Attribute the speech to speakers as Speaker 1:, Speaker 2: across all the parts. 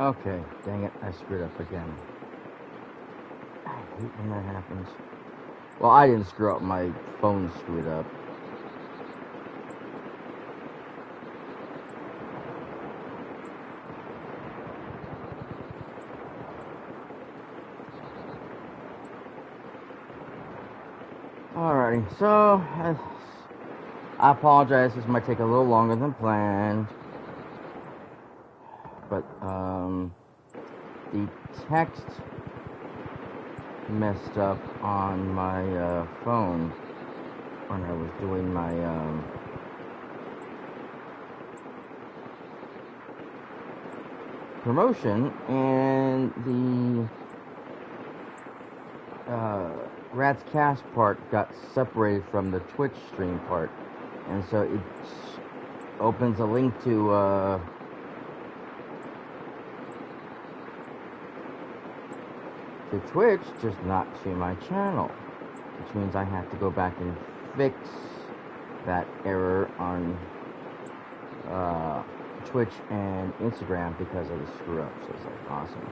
Speaker 1: Okay, dang it, I screwed up again. I hate when that happens. Well, I didn't screw up, my phone screwed up. Alrighty, so I apologize, this might take a little longer than planned. But the text messed up on my phone when I was doing my promotion, and the Rat's Cast part got separated from the Twitch stream part, and so it opens a link to Twitch, just not to my channel, which means I have to go back and fix that error on Twitch and Instagram because of the screw up. So it's like awesome.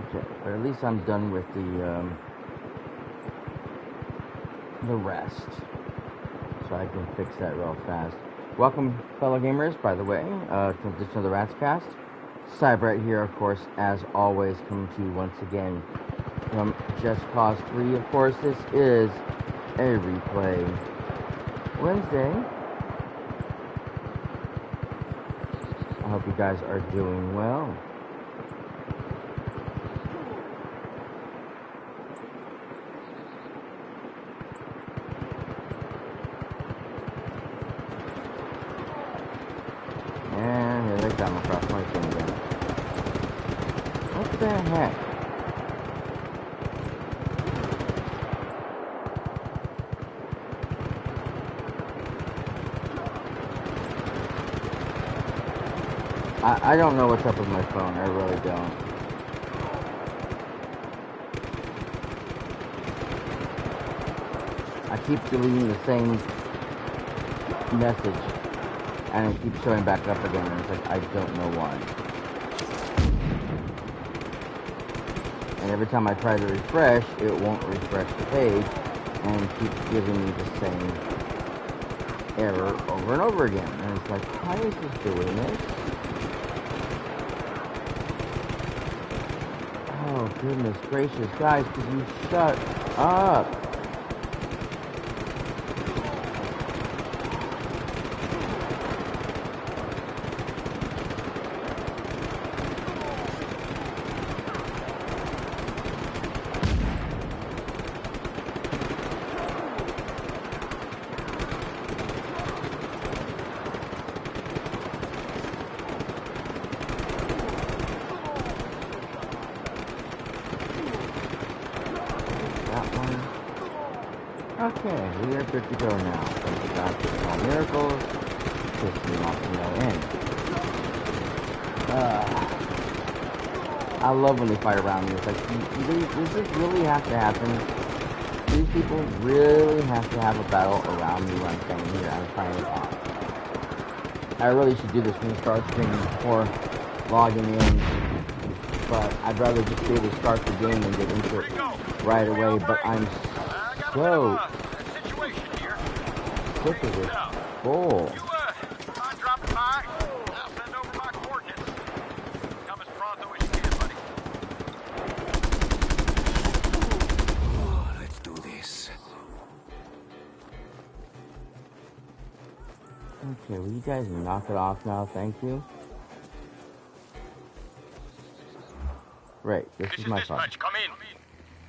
Speaker 1: Okay, but at least I'm done with the rest, so I can fix that real fast. Welcome, fellow gamers, by the way, to the Rat's Cast. cyperrat here, of course, as always, coming to you once again from Just Cause 3. Of course, this is a replay Wednesday. I hope you guys are doing well. Come across my thing again. What the heck? I don't know what's up with my phone. I really don't. I keep deleting the same message, and it keeps showing back up again, and it's like, I don't know why. And every time I try to refresh, it won't refresh the page, and it keeps giving me the same error over and over again. And it's like, why is this doing this? Oh, goodness gracious, guys, could you shut up? Okay, we are good to go now. Thank you God for small miracles. Kiss me off to no end. I love when they fight around me. It's like, does this really have to happen? These people really have to have a battle around me when I'm standing here. I'm trying to talk. I really should do this from the start screen before logging in. But I'd rather just be able to start the game and get into it right away. But I'm so sick of this bull.
Speaker 2: Dropping by. I'll send over my coordinates. Come as pronto as you can, buddy.
Speaker 3: Let's do this.
Speaker 1: Okay, will you guys knock it off now? Thank you. Right, this is my car.
Speaker 2: Dispatch, come in.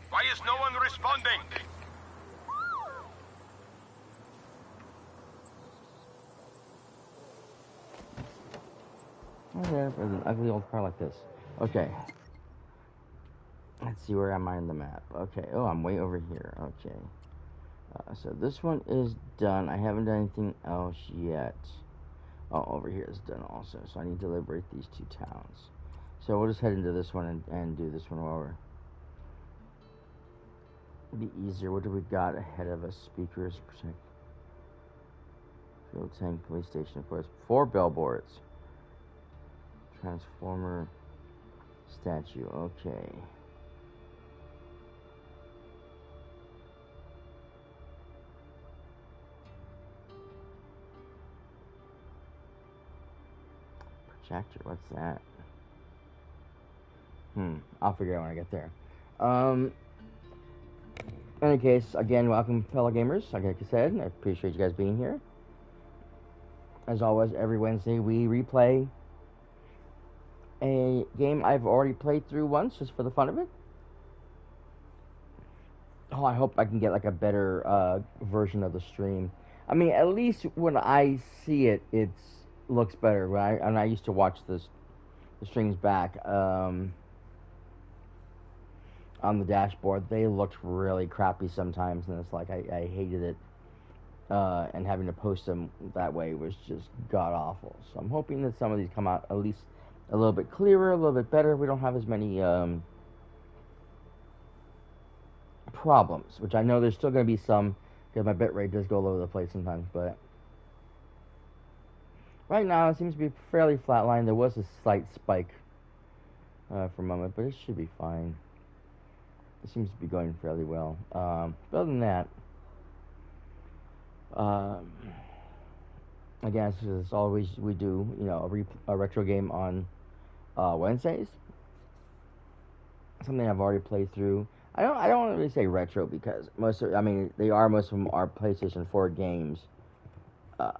Speaker 2: Why is no one responding?
Speaker 1: Okay, there's an ugly old car like this. Okay. Let's see, where am I in the map? Okay, oh, I'm way over here. Okay. So this one is done. I haven't done anything else yet. Oh, over here is done also. So I need to liberate these two towns. So we'll just head into this one and do this one over. It'll be easier. What do we got ahead of us? Speakers, protect. Fuel tank, police station, of course. 4 billboards. Transformer statue. Okay. Projector, what's that? I'll figure it out when I get there. In any case, again, welcome, fellow gamers. Like I said, I appreciate you guys being here. As always, every Wednesday we replay a game I've already played through once, just for the fun of it. Oh, I hope I can get like a better version of the stream. I mean, at least when I see it, it looks better. When I used to watch the streams back on the dashboard, they looked really crappy sometimes, and it's like I hated it. And having to post them that way was just god awful. So I'm hoping that some of these come out at least a little bit clearer, a little bit better. We don't have as many problems, which I know there's still going to be some, because my bitrate does go all over the place sometimes. But right now it seems to be fairly flatlined. There was a slight spike for a moment, but it should be fine. It seems to be going fairly well. Other than that, again, as always, we do, you know, a retro game on Wednesdays. Something I've already played through. I don't really say retro because most of them are PlayStation 4 games. So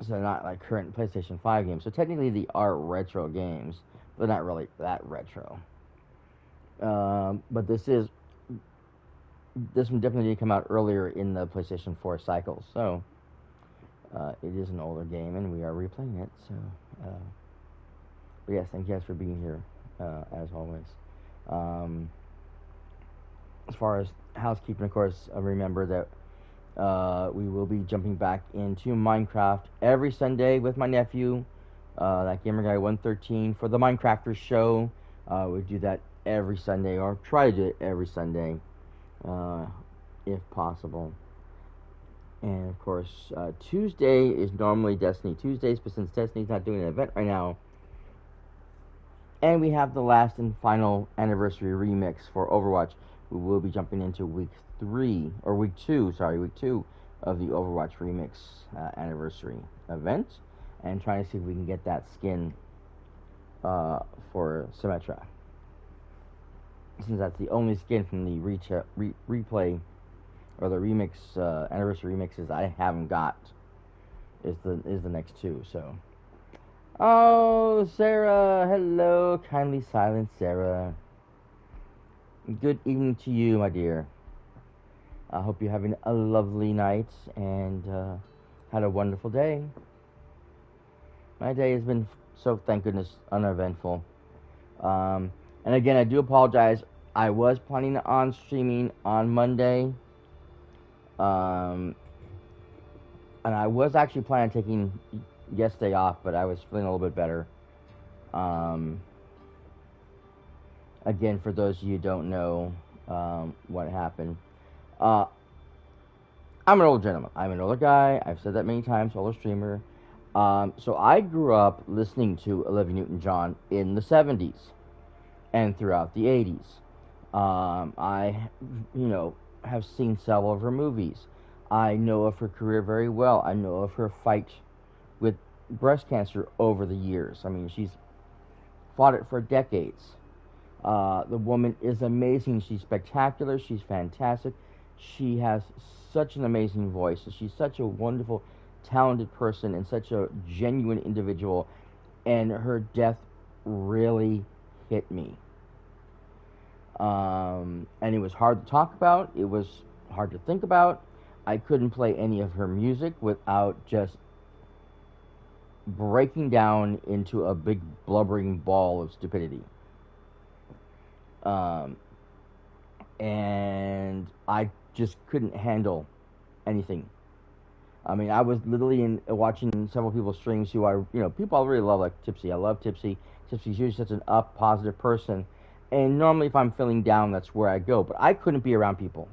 Speaker 1: they're not like current PlayStation 5 games. So technically they are retro games, but not really that retro. But this one definitely did come out earlier in the PlayStation 4 cycle, so it is an older game, and we are replaying it. So, but yes, thank you guys for being here, as always. As far as housekeeping, of course, remember that we will be jumping back into Minecraft every Sunday with my nephew, that Gamer Guy 113, for the Minecrafters show. We do that every Sunday, or try to do it every Sunday, if possible. And of course, Tuesday is normally Destiny Tuesdays, but since Destiny's not doing an event right now, and we have the last and final anniversary remix for Overwatch, we will be jumping into week 2 of the Overwatch remix anniversary event, and trying to see if we can get that skin for Symmetra, since that's the only skin from the replay or the remix anniversary remixes I haven't got is the next 2. So, oh, Sarah, hello, kindly silent Sarah. Good evening to you, my dear. I hope you're having a lovely night and had a wonderful day. My day has been, so thank goodness, uneventful. And again, I do apologize. I was planning on streaming on Monday. And I was actually planning on taking yesterday off, but I was feeling a little bit better. Again, for those of you who don't know what happened, I'm an old gentleman. I'm an older guy. I've said that many times, older streamer. So I grew up listening to Olivia Newton-John in the 70s and throughout the 80s. I, have seen several of her movies. I know of her career very well. I know of her fight with breast cancer over the years. I mean, she's fought it for decades. The woman is amazing. She's spectacular. She's fantastic. She has such an amazing voice. She's such a wonderful, talented person and such a genuine individual. And her death really hit me. And it was hard to talk about. It was hard to think about. I couldn't play any of her music without just breaking down into a big blubbering ball of stupidity. And I just couldn't handle anything. I mean, I was literally watching several people's streams who people I really love, like Tipsy. I love Tipsy. since she's usually such an up, positive person. And normally, if I'm feeling down, that's where I go. But I couldn't be around people.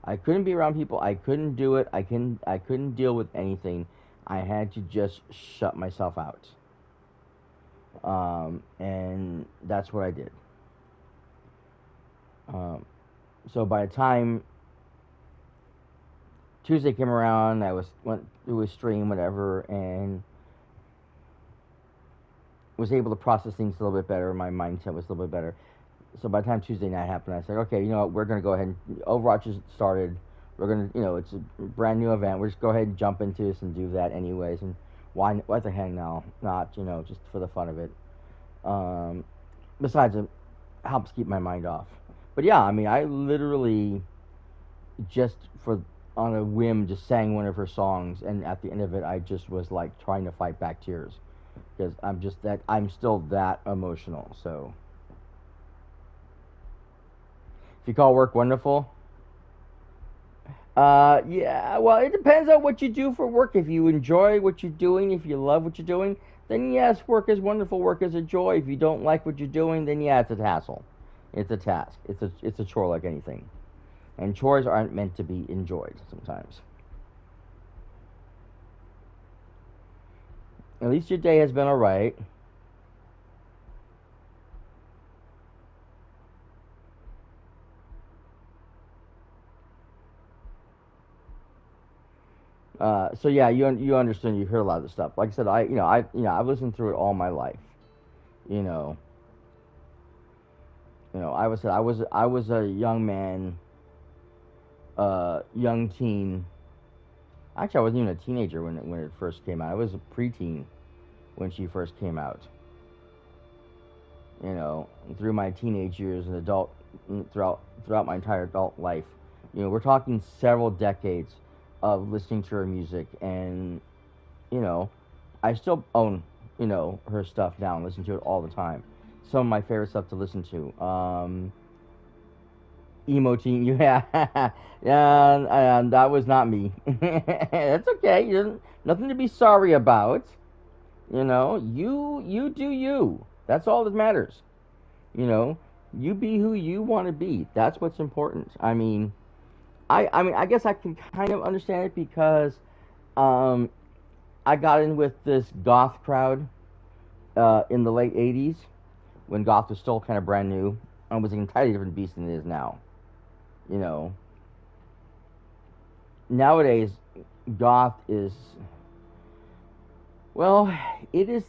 Speaker 1: I couldn't be around people. I couldn't do it. I couldn't deal with anything. I had to just shut myself out. And that's what I did. So by the time Tuesday came around, I went through a stream, whatever, and was able to process things a little bit better. My mindset was a little bit better. So by the time Tuesday night happened, I said, okay, you know what, we're going to go ahead and Overwatch has started. We're going to, it's a brand new event. We're just go ahead and jump into this and do that anyways. And why the heck now? Not, just for the fun of it. Besides, it helps keep my mind off. But yeah, I mean, I literally just on a whim just sang one of her songs, and at the end of it, I just was like trying to fight back tears because I'm still that emotional. So. If you call work wonderful, yeah, well, it depends on what you do for work. If you enjoy what you're doing, if you love what you're doing, then yes, work is wonderful. Work is a joy. If you don't like what you're doing, then yeah, it's a hassle. It's a task. It's a chore like anything. And chores aren't meant to be enjoyed sometimes. At least your day has been alright. So yeah, you understand. You hear a lot of the stuff. Like I said, I've listened through it all my life. I was a young man, young teen. Actually, I wasn't even a teenager when it first came out. I was a preteen when she first came out. Through my teenage years and throughout my entire adult life. We're talking several decades of listening to her music, and I still own her stuff now and listen to it all the time. Some of my favorite stuff to listen to, emo teen, yeah, yeah, that was not me. That's okay. Nothing to be sorry about. You do you. That's all that matters. You be who you want to be. That's what's important. I mean, I guess I can kind of understand it because I got in with this goth crowd in the late 80s when goth was still kind of brand new and was an entirely different beast than it is now. Nowadays, goth is, well, it is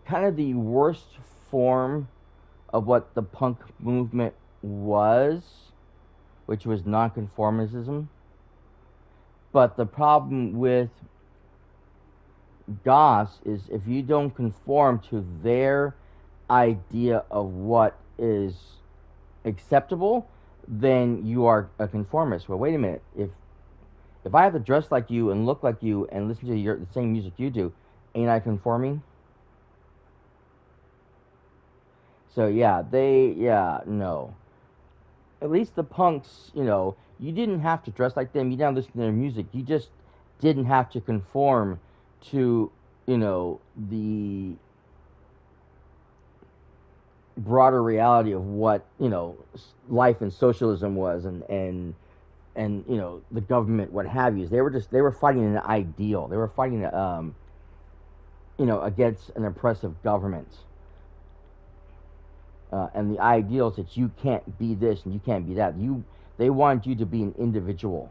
Speaker 1: kind of the worst form of what the punk movement was, which was nonconformism. But the problem with goths is if you don't conform to their idea of what is acceptable, then you are a conformist. Well, wait a minute. If I have to dress like you and look like you and listen to the same music you do, ain't I conforming? So yeah, no. At least the punks, you didn't have to dress like them. You didn't have to listen to their music. You just didn't have to conform to, the broader reality of what, life and socialism was and the government, what have you. They were fighting an ideal. They were fighting, against an oppressive government. And the ideal is that you can't be this and you can't be that. They wanted you to be an individual.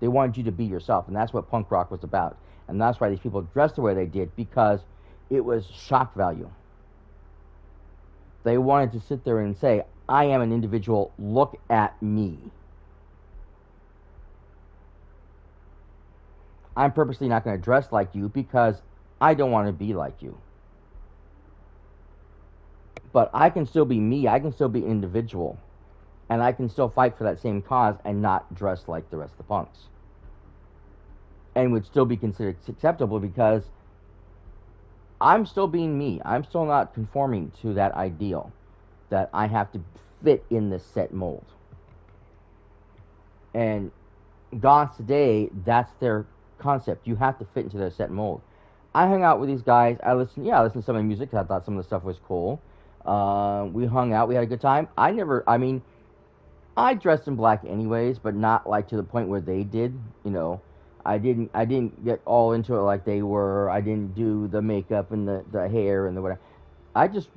Speaker 1: They wanted you to be yourself, and that's what punk rock was about. And that's why these people dressed the way they did, because it was shock value. They wanted to sit there and say, I am an individual, look at me. I'm purposely not going to dress like you because I don't want to be like you. But I can still be me, I can still be an individual, and I can still fight for that same cause and not dress like the rest of the punks. And would still be considered acceptable because I'm still being me. I'm still not conforming to that ideal that I have to fit in this set mold. And goths today, that's their concept. You have to fit into their set mold. I hung out with these guys. I listened to some of the music 'cause I thought some of the stuff was cool. We hung out. We had a good time. I mean, I dressed in black anyways, but not like to the point where they did. You know, I didn't get all into it like they were. I didn't do the makeup and the hair and the whatever. I just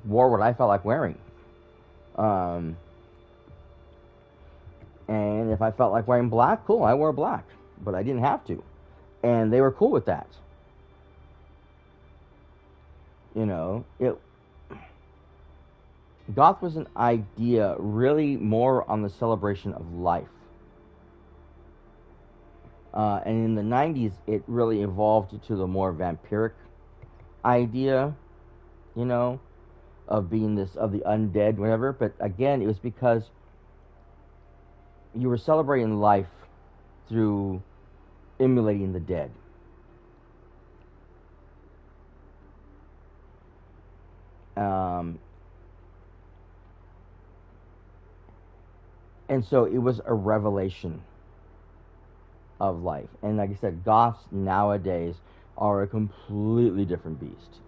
Speaker 1: wore what I felt like wearing. And if I felt like wearing black, cool, I wore black. But I didn't have to. And they were cool with that. You know, goth was an idea really more on the celebration of life. And in the 90s, it really evolved to the more vampiric idea, you know, of being of the undead, whatever. But again, it was because you were celebrating life through emulating the dead. And so it was a revelation of life. And like I said, goths nowadays are a completely different beast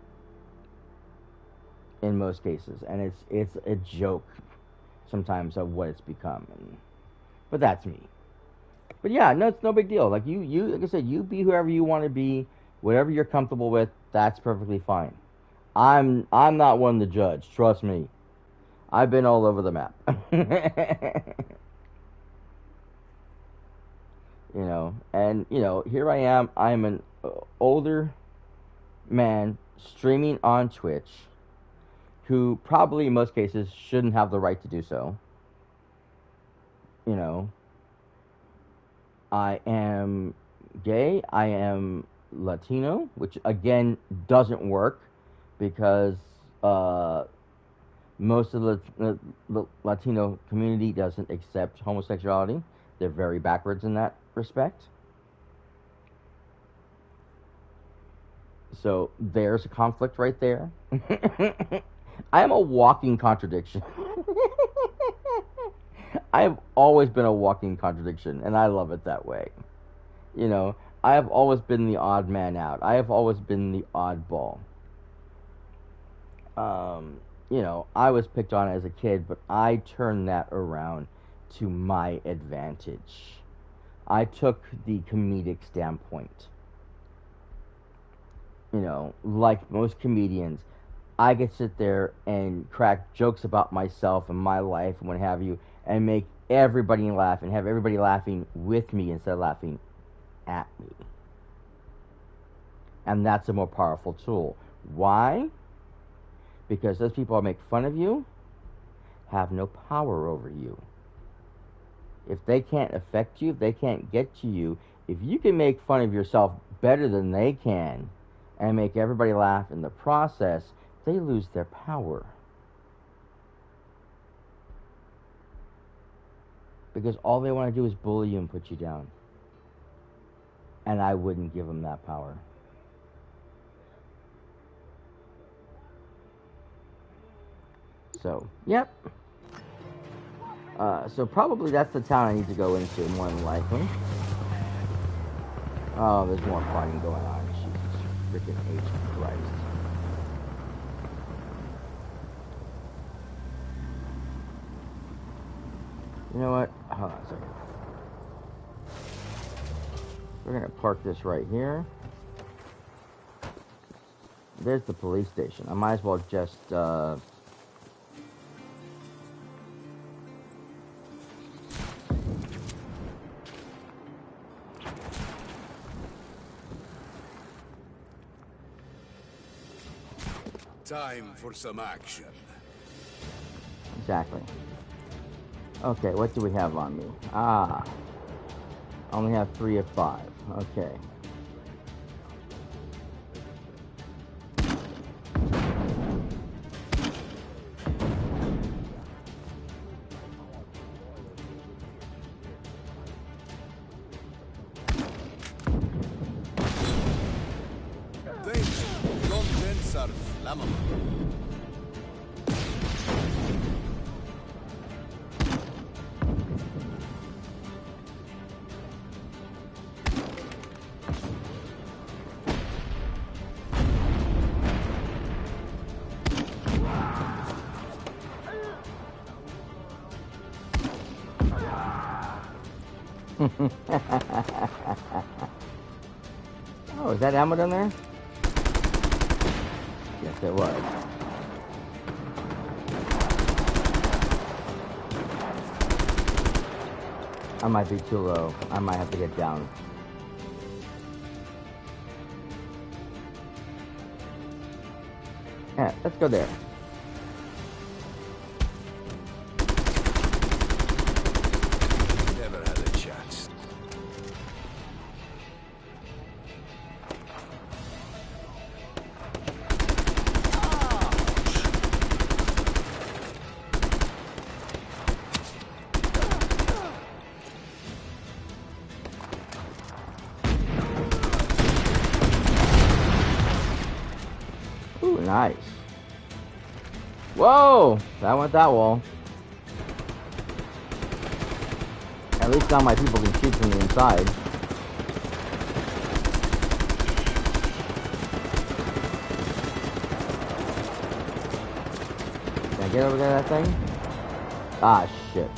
Speaker 1: in most cases, and it's a joke sometimes of what it's become. But that's me. But yeah, no, it's no big deal. Like you like I said, you be whoever you want to be, whatever you're comfortable with. That's perfectly fine. I'm not one to judge. Trust me. I've been all over the map. You know, and you know, here I am. I'm an older man streaming on Twitch, who probably in most cases shouldn't have the right to do so. You know, I am gay. I am Latino, which again doesn't work because most of the Latino community doesn't accept homosexuality. They're very backwards in that respect. So there's a conflict right there. I am a walking contradiction. I have always been a walking contradiction, and I love it that way. You know, I have always been the odd man out. I have always been the oddball. You know, I was picked on as a kid, but I turned that around to my advantage. I took the comedic standpoint. You know, like most comedians, I could sit there and crack jokes about myself and my life and what have you, and make everybody laugh and have everybody laughing with me instead of laughing at me. And that's a more powerful tool. Why? Because those people who make fun of you have no power over you. If they can't affect you, if they can't get to you, if you can make fun of yourself better than they can and make everybody laugh in the process, they lose their power. Because all they want to do is bully you and put you down. And I wouldn't give them that power. So, yep. So probably that's the town I need to go into, more than likely. Oh, there's more fighting going on. Jesus freaking H. Christ. You know what? Hold on a second. We're gonna park this right here. There's the police station. I might as well just,
Speaker 3: Time for some action.
Speaker 1: Exactly. Okay, what do we have on me? Ah. I only have 3 of 5. Okay.
Speaker 3: Contents are flammable.
Speaker 1: Oh, is that ammo down there? Yes, it was. I might be too low. I might have to get down. Yeah, let's go there.
Speaker 3: Never had a chance.
Speaker 1: Ooh, nice. Whoa! That went that wall. At least now my people can shoot from the inside. Can I get over there, that thing? Ah, shit.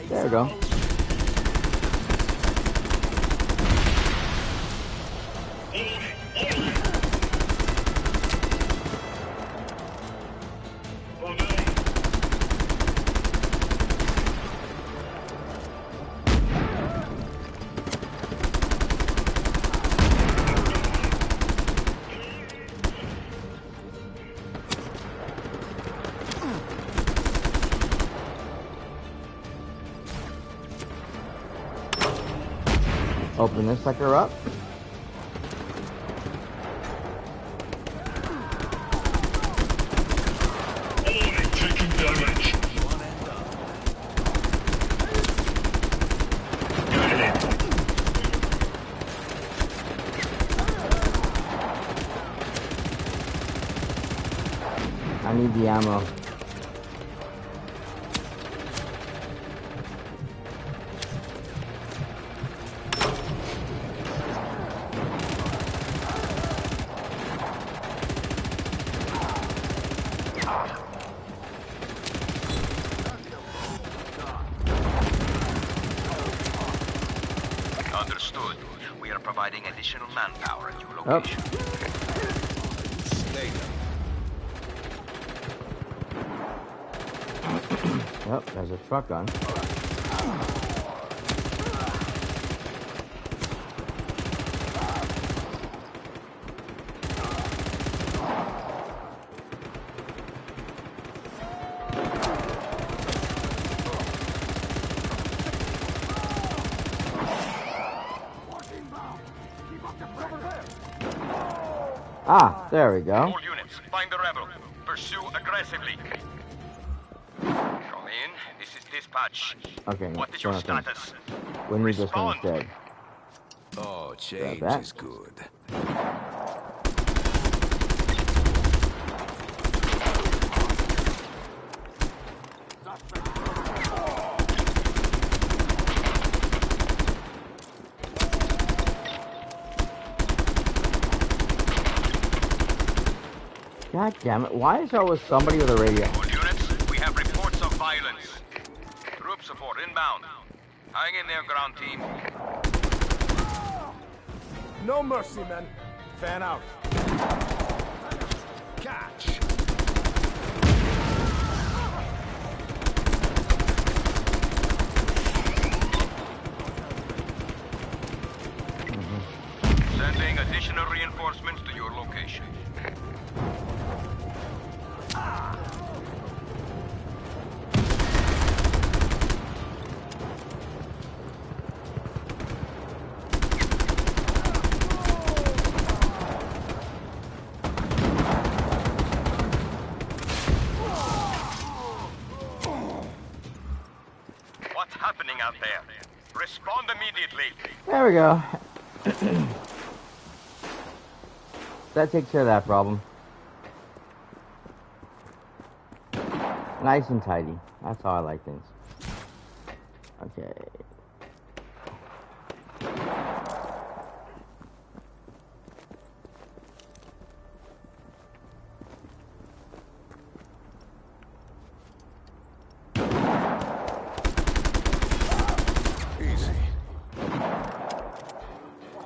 Speaker 1: There we go. Open this sucker up.
Speaker 4: Taking damage.
Speaker 1: I need the ammo.
Speaker 2: Understood. We are providing additional manpower at your
Speaker 1: Oh.
Speaker 2: location.
Speaker 3: Stay down.
Speaker 1: Yep, there's a truck gun. Ah, there we go.
Speaker 2: All units, find the rebel. Pursue aggressively. Come in. This is dispatch.
Speaker 1: Okay, no,
Speaker 2: What is your
Speaker 1: nothing.
Speaker 2: status?
Speaker 1: We need this one
Speaker 2: Respond.
Speaker 1: instead.
Speaker 3: Oh, change
Speaker 1: that.
Speaker 3: is good.
Speaker 1: God damn it, why is there always somebody with a radio?
Speaker 2: All units, we have reports of violence. Group support inbound. Hang in there, ground team.
Speaker 3: No mercy, man. Fan out. Catch.
Speaker 2: Sending additional reinforcements to your location. What's happening out there? Respond immediately.
Speaker 1: There we go. That takes care of that problem. Nice and tidy. That's how I like things. Okay.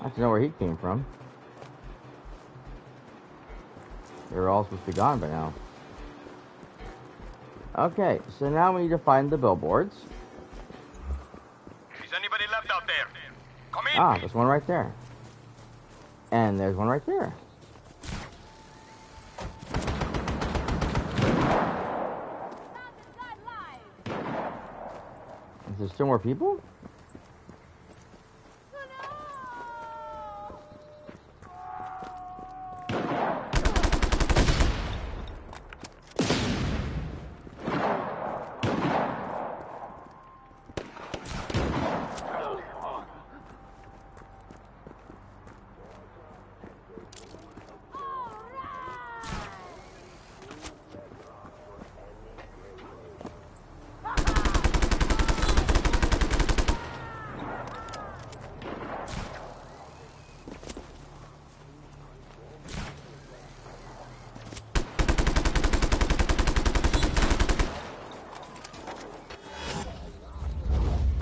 Speaker 1: I have to know where he came from. They were all supposed to be gone by now. Okay, so now we need to find the billboards.
Speaker 2: Is anybody left out there? Come in.
Speaker 1: Ah, there's one right there. And there's one right there. Is there still more people?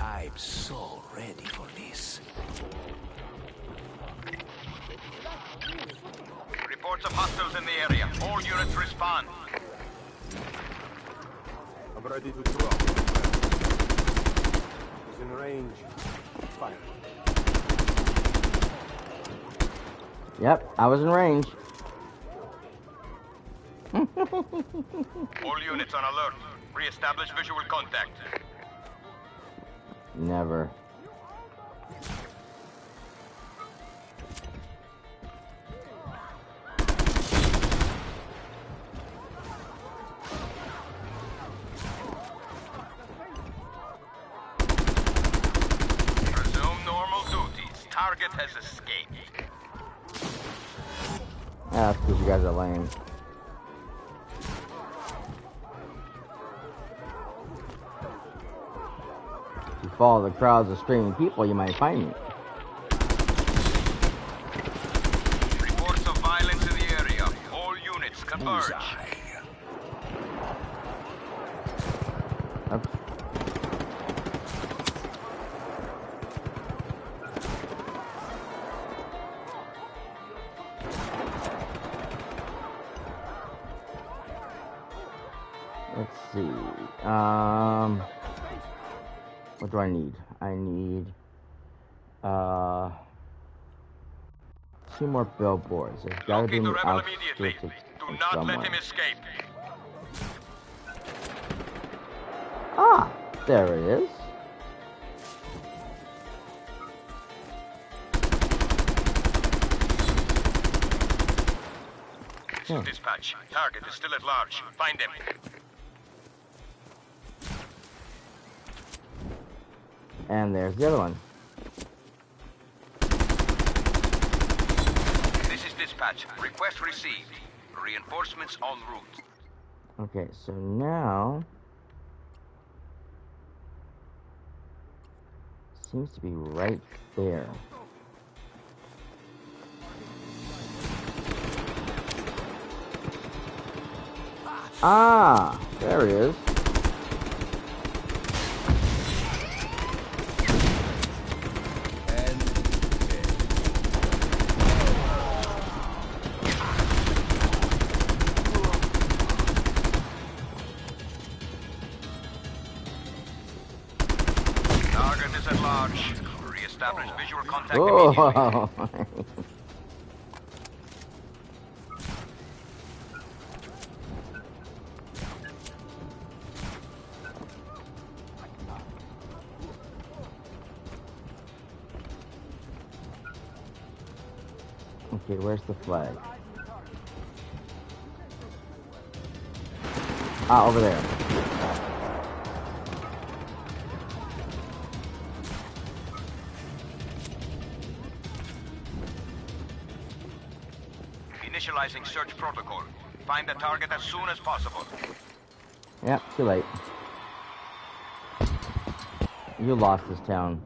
Speaker 3: I'm so ready for this.
Speaker 2: Reports of hostiles in the area. All units respond.
Speaker 3: I'm ready to drop. He's in range. Fire.
Speaker 1: Yep, I was in range.
Speaker 2: All units on alert. Re-establish visual contact.
Speaker 1: Never.
Speaker 2: Resume normal duties. Target has escaped.
Speaker 1: That's because you guys are lame. If you follow the crowds of screaming people, you might find me.
Speaker 2: Reports of violence in the area. All units converge.
Speaker 1: Oops. Let's see. What do I need? I need 2 more billboards. There's gotta be
Speaker 2: Locate
Speaker 1: in
Speaker 2: the
Speaker 1: the
Speaker 2: rebel immediately.
Speaker 1: outskirts
Speaker 2: Do
Speaker 1: of
Speaker 2: not
Speaker 1: somewhere.
Speaker 2: let him escape.
Speaker 1: Ah, there it is.
Speaker 2: This is dispatch. Target is still at large. Find him.
Speaker 1: And there's the other one.
Speaker 2: This is dispatch. Request received. Reinforcements en route.
Speaker 1: Okay, so now seems to be right there. Ah, there he is.
Speaker 2: Target is at large. Re-establish visual contact immediately.
Speaker 1: Oh. Okay, where's the flag? Ah, over there.
Speaker 2: Initializing search protocol. Find the target as soon as possible.
Speaker 1: Yep, too late. You lost this town.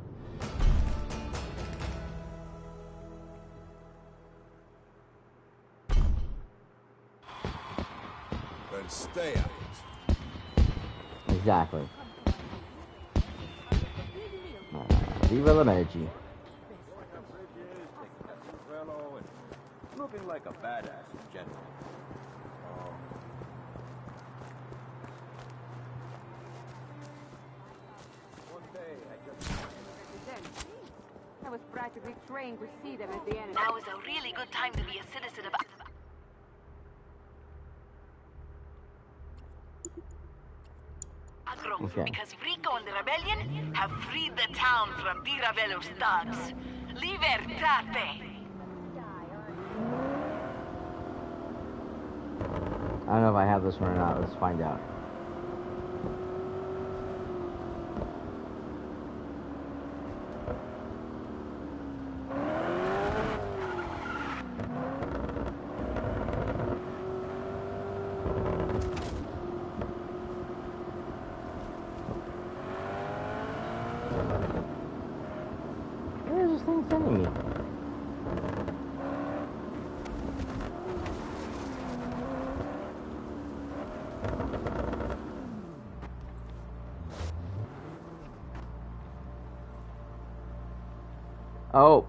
Speaker 3: Then stay out.
Speaker 1: Exactly. Viva la Medici.
Speaker 3: looking like a badass in general. One day I just...
Speaker 5: I was practically trained to see them as the enemy.
Speaker 6: Now is a really good time to be a citizen of... Agro,
Speaker 1: Okay.
Speaker 6: because Rico and the rebellion have freed the town from Tiravelo's thugs. Libertate!
Speaker 1: I don't know if I have this one or not. Let's find out. Where's this thing sending me? Oh.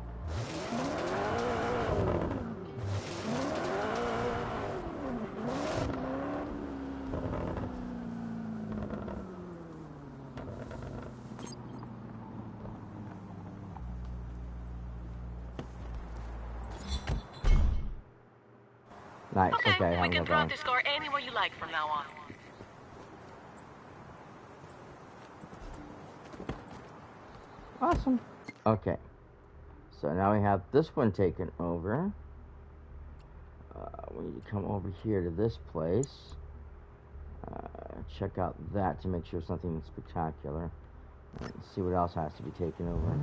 Speaker 1: Nice. Okay,
Speaker 6: we
Speaker 1: I'm
Speaker 6: can
Speaker 1: gonna
Speaker 6: drop
Speaker 1: go.
Speaker 6: this car anywhere you like from now on.
Speaker 1: Awesome. Okay. So now we have this one taken over. We need to come over here to this place. Check out that to make sure it's nothing spectacular. And see what else has to be taken over.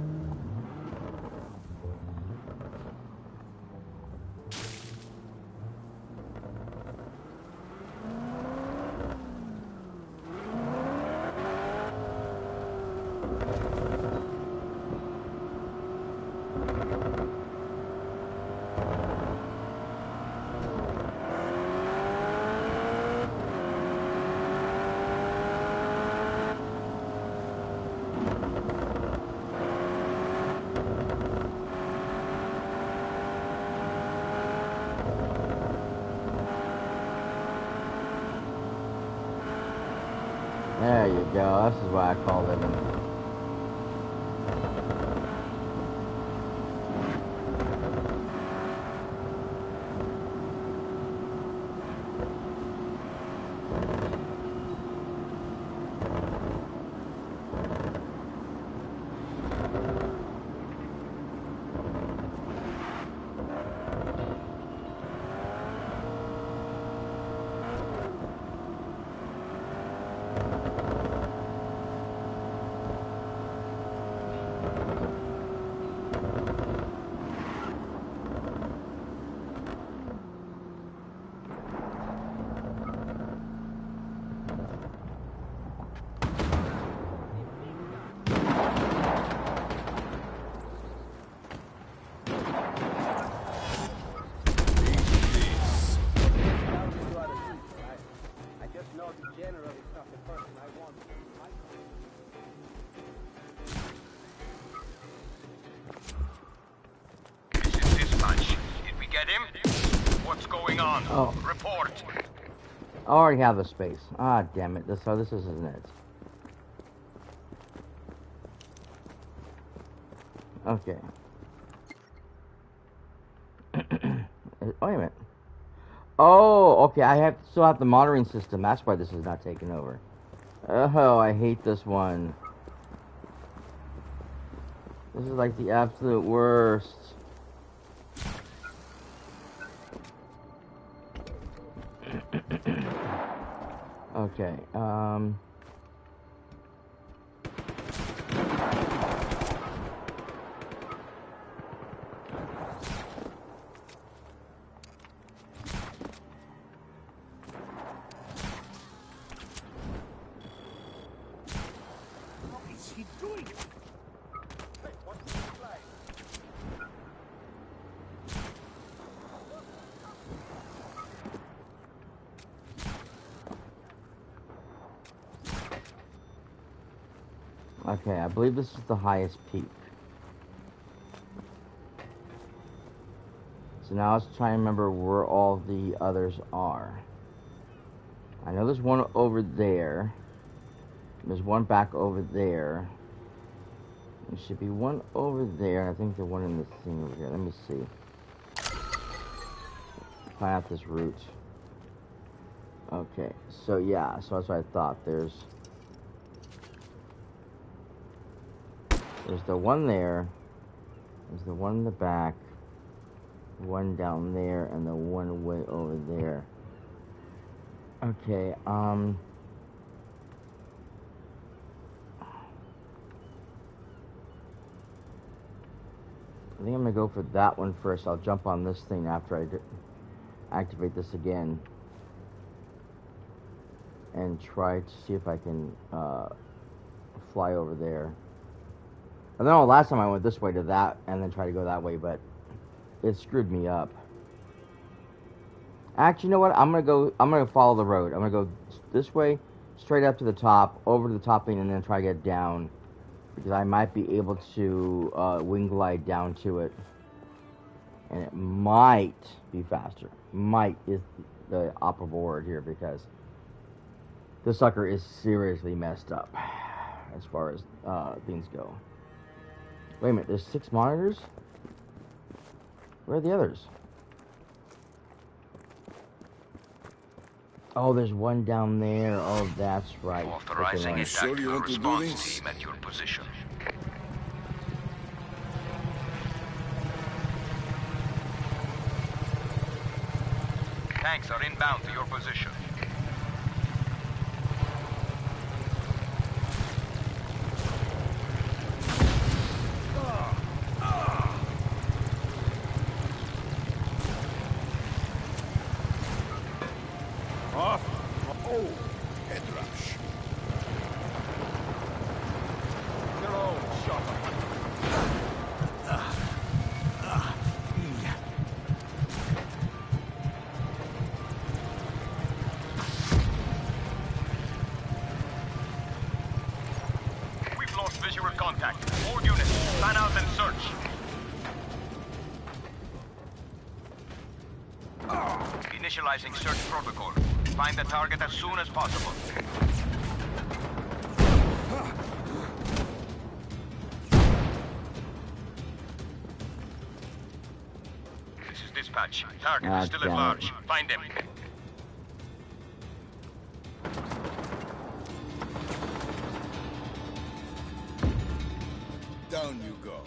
Speaker 1: There you go. This is what I call living.
Speaker 3: I just know the general is not the person I want.
Speaker 2: This is dispatch. Did we get him? What's going on?
Speaker 1: Oh.
Speaker 2: Report.
Speaker 1: I already have the space. Ah, damn it. This isn't it. Okay. Oh, wait a minute. Oh, okay. I still have the monitoring system. That's why this is not taken over. Oh, I hate this one. This is like the absolute worst. Okay,
Speaker 3: What is he doing? Hey, what's the flag?
Speaker 1: okay, I believe this is the highest peak. So So now let's try and remember where all the others are. I know there's one over there. There's one back over there. There should be one over there. I think there's one in this thing over here. Let me see. Find out this route. Okay, so yeah, so that's what I thought. There's the one there. There's the one in the back. One down there, and the one way over there. Okay, I think I'm gonna go for that one first. I'll jump on this thing after I activate this again. And try to see if I can fly over there. I know last time I went this way to that and then try to go that way, but it screwed me up. Actually, you know what? I'm gonna follow the road. I'm gonna go this way, straight up to the top, over to the top thing, and then try to get down. Because I might be able to wing glide down to it. And it might be faster. Might is the operable word here, because this sucker is seriously messed up as far as things go. Wait a minute, there's 6 monitors? Where are the others? Oh, there's one down there. Oh, that's right.
Speaker 2: Authorizing a
Speaker 4: Sure you
Speaker 2: tactical
Speaker 4: want to do
Speaker 2: response
Speaker 4: this?
Speaker 2: team at your position. Tanks are inbound to your position.
Speaker 3: Off. Oh, head rush. They're all shot
Speaker 2: We've lost visual contact. All units, fan out and search. Initializing search protocol. Find the target as soon as possible. This is dispatch. Target is still at
Speaker 1: damn it.
Speaker 2: large. Find him.
Speaker 3: Down you go.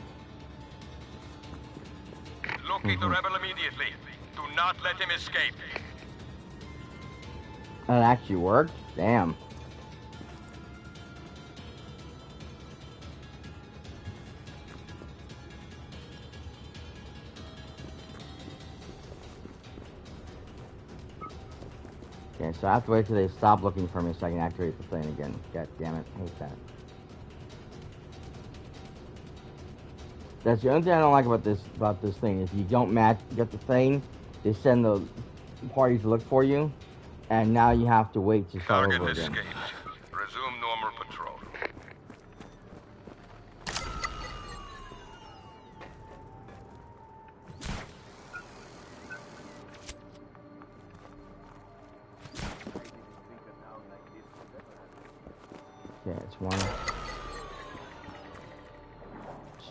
Speaker 2: Locate the rebel immediately. Do not let him escape.
Speaker 1: That actually worked? Damn. Okay, so I have to wait till they stop looking for me so I can activate the thing again. God damn it, I hate that. That's the only thing I don't like about this thing. If you don't get the thing, they send the parties to look for you, and now you have to wait to start
Speaker 2: Target
Speaker 1: over again.
Speaker 2: escaped. Resume normal patrol.
Speaker 1: Okay, it's 1,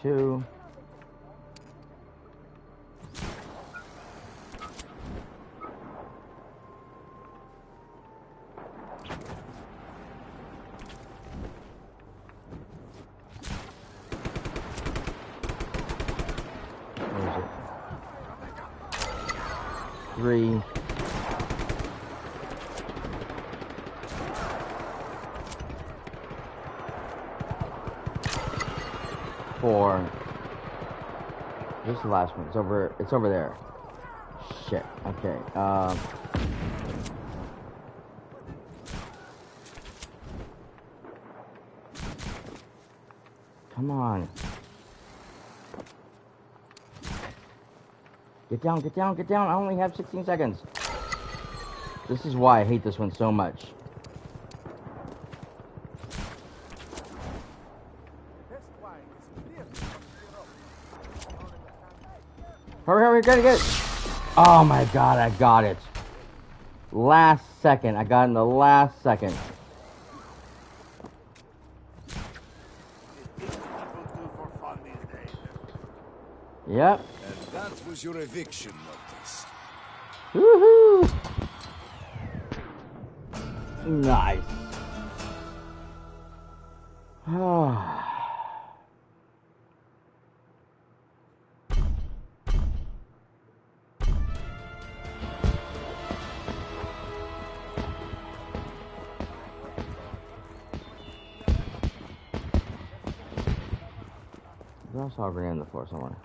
Speaker 1: 2. Where is it? 3. 4. This is the last one. It's over there. Shit. Okay. Come on. Get down, get down, get down. I only have 16 seconds. This is why I hate this one so much.
Speaker 3: Test line is clear from zero.
Speaker 1: Hurry, hurry, get it. Oh my god, I got it. Last second. I got in the last second. Yep.
Speaker 3: And that was your eviction notice.
Speaker 1: Woohoo! Nice. There's also a grenade on the floor somewhere.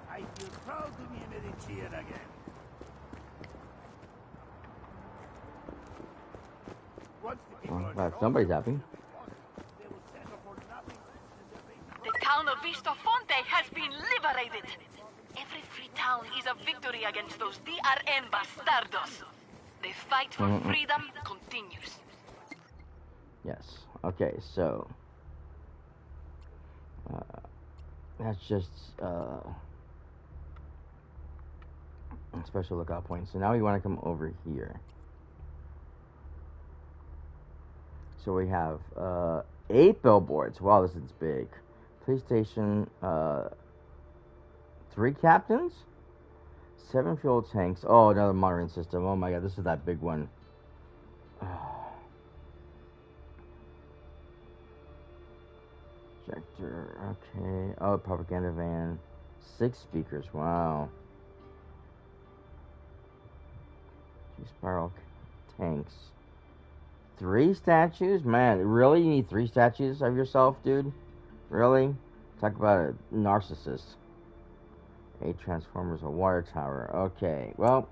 Speaker 3: I feel proud to be a Medician again.
Speaker 1: Well, glad somebody's happy.
Speaker 6: The town of Vistafonte has been liberated. Every free town is a victory against those DRN bastardos. The fight for freedom continues.
Speaker 1: Yes. Okay, so that's just a special lookout point. So now we want to come over here. So we have 8 billboards. Wow, this is big. Police station, 3 captains, 7 fuel tanks. Oh, another monitoring system. Oh my god, this is that big one. Projector, okay. Oh, propaganda van. 6 speakers, wow. 2 spiral tanks. 3 statues? Man, really? You need 3 statues of yourself, dude? Really? Talk about a narcissist. 8 transformers, a water tower. Okay, well.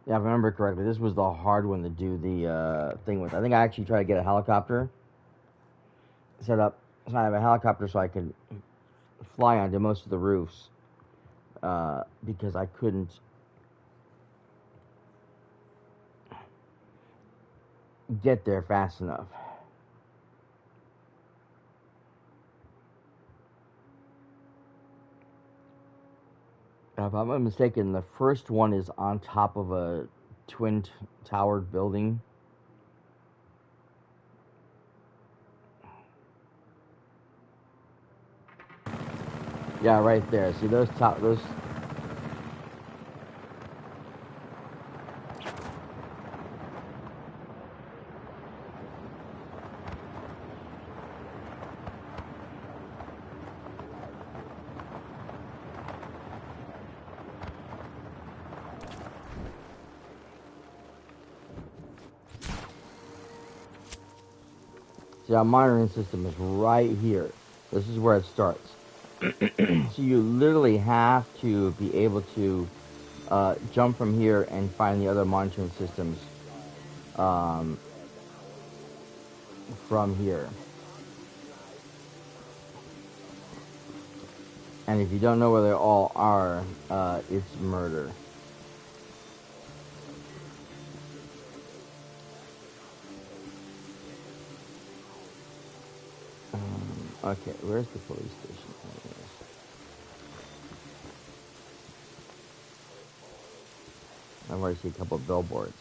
Speaker 1: Yeah, if I remember correctly, this was the hard one to do the thing with. I think I actually tried to get a helicopter set up. So I have a helicopter so I could fly onto most of the roofs. Because I couldn't get there fast enough. If I'm not mistaken, the first one is on top of a twin-towered building. Yeah, right there. See those those. See, our monitoring system is right here. This is where it starts. So you literally have to be able to jump from here and find the other monitoring systems from here. And if you don't know where they all are, it's murder. Okay, where's the police station? I've already seen a couple of billboards.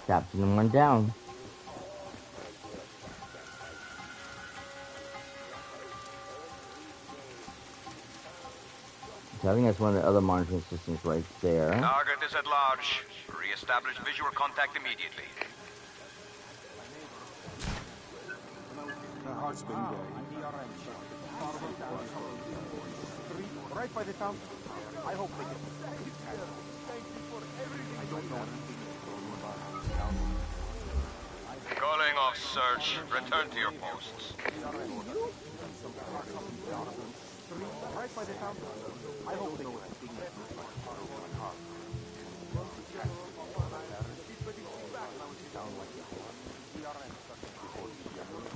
Speaker 1: Captain went down. So I think that's one of the other monitoring systems right there.
Speaker 2: Target is at large. Re-establish visual contact immediately.
Speaker 3: My heart's been going. Right by the town. I hope they get. Thank you for everything. I don't know anything about town.
Speaker 2: Calling off search. Return to your posts.
Speaker 3: Right by the town. I hope they get.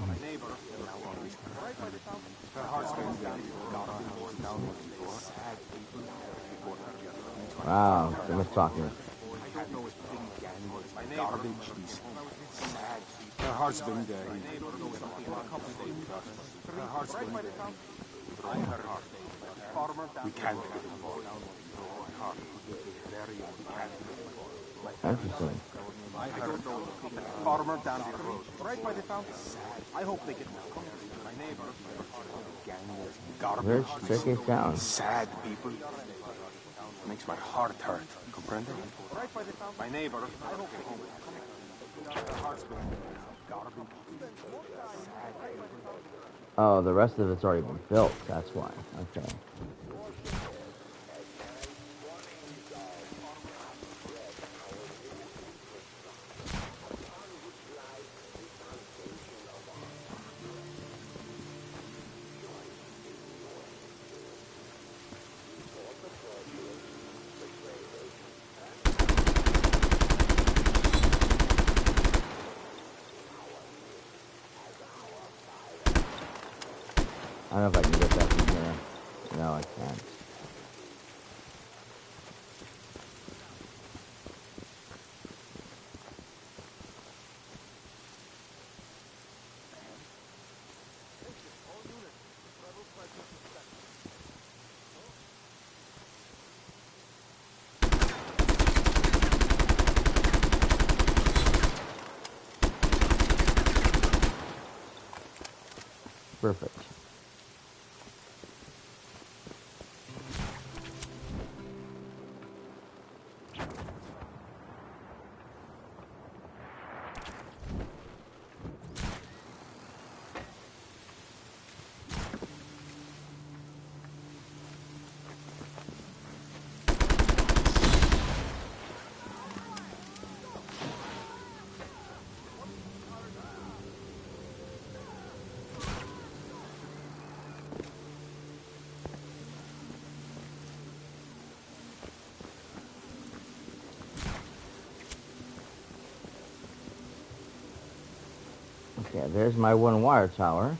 Speaker 3: My neighbor now on this. Right by the town. Her heart's been down.
Speaker 1: Wow, too much talking.
Speaker 3: Garbage. Her heart's been there. Her heart's been there. We can't get involved.
Speaker 1: Interesting.
Speaker 3: I don't know. Farmer down the road. Right by the fountain. I hope they get my neighbor.
Speaker 1: Where's
Speaker 3: Garbage.
Speaker 1: Tricky Town?
Speaker 3: Sad people. Makes my heart hurt. Comprende? Right by the fountain. My neighbor. I hope they home. Her heart's been garbage.
Speaker 1: Oh, the rest of it's already been built. That's why. Okay. I don't know if I can get that from here. No, I can't. Perfect. Okay, there's my one wire tower.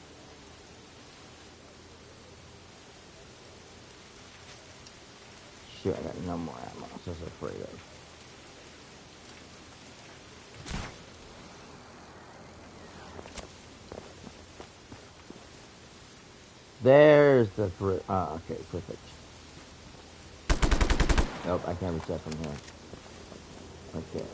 Speaker 1: Shoot, I got no more ammo. I'm just afraid of. There's the fruit. Oh, okay, perfect. Nope, I can't reach that from here. Okay.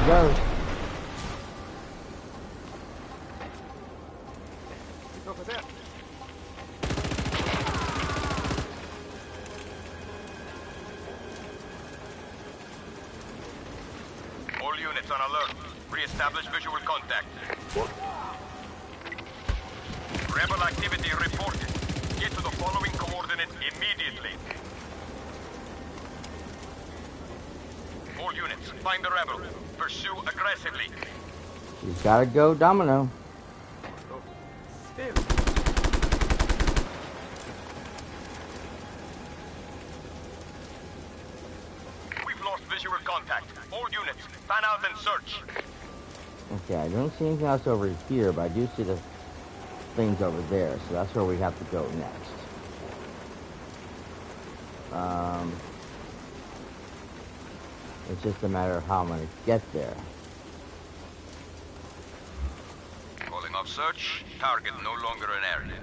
Speaker 1: Go.
Speaker 3: It's over there.
Speaker 2: All units on alert. Re-establish visual contact. Rebel activity reported. Get to the following coordinates immediately. All units, find the rebel. Pursue aggressively.
Speaker 1: She's gotta go, Domino.
Speaker 3: Still.
Speaker 2: We've lost visual contact. All units, fan out and search.
Speaker 1: Okay, I don't see anything else over here, but I do see the things over there, so that's where we have to go next. It's just a matter of how I'm going to get there.
Speaker 2: Calling off search. Target no longer an area.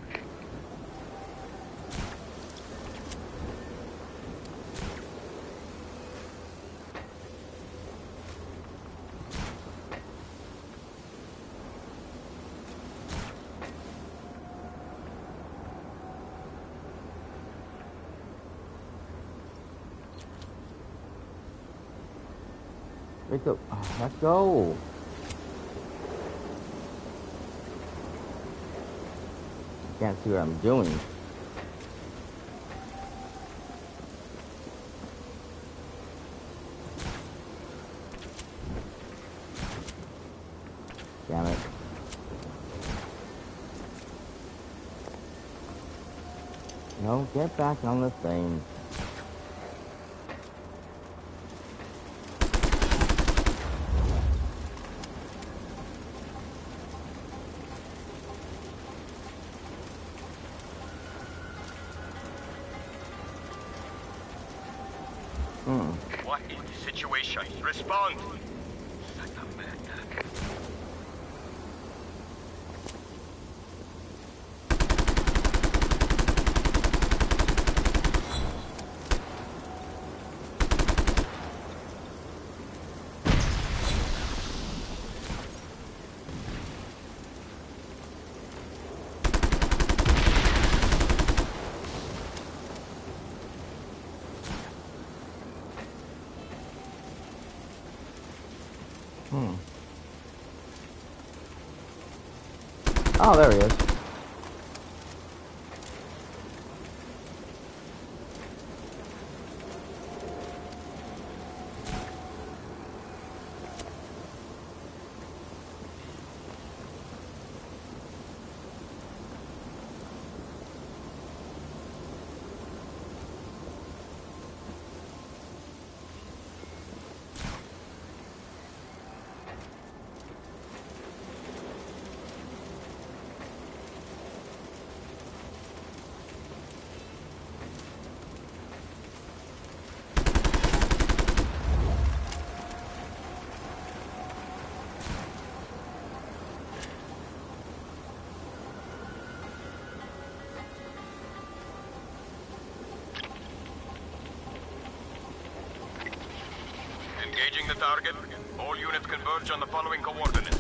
Speaker 1: Let's go. Can't see what I'm doing. Damn it. No, get back on the thing.
Speaker 2: What is the situation? Respond!
Speaker 1: Oh, there he is.
Speaker 2: Engaging the target. All units converge on the following coordinates.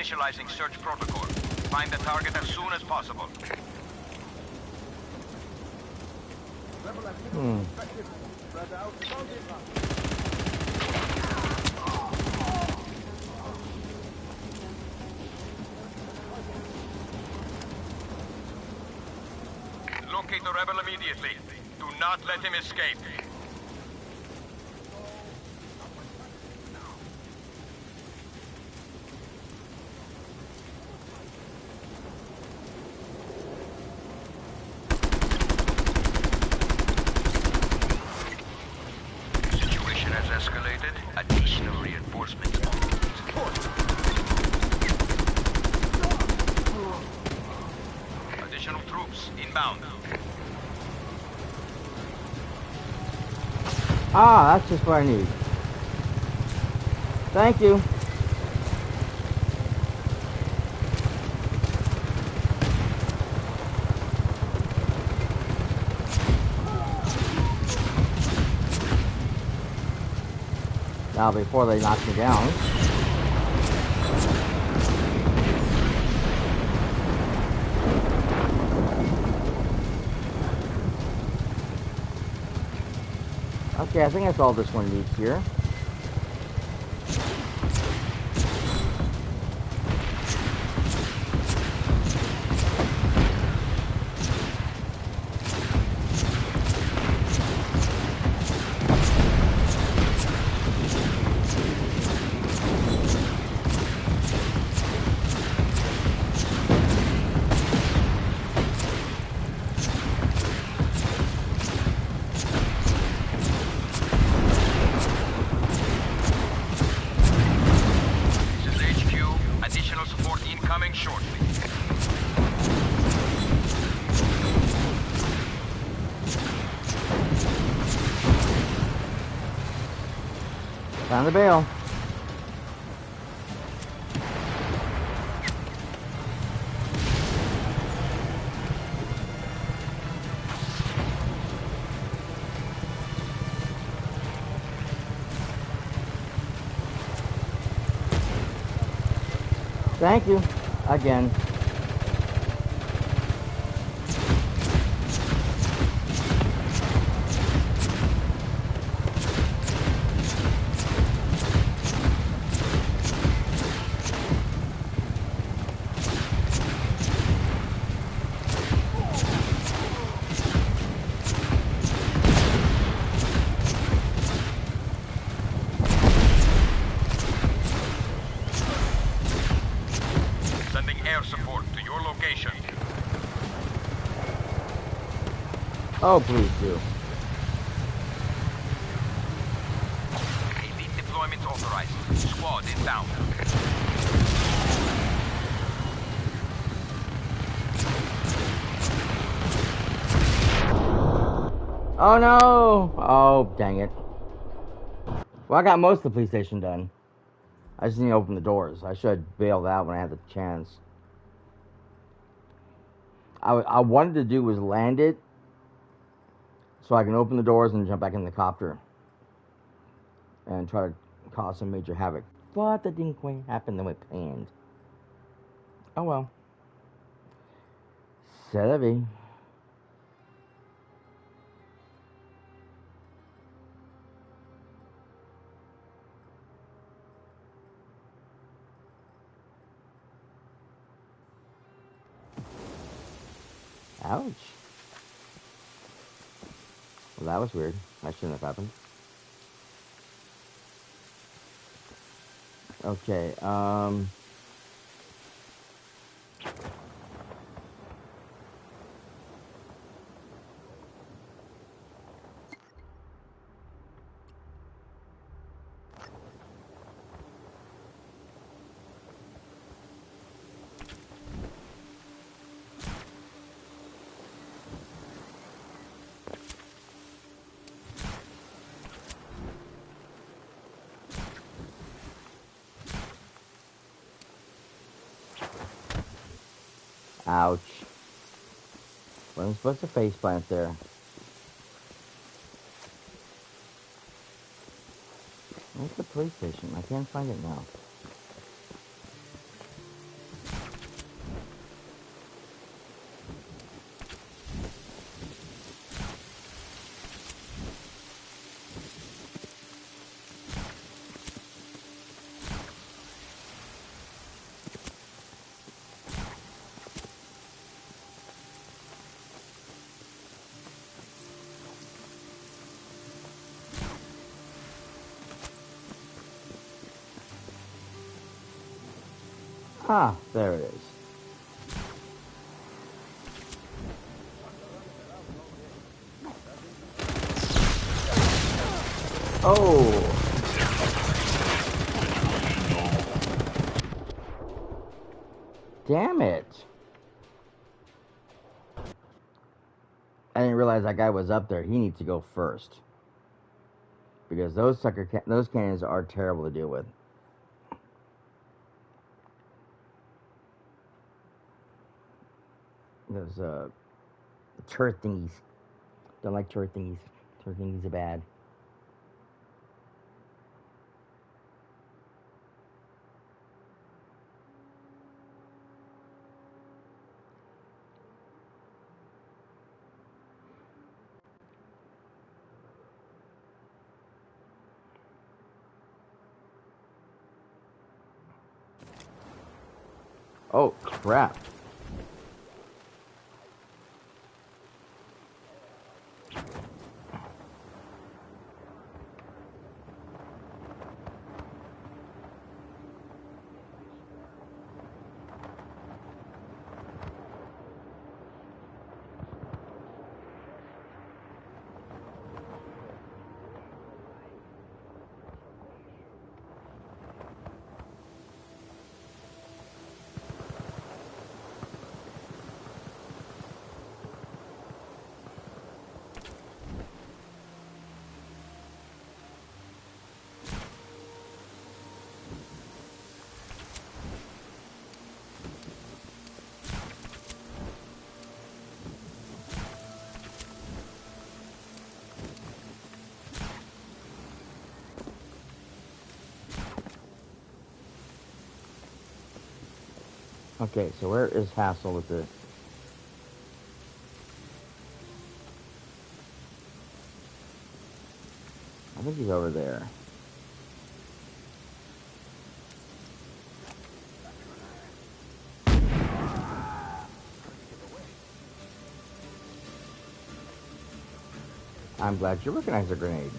Speaker 2: Initializing search protocol. Find the target as soon as possible. Locate the rebel immediately. Do not let him escape. Situation has escalated. Additional reinforcements on support. Additional troops inbound.
Speaker 1: Ah, that's just what I need. Thank you. Now, before they knock me down. Okay, I think that's all this one needs here. Found the bail. Thank you. Again. Oh, please do.
Speaker 2: Elite deployment authorized. Squad inbound.
Speaker 1: Oh no! Oh, dang it. Well, I got most of the police station done. I just need to open the doors. I should have bailed out when I had the chance. I wanted to do was land it so I can open the doors and jump back in the copter and try to cause some major havoc. But that didn't quite happen the way planned. Oh well. C'est la vie. Ouch. Well, that was weird. That shouldn't have happened. Okay, ouch. Wasn't supposed to face plant there. Where's the police station? I can't find it now. Ah, there it is. Oh! Damn it! I didn't realize that guy was up there. He needs to go first. Because those those cannons are terrible to deal with. Those, turret thingies. Don't like turret thingies. Turret thingies are bad. Oh, crap. Okay, so where is Hassel with it? I think he's over there. I'm glad you recognize the grenade.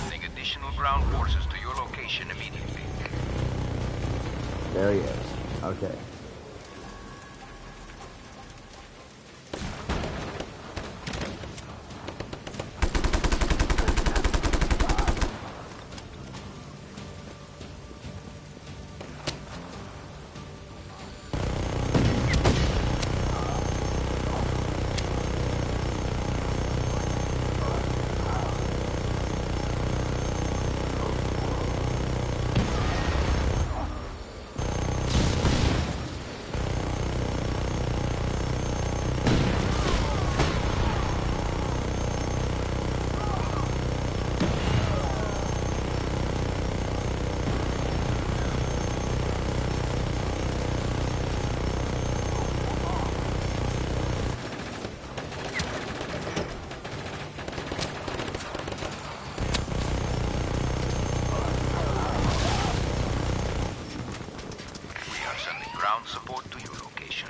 Speaker 2: Sending additional ground forces to your location immediately.
Speaker 1: There he is. Okay.
Speaker 2: Ground support to your location.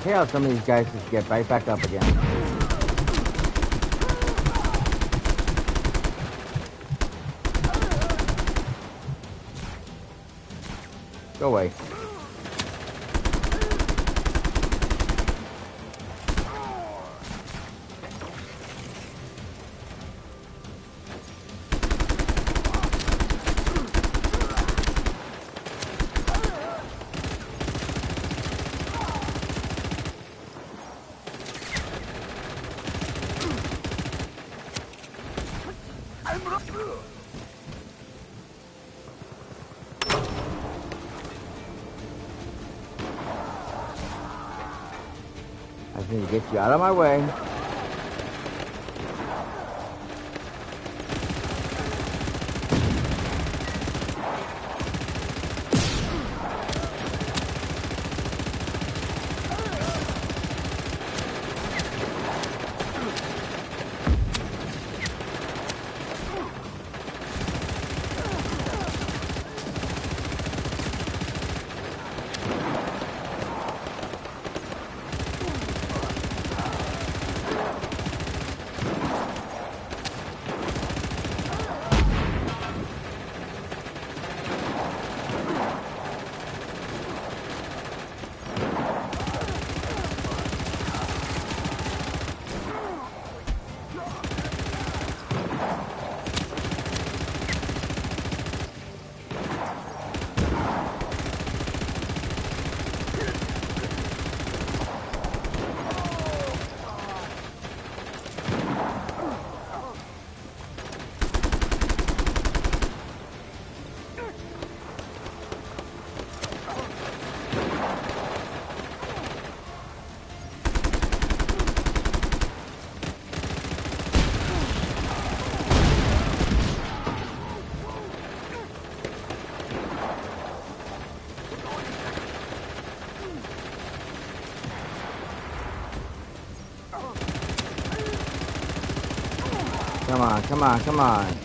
Speaker 1: See how some of these guys just get right back up again. Go away. just need to get you out of my way. Come on, come on, come on.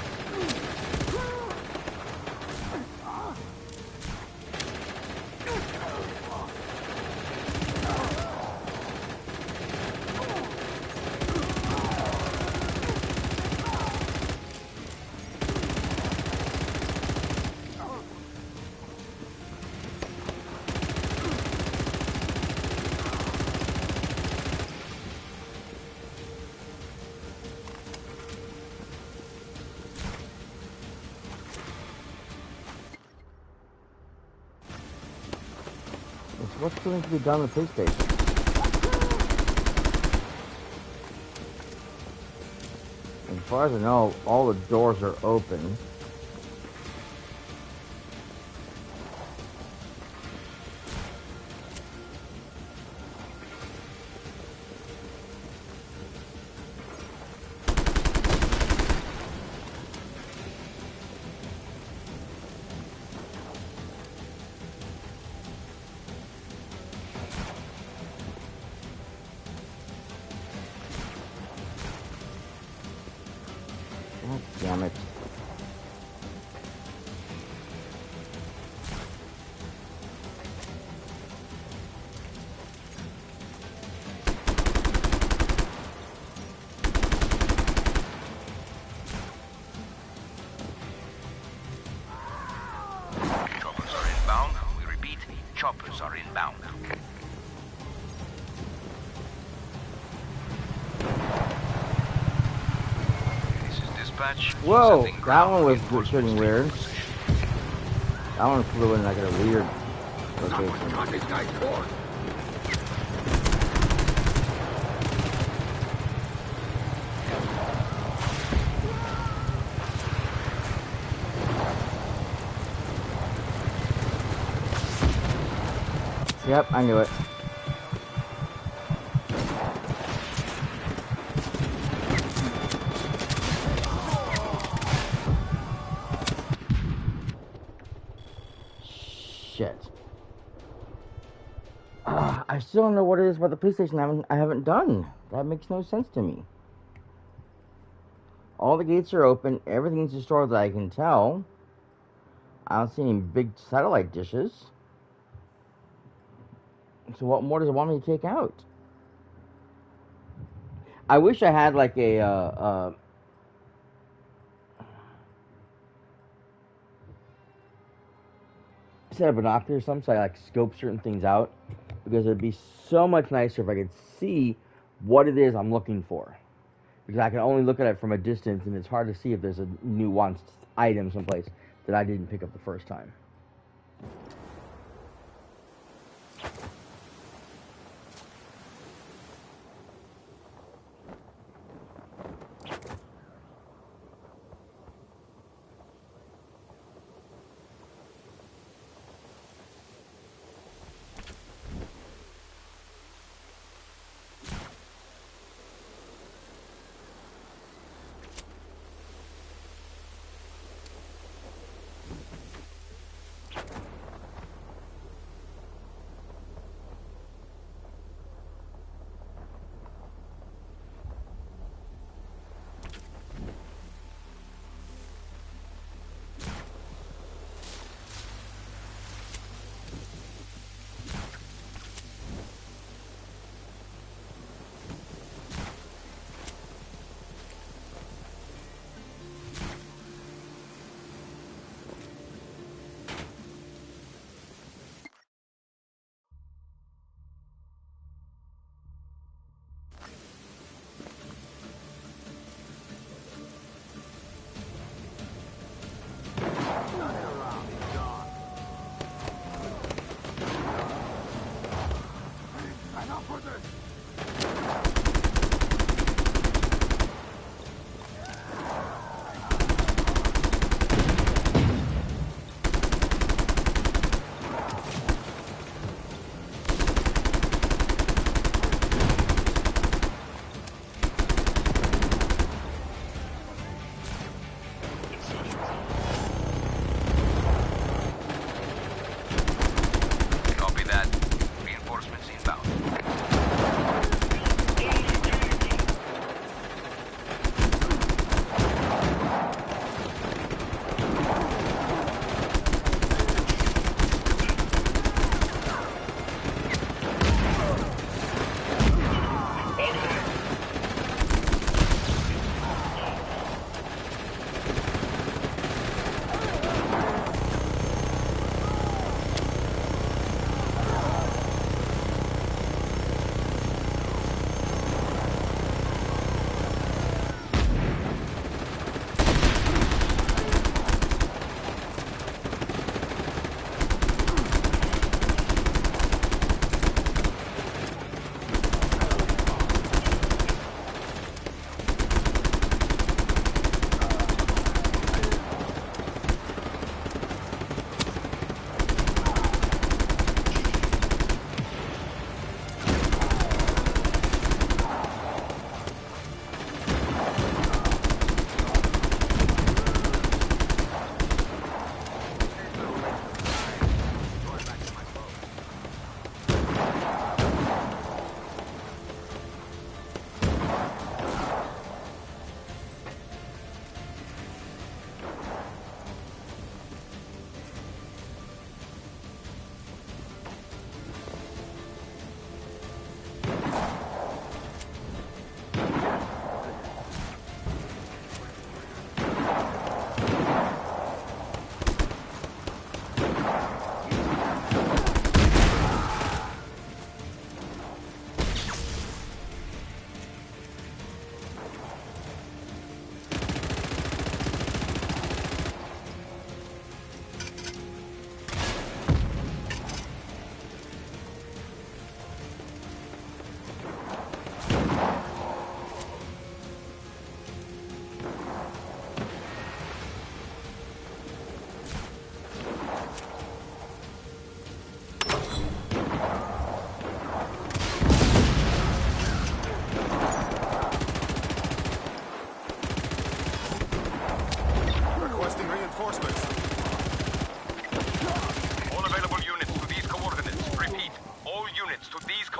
Speaker 1: What's going to be done with the police station? As far as I know, all the doors are open. God damn it.
Speaker 2: Choppers are inbound. We repeat, choppers are inbound. This is dispatch.
Speaker 1: Whoa,
Speaker 2: Sending
Speaker 1: that
Speaker 2: ground
Speaker 1: one was
Speaker 2: reinforcements
Speaker 1: getting
Speaker 2: to
Speaker 1: weird.
Speaker 2: your position.
Speaker 1: That one flew in like a weird location.
Speaker 3: Got this guy's board.
Speaker 1: Yep, I knew it. Shit. I still don't know what it is about the police station I haven't done. That makes no sense to me. All the gates are open. Everything's destroyed that I can tell. I don't see any big satellite dishes. So what more does it want me to take out? I wish I had like a set of binoculars or something so I like scope certain things out, because it'd be so much nicer if I could see what it is I'm looking for. Because I can only look at it from a distance, and it's hard to see if there's a nuanced item someplace that I didn't pick up the first time.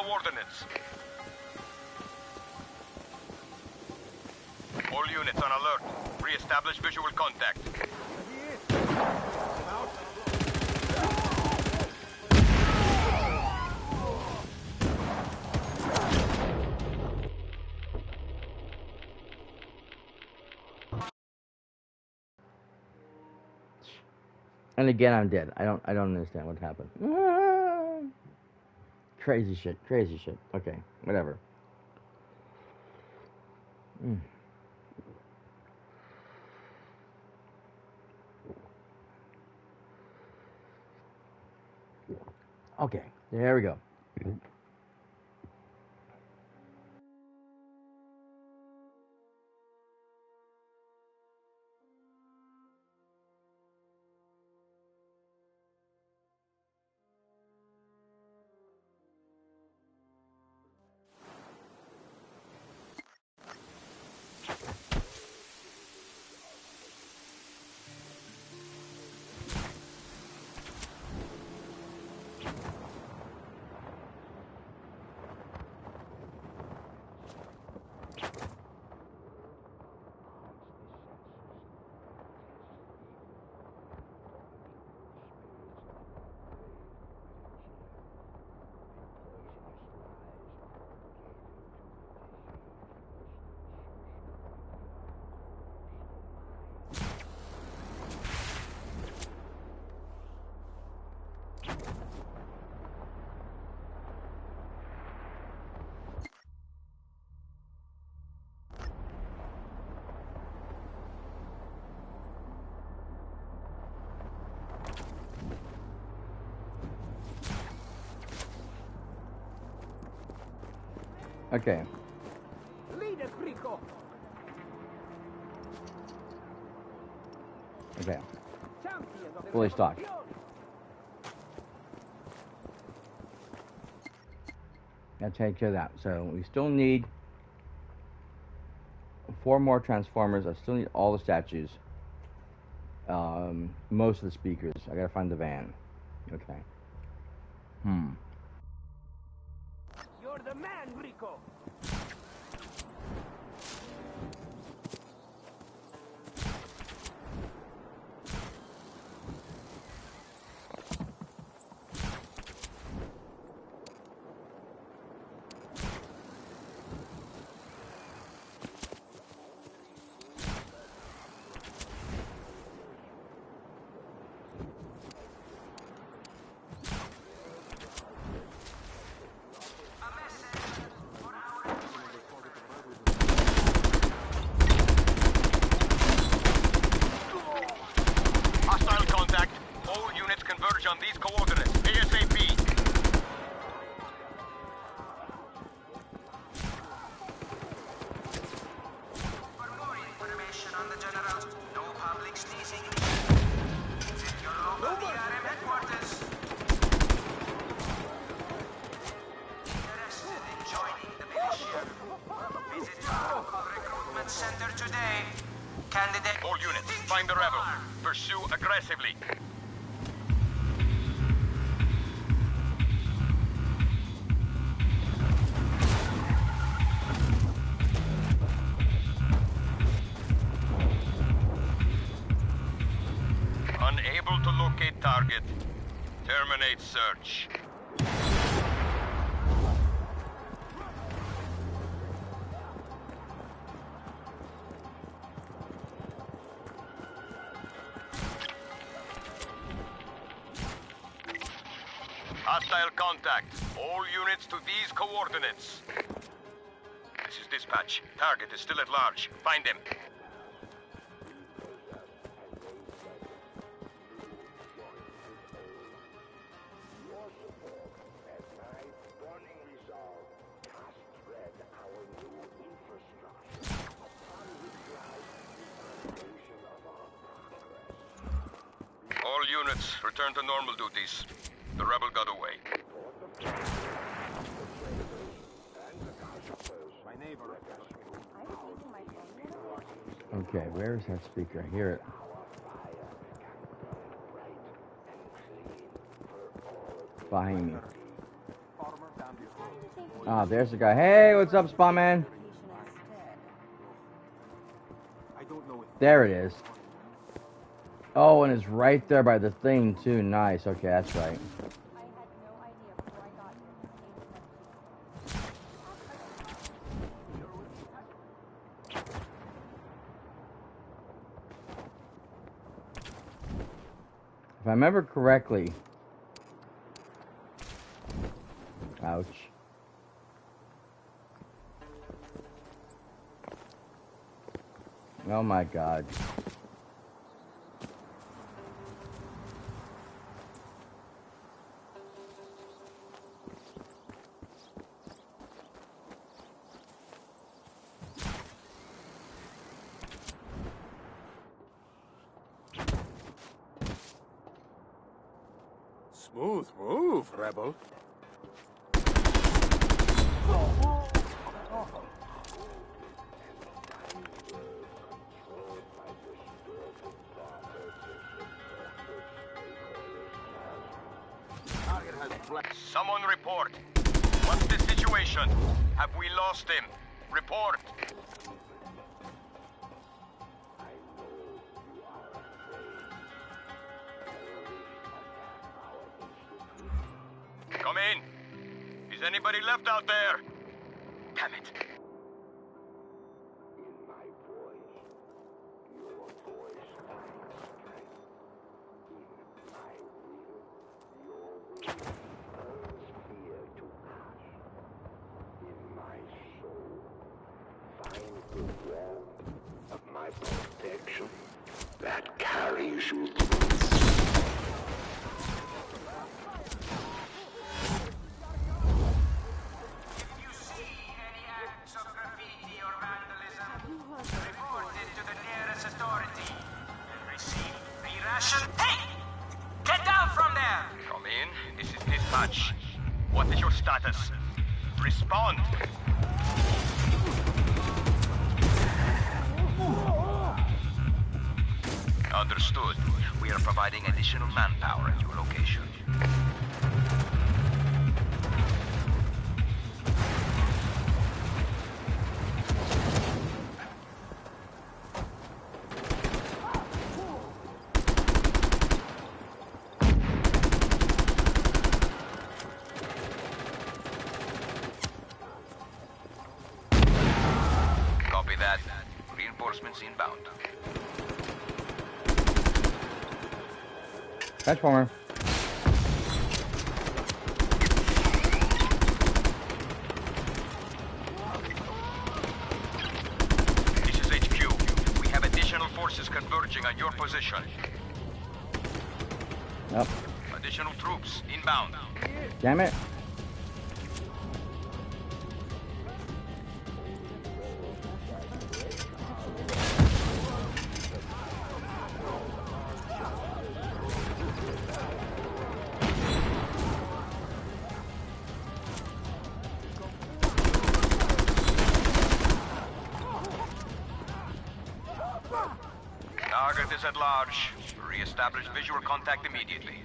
Speaker 2: coordinates. All units on alert. Re-establish visual contact.
Speaker 1: And again, I'm dead. I don't understand what happened. Crazy shit. Crazy shit. Okay, whatever. Okay, there we go. Okay. Okay. Fully stocked. Gotta take care of that. So we still need 4 more transformers. I still need all the statues. Most of the speakers. I gotta find the van. Okay.
Speaker 7: You're the man, Rico.
Speaker 2: On these coordinates, ASAP.
Speaker 8: For more information on the generals, no public sneezing. Visit your local DRM headquarters. Interested in joining the militia? Visit your local recruitment center today. Candidate.
Speaker 2: All units, find the rebel. Pursue aggressively. Unable to locate target. Terminate search. Hostile contact. All units to these coordinates. This is dispatch. Target is still at large. Find him. All units, return to normal duties. The rebel got away.
Speaker 1: Okay, where's that speaker? I hear it. Behind me. Oh, there's the guy. Hey, what's up, Spawn Man? There it is. Oh, and it's right there by the thing, too. Nice. Okay, that's right. If I remember correctly... Ouch. Oh my god.
Speaker 3: Smooth move, rebel.
Speaker 2: Someone report. What's the situation? Have we lost him? Report. Come in. Is anybody left out there? Damn it.
Speaker 4: Protection that carries you through.
Speaker 8: If you see any acts of graffiti or vandalism, report it to the nearest authority and receive free ration. Hey! Get down from there!
Speaker 2: Come in. This is dispatch. What is your status? Respond. Understood. We are providing additional manpower at your location. Copy that. Reinforcements inbound.
Speaker 1: Transformer.
Speaker 2: This is HQ. We have additional forces converging on your position.
Speaker 1: Yep.
Speaker 2: Additional troops inbound.
Speaker 1: Damn it.
Speaker 2: Target is at large. Re-establish visual contact immediately.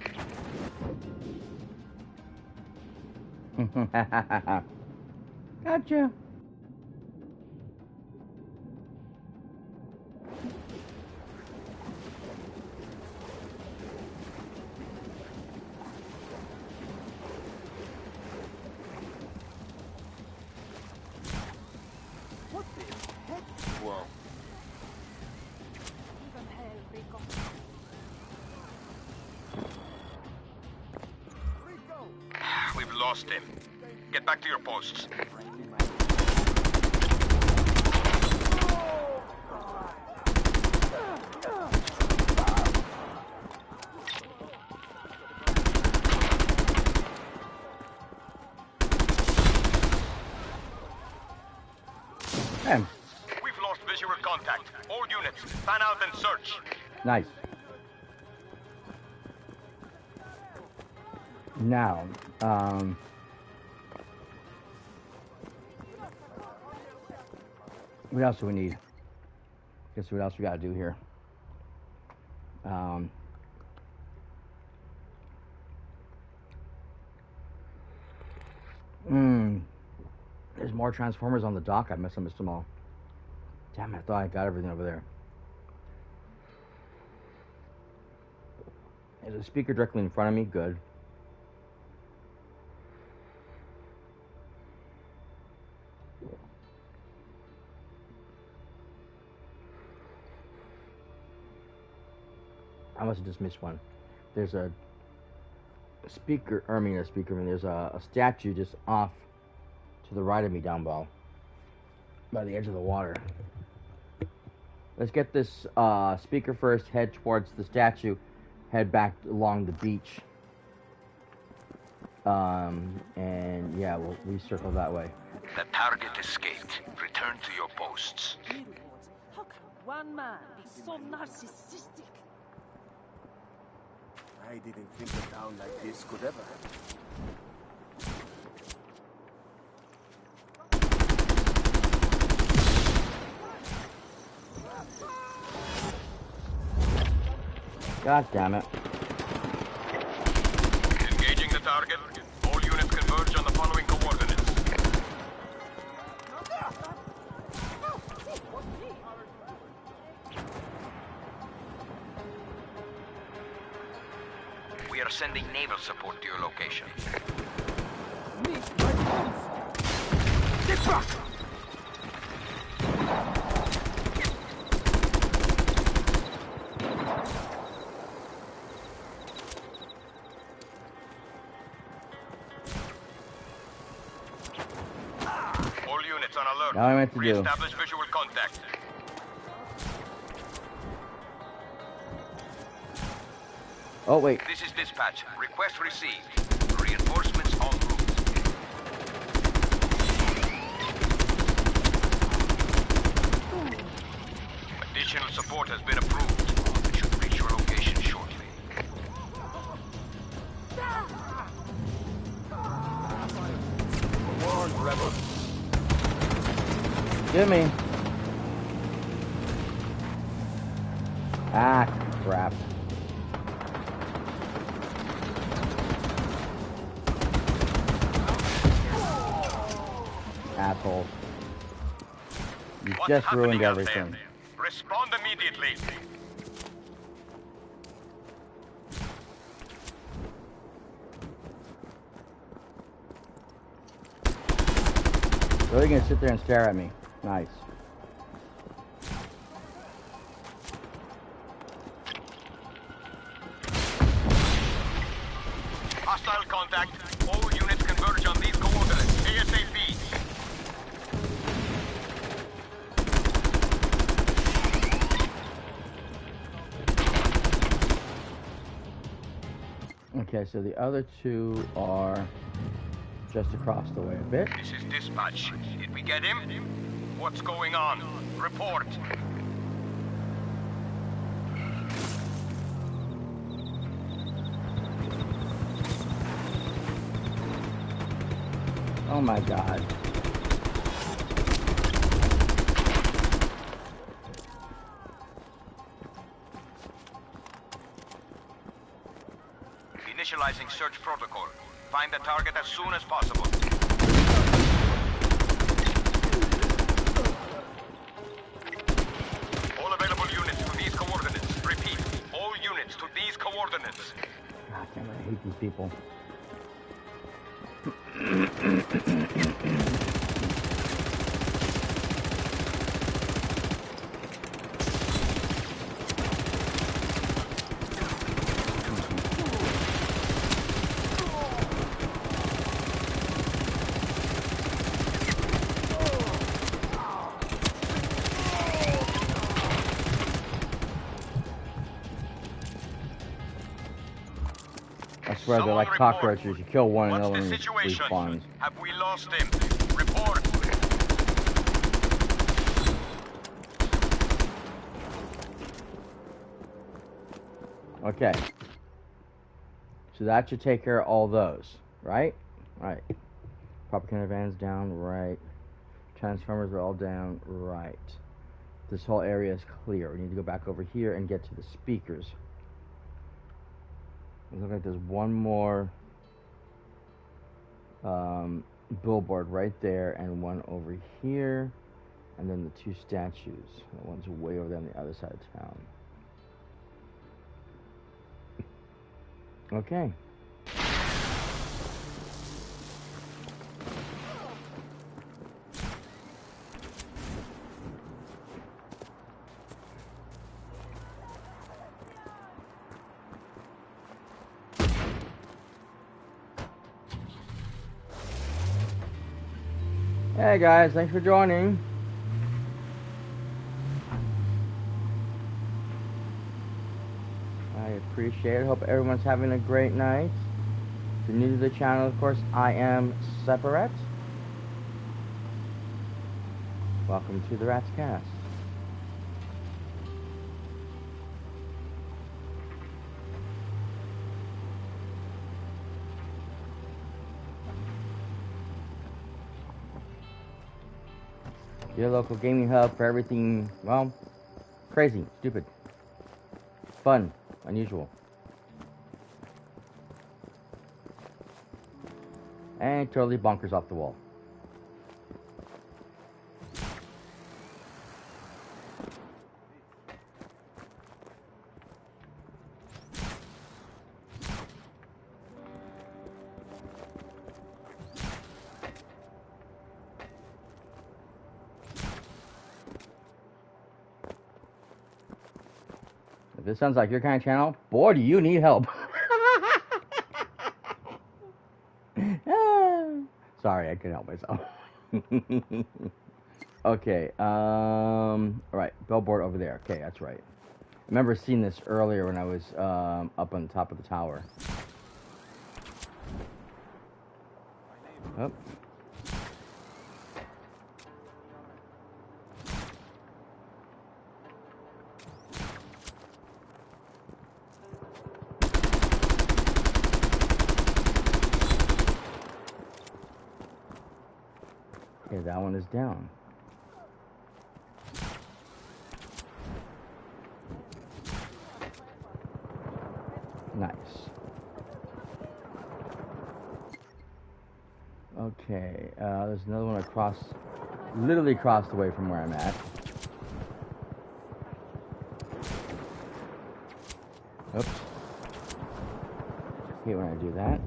Speaker 1: Gotcha.
Speaker 3: Whoa.
Speaker 2: We've lost him. Get back to your posts.
Speaker 1: Damn.
Speaker 2: We've lost visual contact. All units, fan out and search.
Speaker 1: Nice. Now, what else do we need? Guess what else we gotta do here? There's more transformers on the dock. I missed them all. Damn, I thought I got everything over there. There's a speaker directly in front of me. Good. I must have just missed one. There's a speaker, there's a statue just off to the right of me down below, by the edge of the water. Let's get this speaker first, head towards the statue, head back along the beach. And yeah, we'll recircle that way.
Speaker 2: The target escaped. Return to your posts.
Speaker 9: How can one man be so narcissistic?
Speaker 3: I didn't think a town like this could ever happen.
Speaker 1: God damn it.
Speaker 2: Engaging the target. All units converge on the following coordinates. We are sending naval support to your location.
Speaker 3: Get back!
Speaker 2: All units on alert.
Speaker 1: Now I meant to do.
Speaker 2: Reestablish visual contact.
Speaker 1: Oh wait.
Speaker 2: This is dispatch. Request received. Reinforcements en route. Additional support has been approved. It should reach your location shortly.
Speaker 3: Warned, rebel.
Speaker 1: Give me. Ah, crap. Asshole. You
Speaker 2: What's
Speaker 1: just
Speaker 2: happening
Speaker 1: ruined
Speaker 2: out
Speaker 1: everything.
Speaker 2: there? Respond immediately.
Speaker 1: Really gonna sit there and stare at me. Nice.
Speaker 2: Hostile contact. All units converge on these coordinates. ASAP.
Speaker 1: Okay, so the other two are just across the way a bit.
Speaker 2: This is dispatch. Did we get him? What's going on? Report.
Speaker 1: Oh my god.
Speaker 2: Initializing search protocol. Find the target as soon as possible. All available units to these coordinates. Repeat, all units to these coordinates.
Speaker 1: God damn it, I hate these people. I swear they're like cockroaches. You kill one and another one respawns.
Speaker 2: Have we lost him? Report.
Speaker 1: Okay. So that should take care of all those, right? Right. Propaganda vans down, right. Transformers are all down, right. This whole area is clear. We need to go back over here and get to the speakers. It looks like there's one more billboard right there, and one over here, and then the two statues. The one's way over there on the other side of town. Okay. Hey guys, thanks for joining. I appreciate it. Hope everyone's having a great night. If you're new to the channel, of course, I am cyperrat. Welcome to the Rats Cast. Your local gaming hub for everything, well, crazy, stupid, fun, unusual, and totally bonkers off the wall. If this sounds like your kind of channel, boy, do you need help. Sorry, I couldn't help myself. Okay, alright, billboard over there. Okay, that's right. I remember seeing this earlier when I was up on the top of the tower. Oh. Okay, that one is down. Nice. Okay, there's another one across, literally across the way from where I'm at. Oops. Hate when I do that.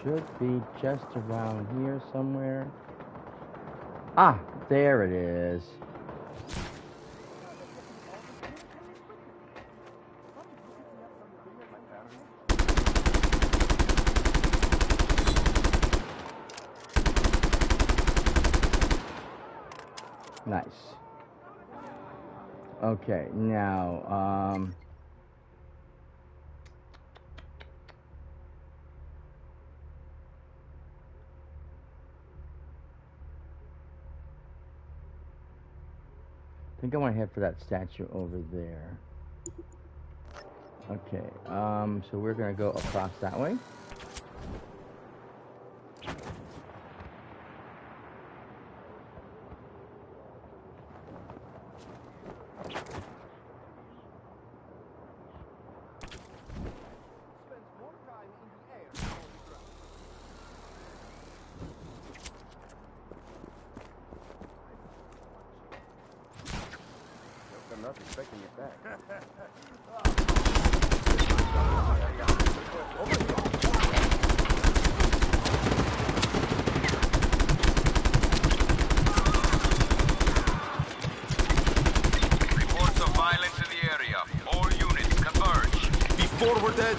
Speaker 1: Should be just around here somewhere. Ah, there it is. Nice. Okay, now, I think I want to head for that statue over there. Okay, so we're gonna go across that way.
Speaker 3: I'm not expecting it back.
Speaker 2: Reports of violence in the area. All units converge.
Speaker 3: Before we're dead.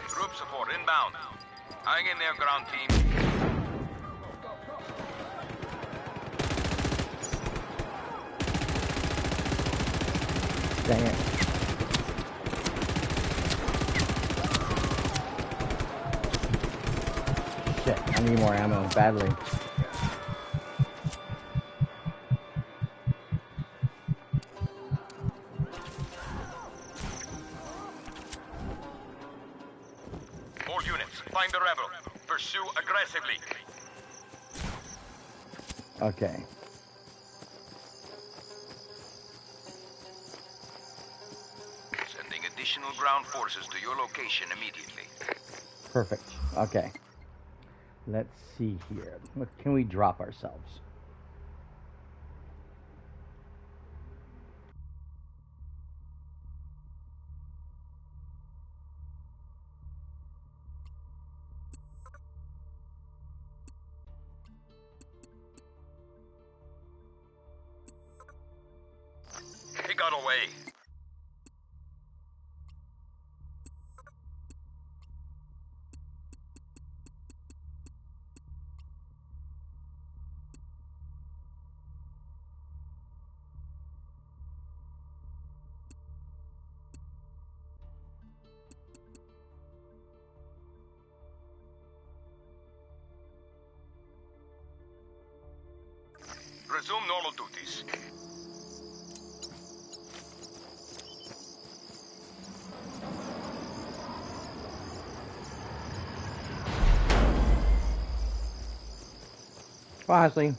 Speaker 2: Group support inbound. Hang in there, ground team.
Speaker 1: Dang it. Shit, I need more ammo badly.
Speaker 2: rebel. Pursue aggressively.
Speaker 1: Okay.
Speaker 2: Sending additional ground forces to your location immediately.
Speaker 1: Perfect. Okay. Let's see here. What can we drop ourselves?
Speaker 2: He got away. Resume normal duties.
Speaker 1: Honestly,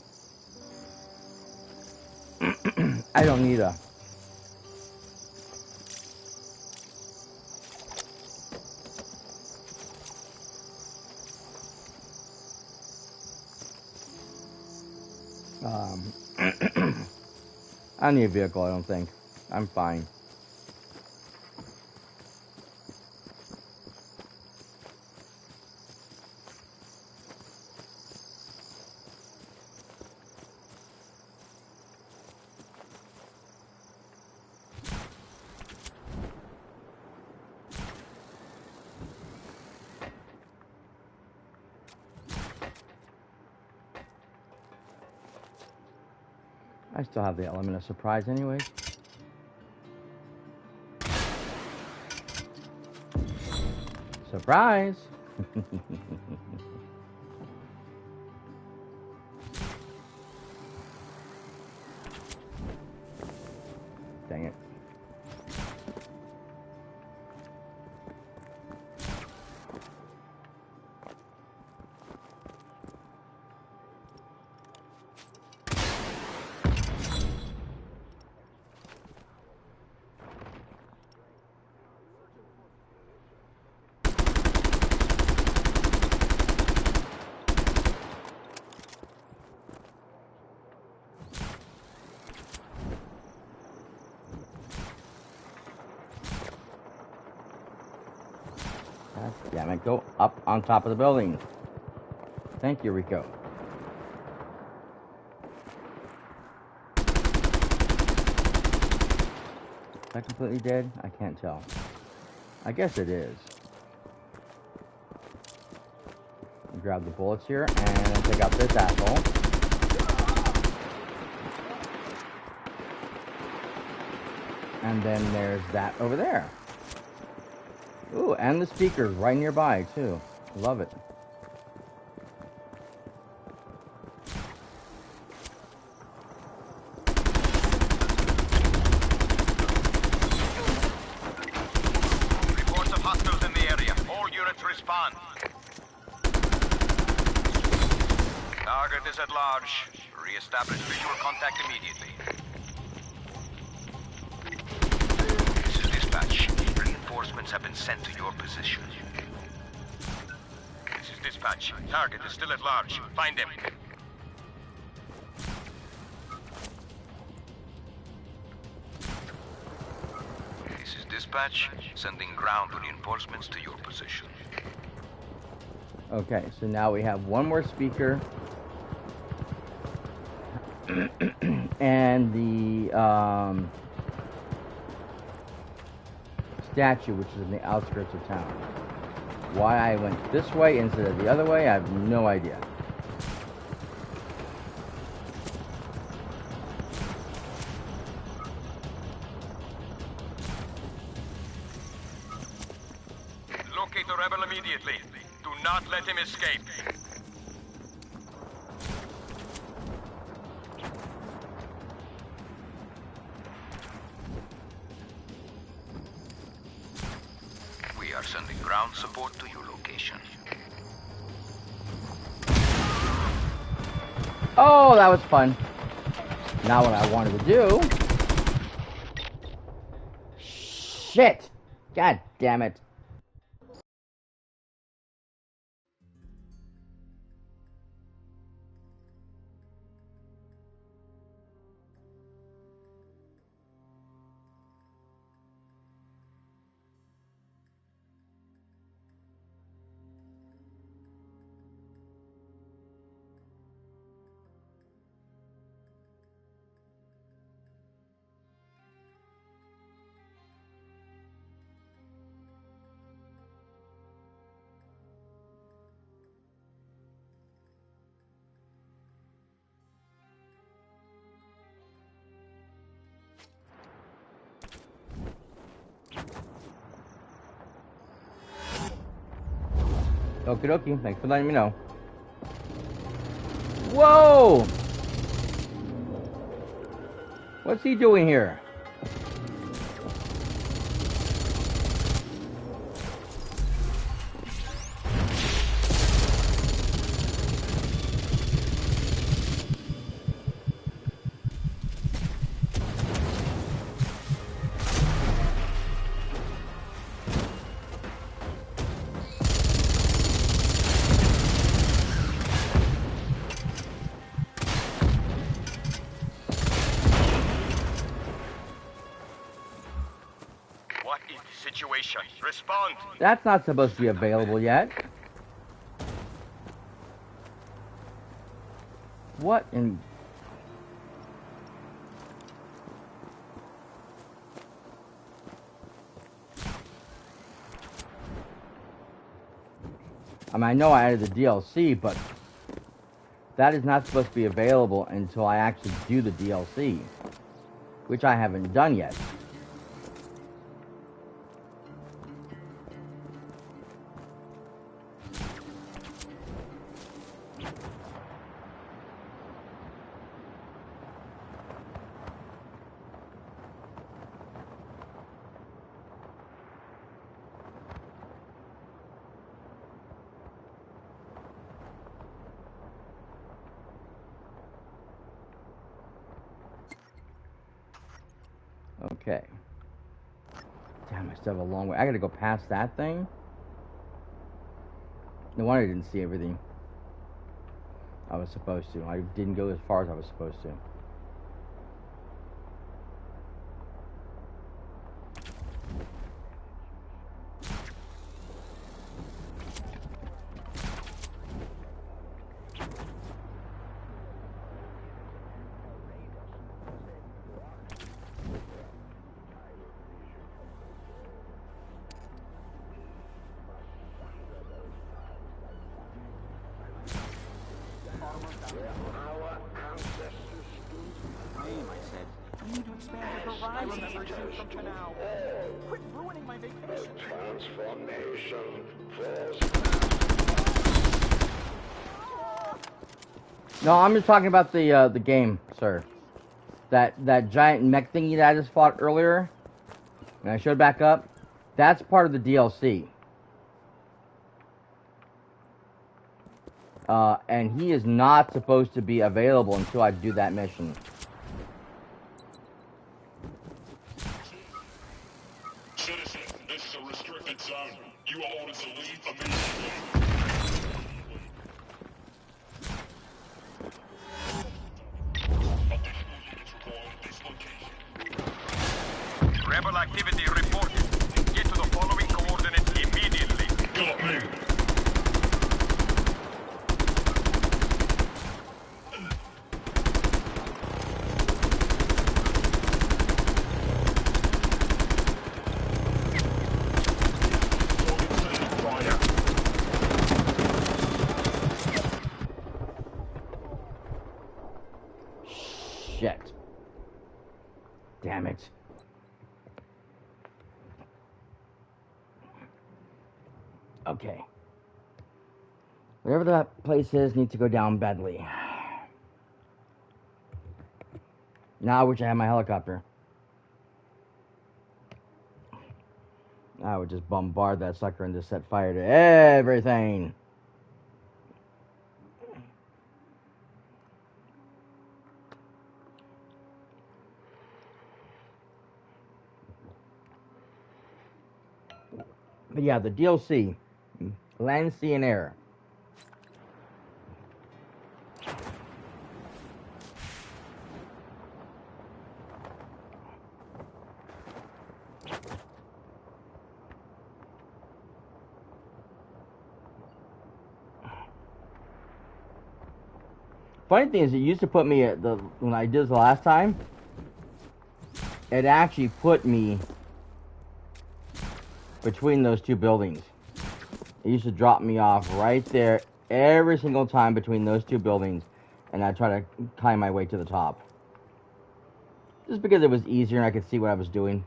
Speaker 1: I don't need a... I don't need a vehicle, I don't think. I'm fine. I still have the element of surprise anyways. Surprise! Dang it. God damn it, go up on top of the building. Thank you, Rico. Is that completely dead? I can't tell. I guess it is. Grab the bullets here and take out this asshole. And then there's that over there. Ooh, and the speaker's right nearby, too. Love it.
Speaker 2: Reports of hostiles in the area. All units respond. Target is at large. Re-establish visual contact immediately. This is dispatch. Reinforcements have been sent to your position. This is dispatch. Target is still at large. Find him. This is dispatch. Sending ground reinforcements to your position.
Speaker 1: Okay, so now we have one more speaker. And the statue, which is in the outskirts of town. Why I went this way instead of the other way, I have no idea.
Speaker 2: Locate the rebel immediately. Do not let him escape. We are sending ground support to your location.
Speaker 1: Oh, that was fun. Now what I wanted to do... Shit! God damn it. Okie dokie, thanks for letting me know. Whoa! What's he doing here?
Speaker 2: Situation. Respond.
Speaker 1: That's not supposed to be available yet. What in... I mean, I know I added the DLC, but that is not supposed to be available until I actually do the DLC, which I haven't done yet. Okay. Damn, I still have a long way. I gotta go past that thing? No wonder I didn't see everything I was supposed to. I didn't go as far as I was supposed to.
Speaker 7: Quit ruining my vacation.
Speaker 4: Transformation
Speaker 1: No, I'm just talking about the game, sir. That giant mech thingy that I just fought earlier, and I showed back up, that's part of the DLC. And he is not supposed to be available until I do that mission.
Speaker 10: Citizen, this is a restricted zone. You are ordered to leave immediately.
Speaker 2: Rebel activity reported. Get to the following coordinates immediately.
Speaker 10: Got me.
Speaker 1: Shit. Damn it. Okay. Whatever that place is needs to go down badly. Now I wish I had my helicopter. I would just bombard that sucker and just set fire to everything. But yeah, the DLC, Land, Sea, and Air. Funny thing is, it used to put me at when I did this the last time. It actually put me between those two buildings. It used to drop me off right there every single time between those two buildings, and I'd try to climb my way to the top. Just because it was easier and I could see what I was doing.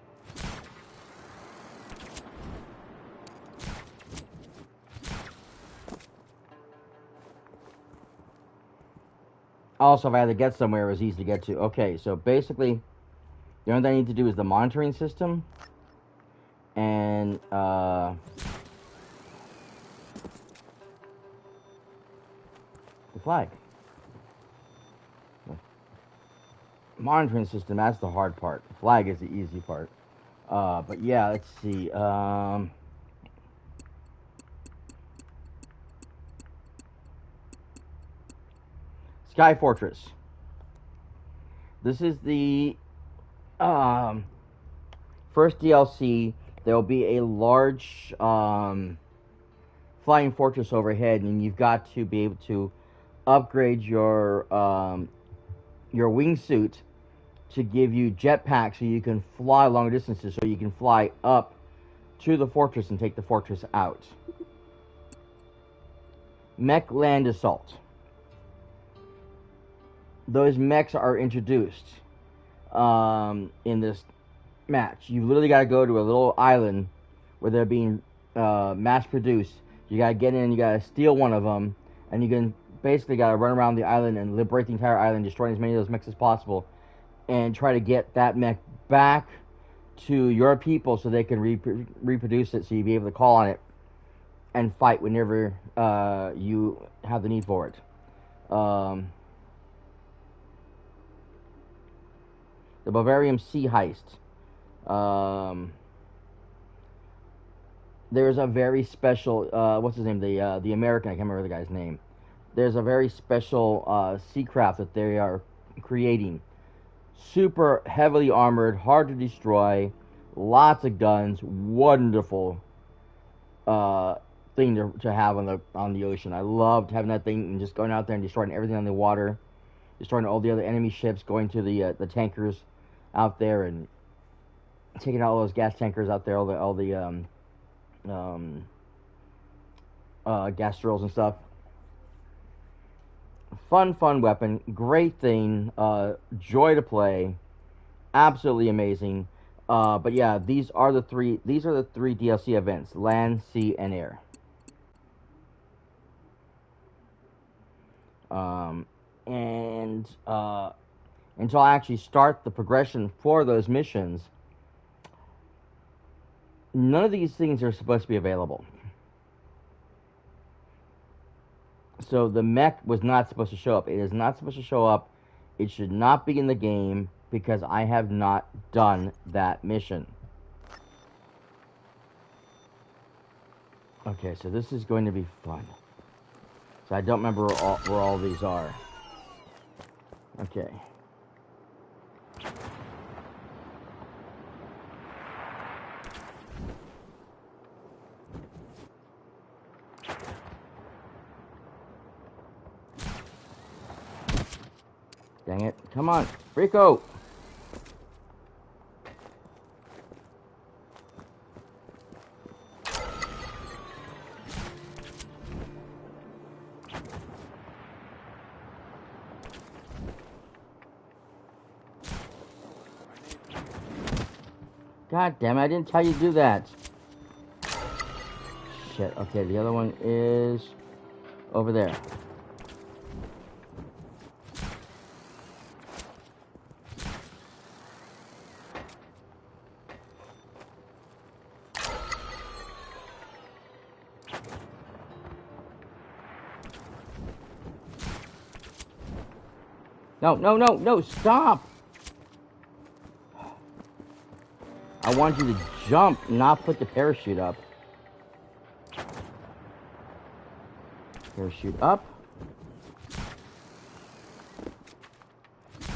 Speaker 1: Also, if I had to get somewhere, it was easy to get to. Okay, so basically, the only thing I need to do is the monitoring system. And, the flag. Monitoring system, that's the hard part. The flag is the easy part. But yeah, let's see. Sky Fortress. This is the first DLC. There will be a large flying fortress overhead, and you've got to be able to upgrade your wingsuit to give you jetpacks so you can fly long distances, so you can fly up to the fortress and take the fortress out. Mech Land Assault. Those mechs are introduced in this match. You literally got to go to a little island where they're being mass produced. You got to get in, you got to steal one of them, and you can basically got to run around the island and liberate the entire island, destroying as many of those mechs as possible, and try to get that mech back to your people so they can reproduce it, so you'll be able to call on it and fight whenever you have the need for it. The Bavarian Sea Heist. There's a very special, what's his name? The American, I can't remember the guy's name. There's a very special sea craft that they are creating. Super heavily armored, hard to destroy, lots of guns, wonderful thing to have on the ocean. I loved having that thing and just going out there and destroying everything on the water, destroying all the other enemy ships, going to the tankers out there and taking out all those gas tankers out there, all the gas drills and stuff. Fun weapon, great thing, joy to play, absolutely amazing. But yeah, these are the three DLC events: Land, Sea, and Air. And until I actually start the progression for those missions, none of these things are supposed to be available. So the mech was not supposed to show up. It is not supposed to show up. It should not be in the game because I have not done that mission. Okay, so this is going to be fun. So I don't remember where all these are. Okay. Dang it. Come on. Rico! God damn it, I didn't tell you to do that. Shit, okay, the other one is over there. No, stop! I want you to jump, not put the parachute up. gonna shoot up.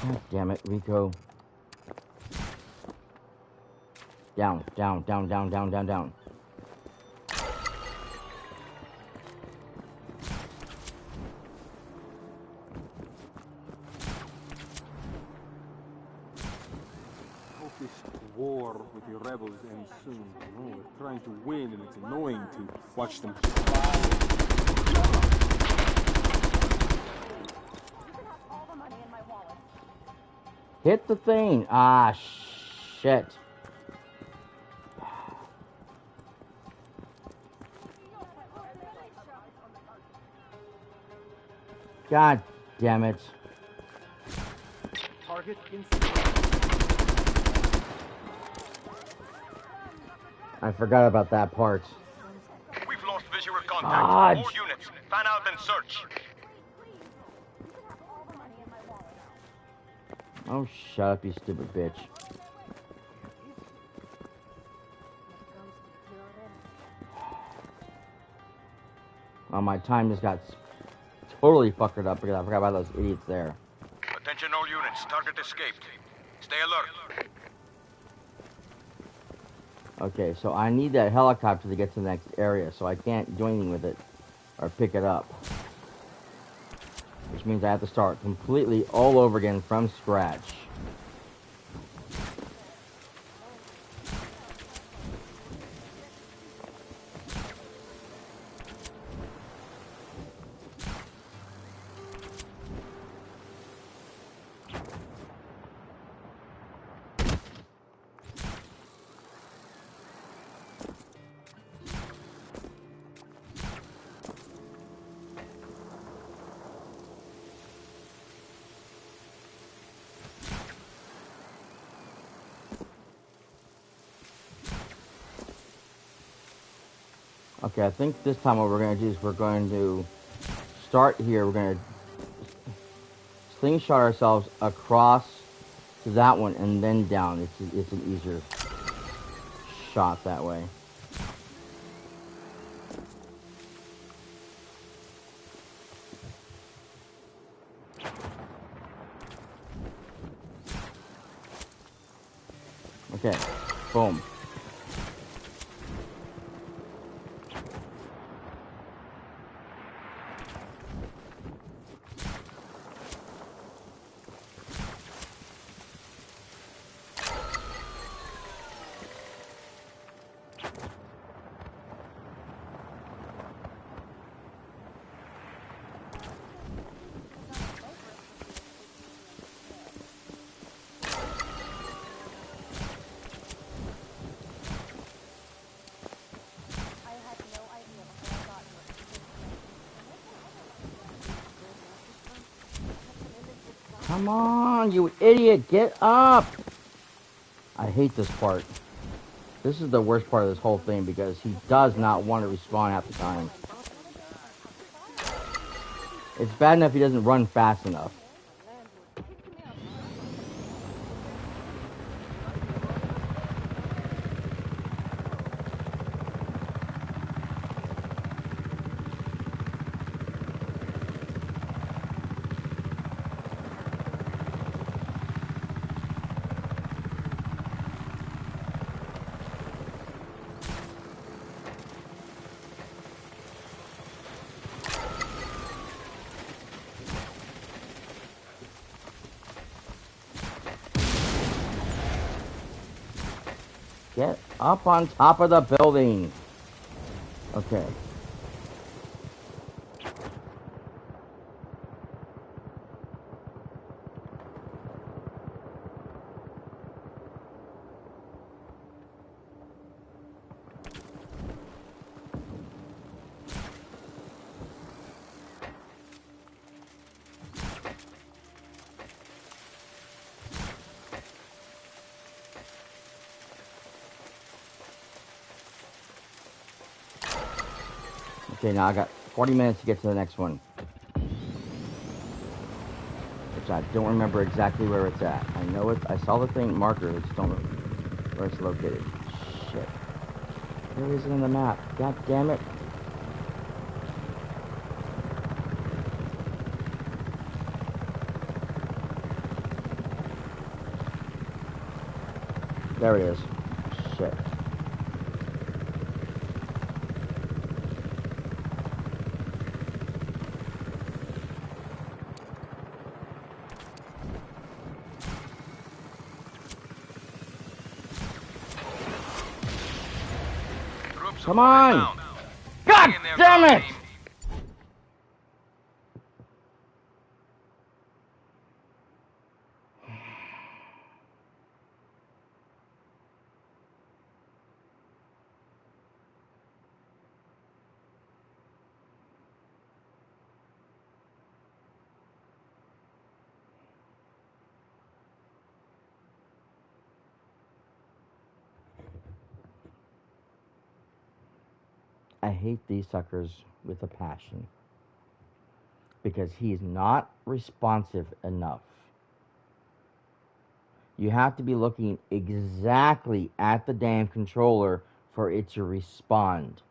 Speaker 1: God damn it, Rico. Down, down, down, down, down, down, down.
Speaker 3: Hope this war with the rebels ends soon. You know, we're trying to win, and it's annoying to watch them keep
Speaker 1: Hit the thing. Ah, shit. God damn it.
Speaker 3: target in.
Speaker 1: I forgot about that part.
Speaker 2: We've lost visual contact.
Speaker 1: God.
Speaker 2: All units, fan out and search.
Speaker 1: Oh, shut up, you stupid bitch. Oh, my time just got totally fucked up because I forgot about those idiots there.
Speaker 2: Attention all units, target escaped. Stay alert.
Speaker 1: Okay, so I need that helicopter to get to the next area, so I can't do anything with it or pick it up. Which means I have to start completely all over again from scratch. Okay, I think this time what we're going to do is we're going to start here. We're going to slingshot ourselves across to that one and then down. It's an easier shot that way. Okay, boom. Come on, you idiot, get up! I hate this part. This is the worst part of this whole thing because he does not want to respawn half the time. It's bad enough he doesn't run fast enough. Get up on top of the building. Okay. Okay, now I got 40 minutes to get to the next one. Which I don't remember exactly where it's at. I know it. I saw the thing marker. I just don't know where it's located. Shit. Where is it on the map? God damn it. There it is. Shit. Come on! God damn it! I hate these suckers with a passion. Because he's not responsive enough. You have to be looking exactly at the damn controller for it to respond.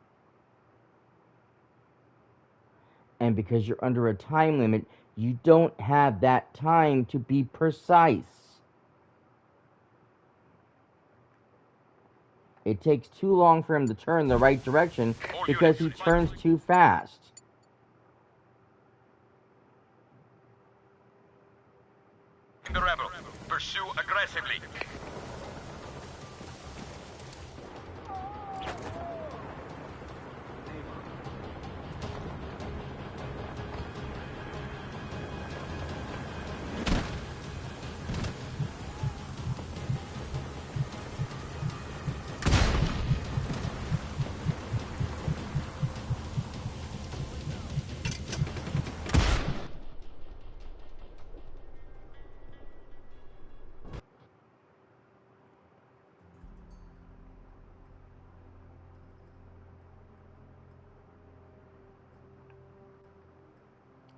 Speaker 1: And because you're under a time limit, you don't have that time to be precise. It takes too long for him to turn the right direction because he turns too fast.
Speaker 2: The rebel. Pursue aggressively.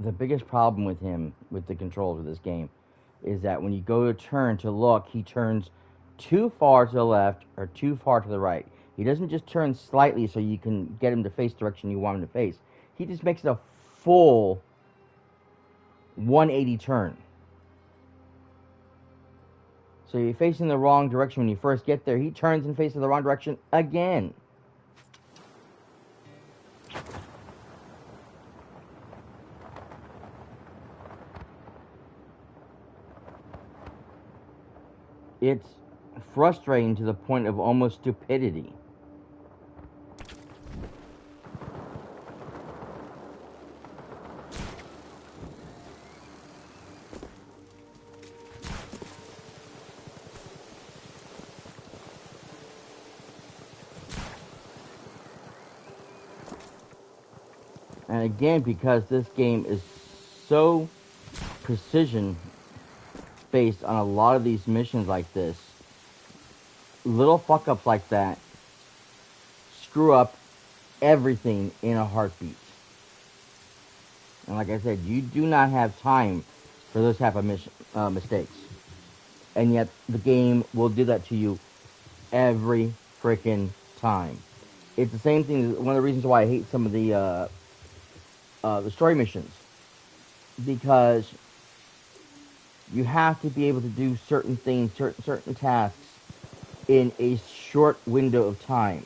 Speaker 1: The biggest problem with him, with the controls of this game, is that when you go to turn to look, he turns too far to the left or too far to the right. He doesn't just turn slightly so you can get him to face the direction you want him to face. He just makes it a full 180 turn. So you're facing the wrong direction when you first get there. He turns and faces the wrong direction again. It's frustrating to the point of almost stupidity. And again, because this game is so precision based on a lot of these missions like this, little fuck-ups like that screw up everything in a heartbeat. And like I said, you do not have time for those type of mistakes. And yet, the game will do that to you every freaking time. It's the same thing. One of the reasons why I hate some of the story missions, because you have to be able to do certain things, certain tasks in a short window of time,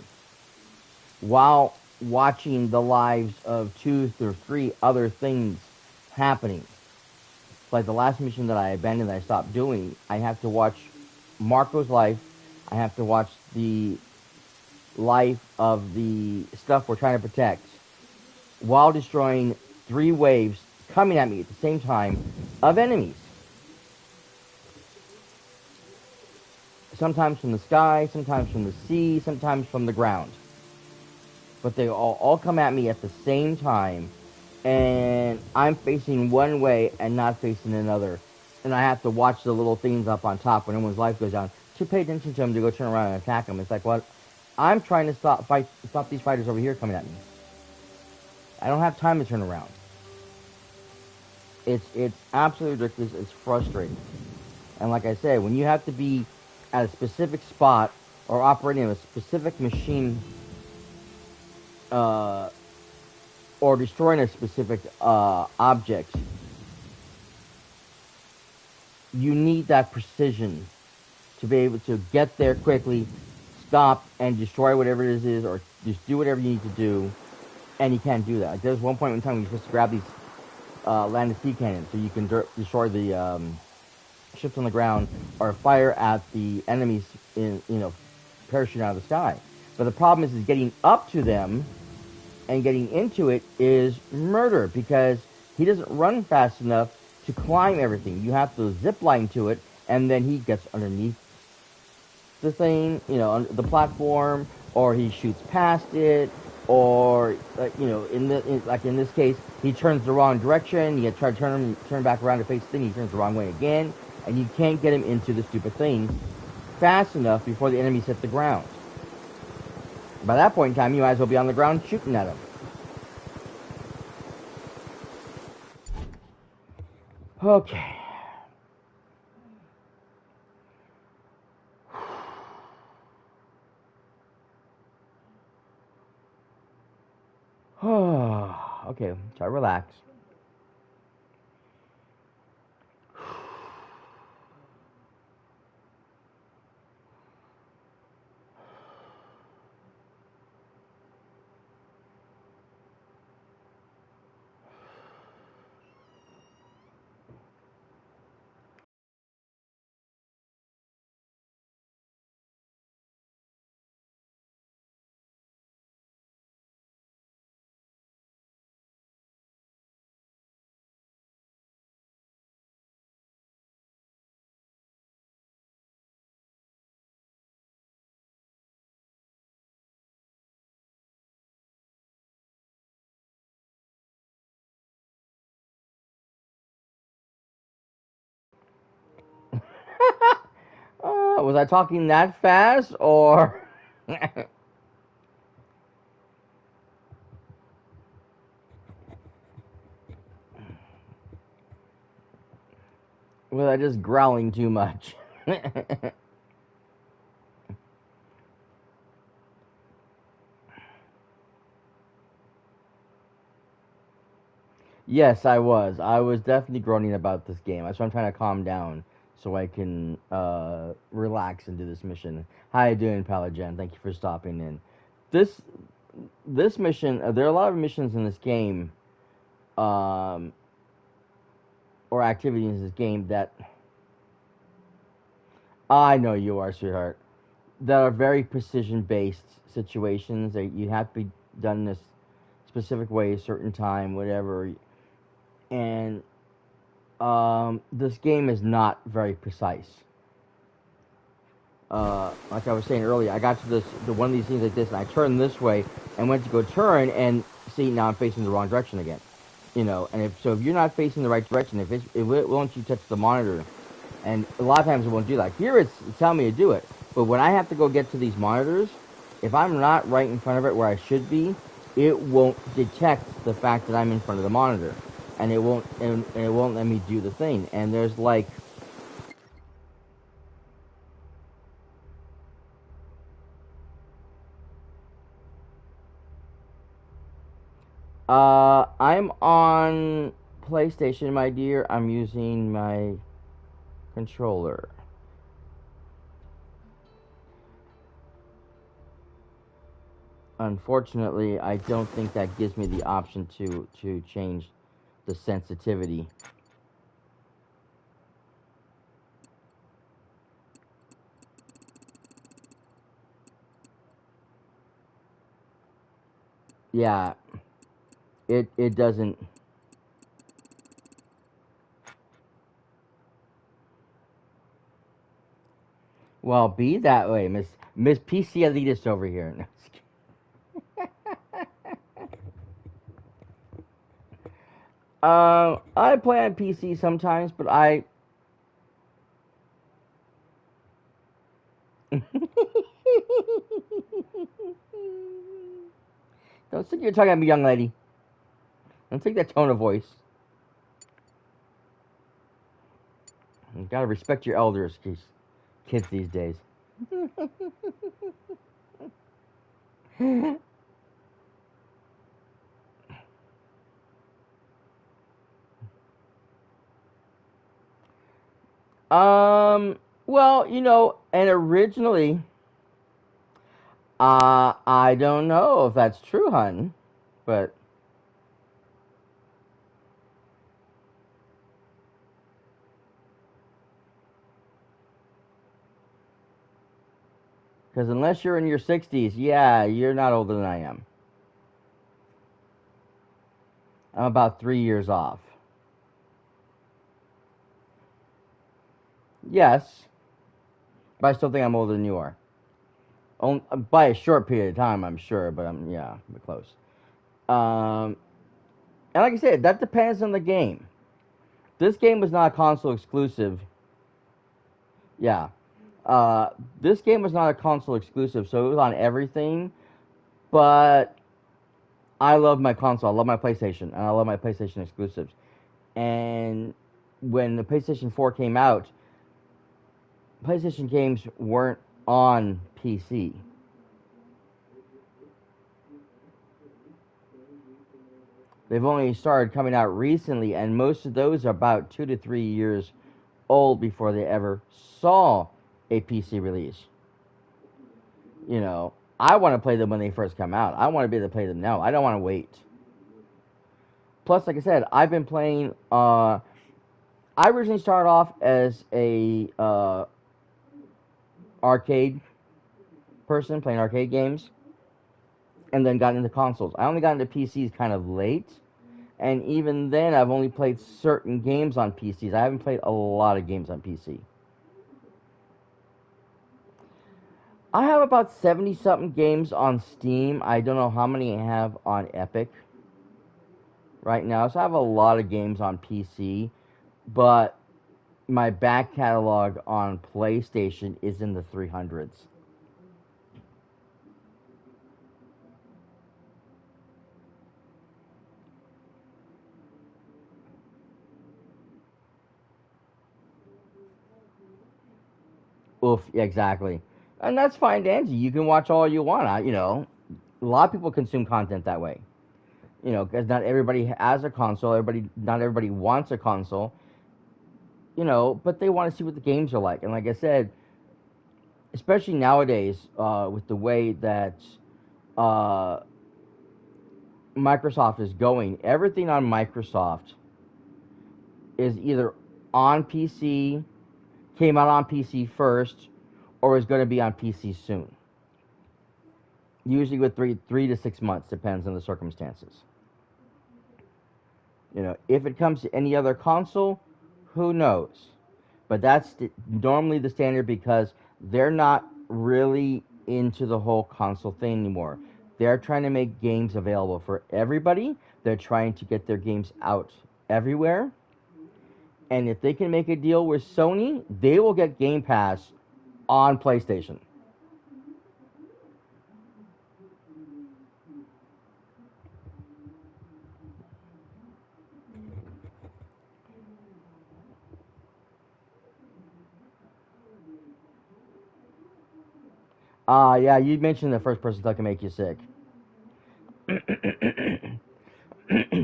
Speaker 1: while watching the lives of 2 or 3 other things happening. Like the last mission that I abandoned, that I stopped doing, I have to watch Marco's life. I have to watch the life of the stuff we're trying to protect, while destroying 3 waves coming at me at the same time of enemies. Sometimes from the sky, sometimes from the sea, sometimes from the ground. But they all come at me at the same time, and I'm facing one way and not facing another. And I have to watch the little things up on top when everyone's life goes down to pay attention to them, to go turn around and attack them. It's like, what? I'm trying to stop these fighters over here coming at me. I don't have time to turn around. It's absolutely ridiculous. It's frustrating. And like I said, when you have to be at a specific spot or operating a specific machine, or destroying a specific object, you need that precision to be able to get there quickly, stop, and destroy whatever it is, or just do whatever you need to do, and you can't do that. Like, there's one point in time when you're supposed to grab these land and sea cannons so you can destroy the ships on the ground or fire at the enemies in, parachuting out of the sky. But the problem is getting up to them and getting into it is murder because he doesn't run fast enough to climb everything. You have to zip line to it, and then he gets underneath the thing, the platform, or he shoots past it, or in this case, he turns the wrong direction. You try to turn back around to face the thing. He turns the wrong way again, and you can't get him into the stupid thing fast enough before the enemies hit the ground. By that point in time, you might as well be on the ground shooting at him. Okay. Okay, try to relax. Was I talking that fast, or... was I just growling too much? Yes, I was. I was definitely groaning about this game. That's why I'm trying to calm down so I can relax and do this mission. How you doing, Palagen? Thank you for stopping in. This mission, there are a lot of missions in this game, or activities in this game that I know you are, sweetheart, that are very precision-based situations that you have to be done in this specific way, certain time, whatever. And this game is not very precise. Like I was saying earlier, I got to the one of these things like this, and I turned this way and went to go turn, and see, now I'm facing the wrong direction again. And if you're not facing the right direction, it won't you touch the monitor, and a lot of times it won't do that. Here it's telling me to do it, but when I have to go get to these monitors, if I'm not right in front of it where I should be, it won't detect the fact that I'm in front of the monitor, and it won't let me do the thing. And there's like I'm on PlayStation, my dear. I'm using my controller. Unfortunately, I don't think that gives me the option to change the sensitivity. Yeah, it doesn't. Well, be that way, Miss PC elitist over here. No, I play on PC sometimes, but I. Don't think you're talking at me, young lady. Don't take that tone of voice. You gotta respect your elders, kids these days. Well, and originally, I don't know if that's true, hun, but because unless you're in your 60s, yeah, you're not older than I am. I'm about 3 years off. Yes, but I still think I'm older than you are. By a short period of time, I'm sure, but we're close. And like I said, that depends on the game. This game was not a console exclusive. Yeah. This game was not a console exclusive, so it was on everything. But I love my console. I love my PlayStation, and I love my PlayStation exclusives. And when the PlayStation 4 came out, PlayStation games weren't on PC. They've only started coming out recently, and most of those are about 2 to 3 years old before they ever saw a PC release. I want to play them when they first come out. I want to be able to play them now. I don't want to wait. Plus, like I said, I've been playing. I originally started off as a arcade person, playing arcade games, and then got into consoles. I only got into PCs kind of late, and even then, I've only played certain games on PCs. I haven't played a lot of games on PC. I have about 70-something games on Steam. I don't know how many I have on Epic right now. So I have a lot of games on PC, but my back catalog on PlayStation is in the 300s. Oof, yeah, exactly. And that's fine, Danzy. You can watch all you want. A lot of people consume content that way. Because not everybody has a console. Not everybody wants a console. But they want to see what the games are like. And like I said, especially nowadays, with the way that Microsoft is going, everything on Microsoft is either on PC, came out on PC first, or is going to be on PC soon. Usually with 3 to 6 months, depends on the circumstances. If it comes to any other console, who knows? But that's normally the standard because they're not really into the whole console thing anymore. They're trying to make games available for everybody. They're trying to get their games out everywhere. And if they can make a deal with Sony, they will get Game Pass on PlayStation. Yeah, you mentioned the first person that can make you sick.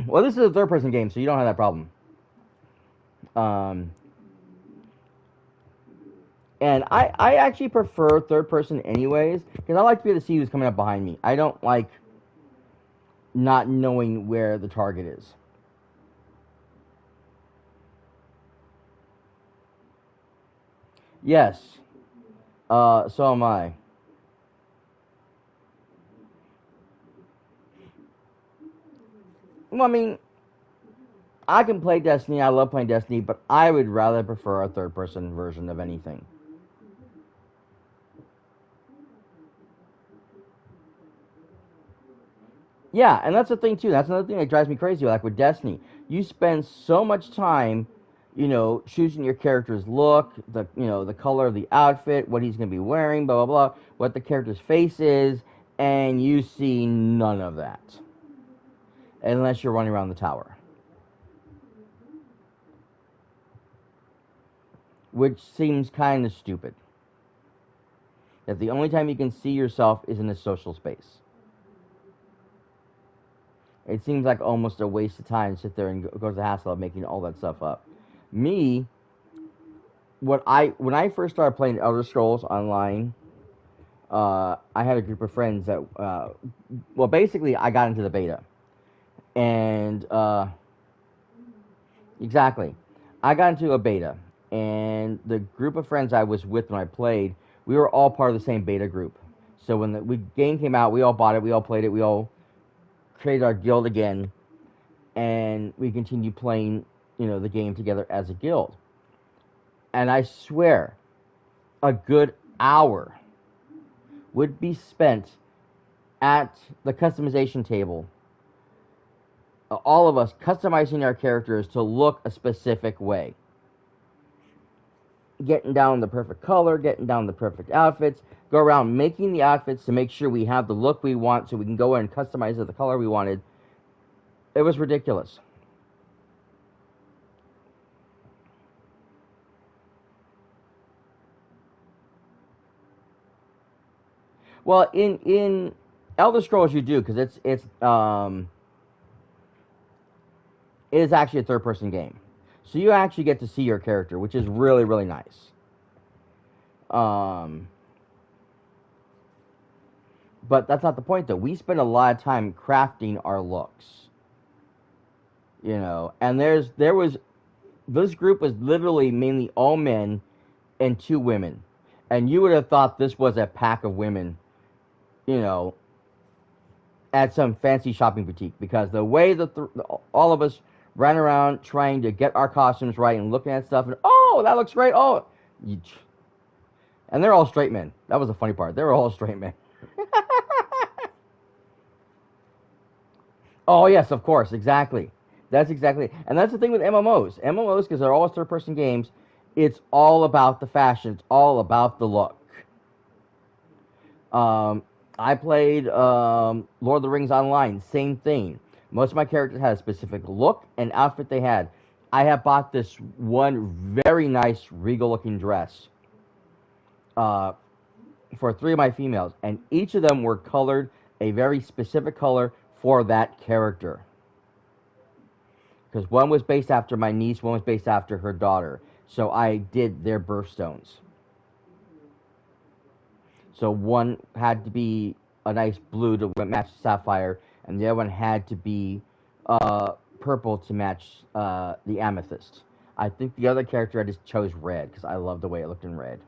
Speaker 1: Well, this is a third-person game, so you don't have that problem. And I actually prefer third-person anyways, because I like to be able to see who's coming up behind me. I don't like not knowing where the target is. Yes. So am I. Well, I mean, I can play Destiny. I love playing Destiny, but I would rather prefer a third-person version of anything. Yeah, and that's the thing too. That's another thing that drives me crazy. Like with Destiny, you spend so much time, choosing your character's look, the color of the outfit, what he's going to be wearing, blah blah blah, what the character's face is, and you see none of that, unless you're running around the tower, which seems kind of stupid. That the only time you can see yourself is in a social space. It seems like almost a waste of time to sit there and go to the hassle of making all that stuff up. Me, when I first started playing Elder Scrolls Online, I had a group of friends that, well, basically, I got into the beta, and exactly, I got into a beta, and the group of friends I was with when I played, we were all part of the same beta group. So when the game came out, we all bought it, we all played it, we all created our guild again, and we continued playing, the game together as a guild. And I swear, a good hour would be spent at the customization table. All of us customizing our characters to look a specific way. Getting down the perfect color, getting down the perfect outfits, go around making the outfits to make sure we have the look we want so we can go in and customize it the color we wanted. It was ridiculous. Well, in Elder Scrolls you do, because it is actually a third-person game. So you actually get to see your character, which is really, really nice. But that's not the point, though. We spend a lot of time crafting our looks. And this group was literally mainly all men and 2 women. And you would have thought this was a pack of women, at some fancy shopping boutique. Because the way that all of us ran around trying to get our costumes right and looking at stuff and, oh, that looks great, oh. And they're all straight men. That was the funny part. They were all straight men. Oh, yes, of course, exactly. That's exactly, and that's the thing with MMOs. MMOs, because they're all third-person games, it's all about the fashion. It's all about the look. I played Lord of the Rings Online. Same thing. Most of my characters had a specific look and outfit they had. I have bought this one very nice regal-looking dress for 3 of my females, and each of them were colored a very specific color for that character. Because one was based after my niece, one was based after her daughter. So I did their birthstones. So one had to be a nice blue to match sapphire, and the other one had to be purple to match the amethyst. I think the other character I just chose red, because I love the way it looked in red.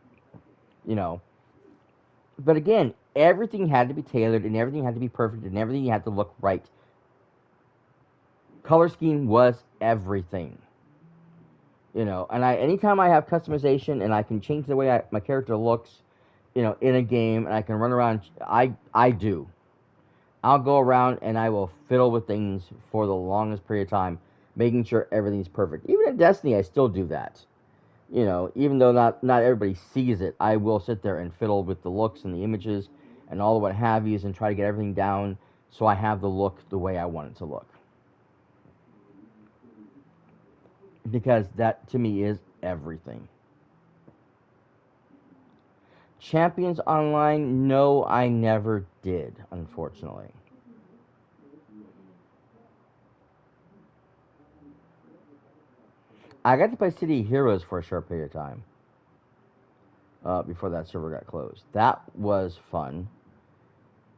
Speaker 1: But again, everything had to be tailored, and everything had to be perfect, and everything had to look right. Color scheme was everything. And anytime I have customization and I can change the way my character looks, in a game, and I can run around, I do. I'll go around and I will fiddle with things for the longest period of time, making sure everything's perfect. Even in Destiny, I still do that. Even though not everybody sees it, I will sit there and fiddle with the looks and the images and all the what have yous and try to get everything down so I have the look the way I want it to look. Because that, to me, is everything. Champions Online, no, I never did, unfortunately. I got to play City Heroes for a short period of time. Before that server got closed. That was fun.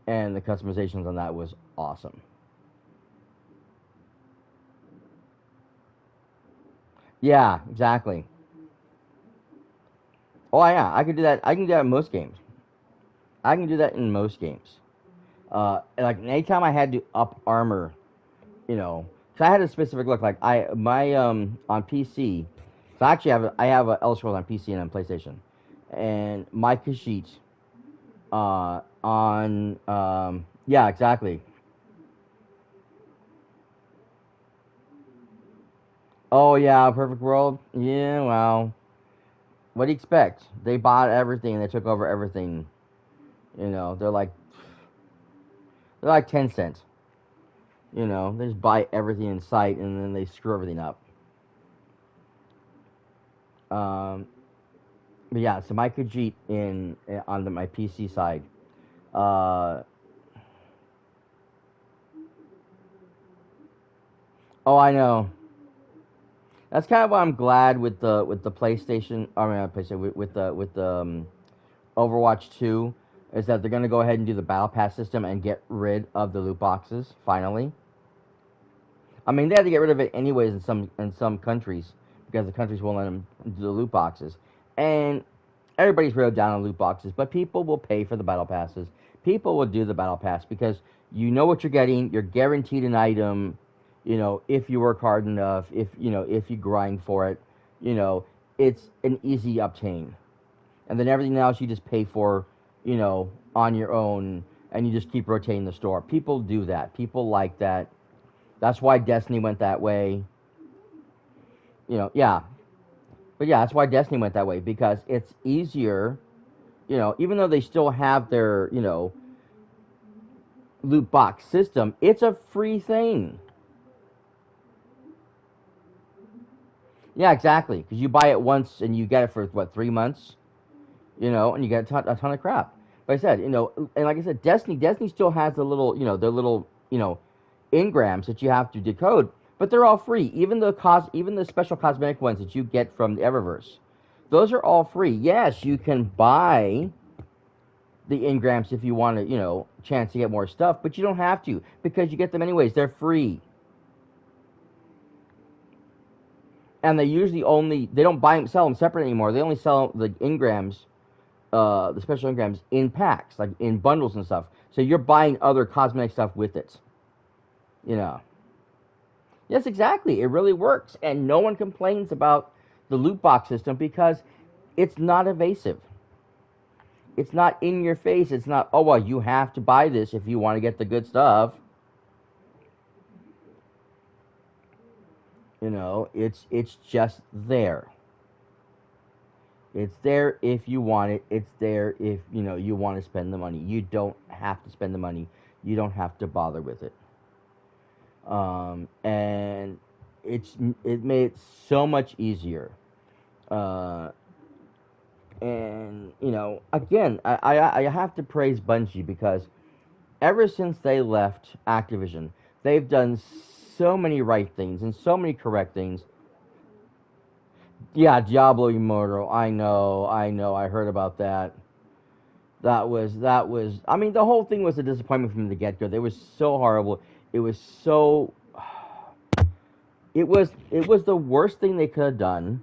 Speaker 1: And the customizations on that was awesome. Yeah, exactly. Oh yeah, I can do that. I can do that in most games. I can do that in most games. Like anytime I had to up armor, because I had a specific look. Like on PC. So I actually have a Elder Scrolls on PC and on PlayStation, and my Khajiit yeah, exactly. Oh yeah, Perfect World. Yeah, well, what do you expect? They bought everything. They took over everything. They're like 10 cents. They just buy everything in sight and then they screw everything up. But yeah, so my Khajiit on my PC side. Oh, I know. That's kind of why I'm glad with the PlayStation. I mean, not PlayStation with the Overwatch 2 is that they're gonna go ahead and do the battle pass system and get rid of the loot boxes finally. I mean, they had to get rid of it anyways in some countries because the countries won't let them do the loot boxes. And everybody's reeled down on loot boxes, but people will pay for the battle passes. People will do the battle pass because you know what you're getting. You're guaranteed an item. You know, if you work hard enough, if you grind for it, you know, it's an easy obtain. And then everything else you just pay for, you know, on your own, and you just keep rotating the store. People do that. People like that. That's why Destiny went that way. You know, yeah. But yeah, that's why Destiny went that way, because it's easier, you know, even though they still have their, you know, loot box system, it's a free thing. Yeah, exactly. Because you buy it once and you get it for, what, 3 months? You know, and you get a ton of crap. But I said, you know, and like I said, Destiny still has the little, you know, their little, you know, engrams that you have to decode, but they're all free. Even the special cosmetic ones that you get from the Eververse, those are all free. Yes, you can buy the engrams if you want to, you know, chance to get more stuff, but you don't have to because you get them anyways. They're free. And they usually they don't sell them separate anymore. They only sell the engrams, the special engrams in packs, like in bundles and stuff. So you're buying other cosmetic stuff with it. You know. Yes, exactly. It really works. And no one complains about the loot box system because it's not evasive. It's not in your face. It's not, oh, well, you have to buy this if you want to get the good stuff. You know, it's just there. It's there if you want it. It's there if, you know, you want to spend the money. You don't have to spend the money. You don't have to bother with it. And it made it so much easier. And, you know, again, I have to praise Bungie because ever since they left Activision, they've done so many right things and so many correct things. Yeah, Diablo Immortal. I know. I heard about that. That was. I mean, the whole thing was a disappointment from the get-go. It was so horrible. It was so. It was the worst thing they could have done.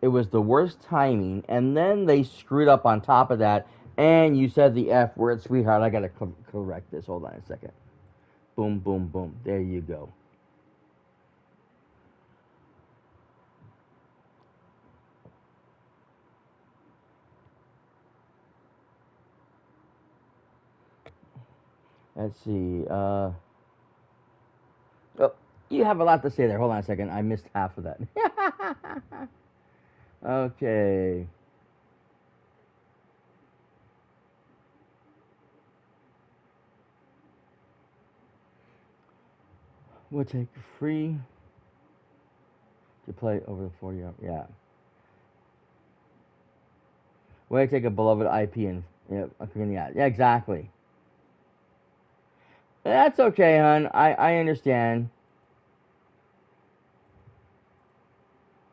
Speaker 1: It was the worst timing, and then they screwed up on top of that. And you said the F word, sweetheart. I gotta correct this. Hold on a second. Boom, boom, boom. There you go. Let's see. Oh, you have a lot to say there. Hold on a second. I missed half of that. Okay. We'll take free to play over the 40 hour. Yeah. We'll take a beloved IP and yeah, exactly. That's okay, hon. I understand.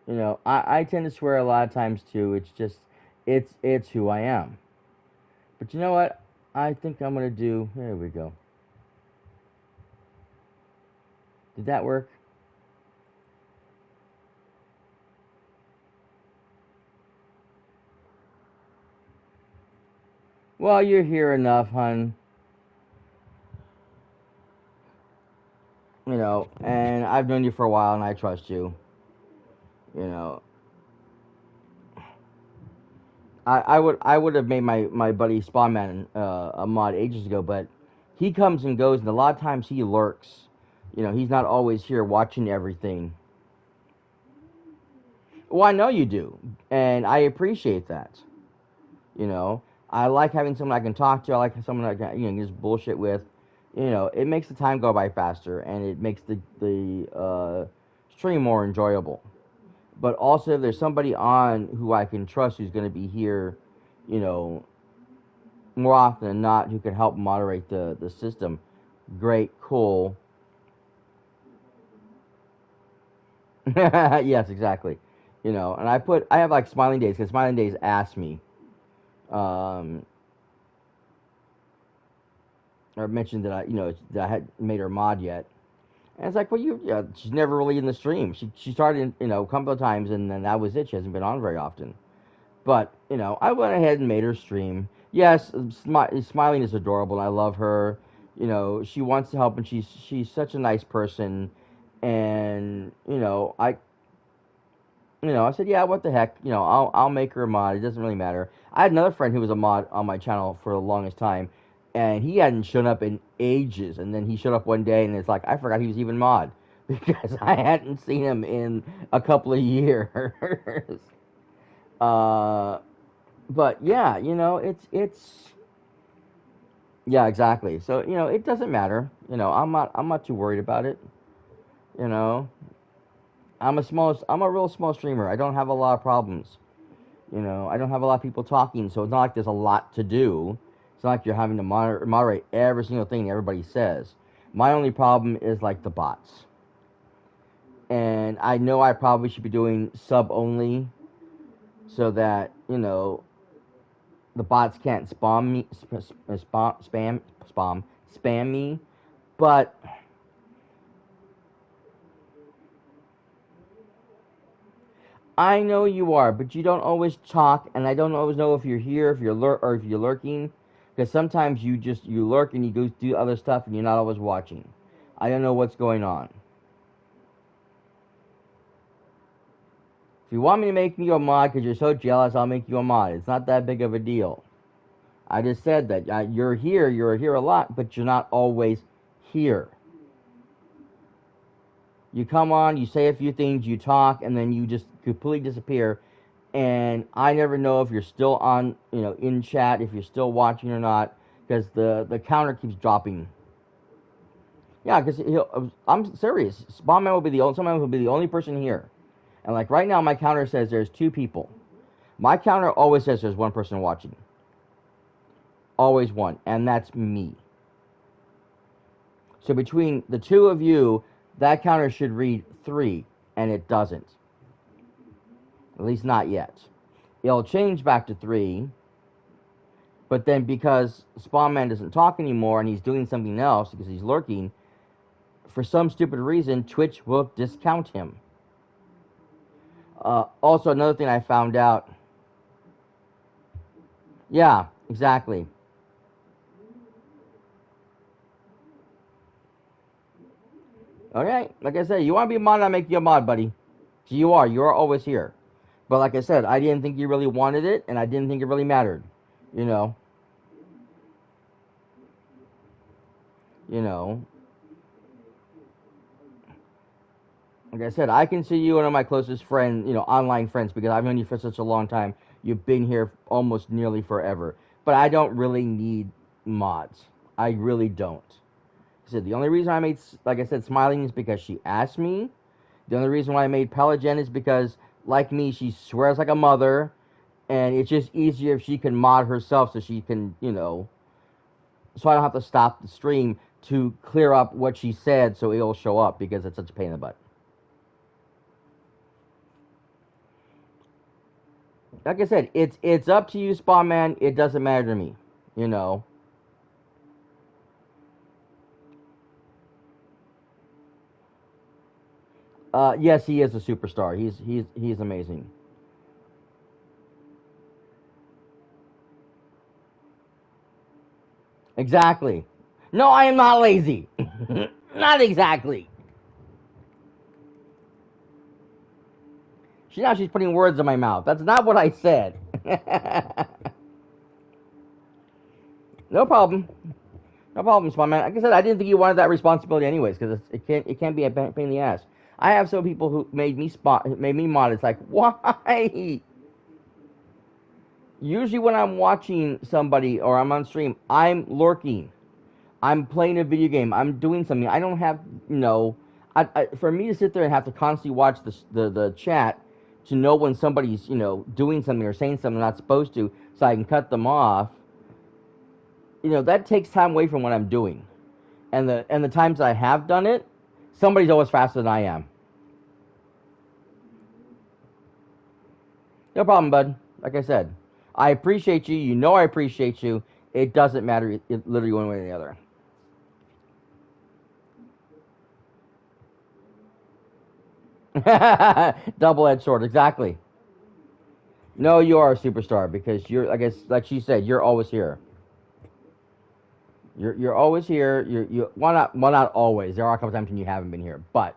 Speaker 1: You know, I tend to swear a lot of times too. It's just, it's who I am. But you know what? I think I'm gonna do. There we go. Did that work? Well, you're here enough, hon. You know, and I've known you for a while, and I trust you. You know, I would have made my buddy Spawnman a mod ages ago, but he comes and goes, and a lot of times he lurks. You know, he's not always here watching everything. Well, I know you do, and I appreciate that. You know, I like having someone I can talk to. I like someone I can, you know, just bullshit with. You know, it makes the time go by faster, and it makes the stream more enjoyable. But also, if there's somebody on who I can trust who's going to be here, you know, more often than not, who can help moderate the system, great, cool. Yes, exactly. You know, and I have like Smiling Days because Smiling Days asked me, um, or mentioned that that I had made her mod yet, and it's like, well, she's never really in the stream. She started, a couple of times, and then that was it. She hasn't been on very often. But I went ahead and made her stream. Yes, Smiling is adorable, and I love her. She wants to help, and she's such a nice person. And I said, yeah, what the heck, I'll make her a mod. It doesn't really matter. I had another friend who was a mod on my channel for the longest time, and he hadn't shown up in ages. And then he showed up one day, and it's like I forgot he was even mod because I hadn't seen him in a couple of years. But yeah, it's yeah, exactly. So it doesn't matter. I'm not too worried about it. You know, I'm a real small streamer. I don't have a lot of problems. I don't have a lot of people talking, so it's not like there's a lot to do. It's not like you're having to moderate every single thing everybody says. My only problem is like the bots. And I know I probably should be doing sub only so that, the bots can't spam me, but I know you are, but you don't always talk, and I don't always know if you're here, if you're or if you're lurking, because sometimes you lurk and you go do other stuff, and you're not always watching. I don't know what's going on. If you want me to make you a mod because you're so jealous, I'll make you a mod. It's not that big of a deal. I just said that you're here a lot, but you're not always here. You come on, you say a few things, you talk, and then you just completely disappear. And I never know if you're still on, in chat, if you're still watching or not, because the counter keeps dropping. Yeah, because I'm serious. Spawnman will be the only person here. And like right now, my counter says there's 2 people. My counter always says there's 1 person watching. Always 1, and that's me. So between the 2 of you, that counter should read 3, and it doesn't. At least not yet. It'll change back to 3, but then because Spawnman doesn't talk anymore and he's doing something else because he's lurking, for some stupid reason, Twitch will discount him. Also, another thing I found out. Yeah, exactly. Okay, like I said, you want to be a mod, I'll make you a mod, buddy. So you are always here. But like I said, I didn't think you really wanted it, and I didn't think it really mattered. You know. Like I said, I consider you one of my closest friends, online friends, because I've known you for such a long time. You've been here almost nearly forever. But I don't really need mods. I really don't. I said the only reason I made, like I said, Smiling is because she asked me. The only reason why I made Pelagen is because, like me, she swears like a mother, and it's just easier if she can mod herself so she can, so I don't have to stop the stream to clear up what she said so it'll show up because it's such a pain in the butt. Like I said, it's up to you, Spawnman. It doesn't matter to me, Yes, he is a superstar. He's amazing. Exactly. No, I am not lazy. Not exactly. She's putting words in my mouth. That's not what I said. No problem. No problem, Spawnman. Like I said, I didn't think you wanted that responsibility anyways, because it can't be a pain in the ass. I have some people who made me mod. It's like, why? Usually when I'm watching somebody or I'm on stream, I'm lurking. I'm playing a video game. I'm doing something. I don't have, for me to sit there and have to constantly watch the chat to know when somebody's, doing something or saying something they're not supposed to so I can cut them off, that takes time away from what I'm doing. And the times I have done it, somebody's always faster than I am. No problem, bud. Like I said, I appreciate you. You know I appreciate you. It doesn't matter. It literally one way or the other. Double-edged sword, exactly. No, you are a superstar because you're, I guess, like she said, you're always here. You're always here. Not always. There are a couple times when you haven't been here, but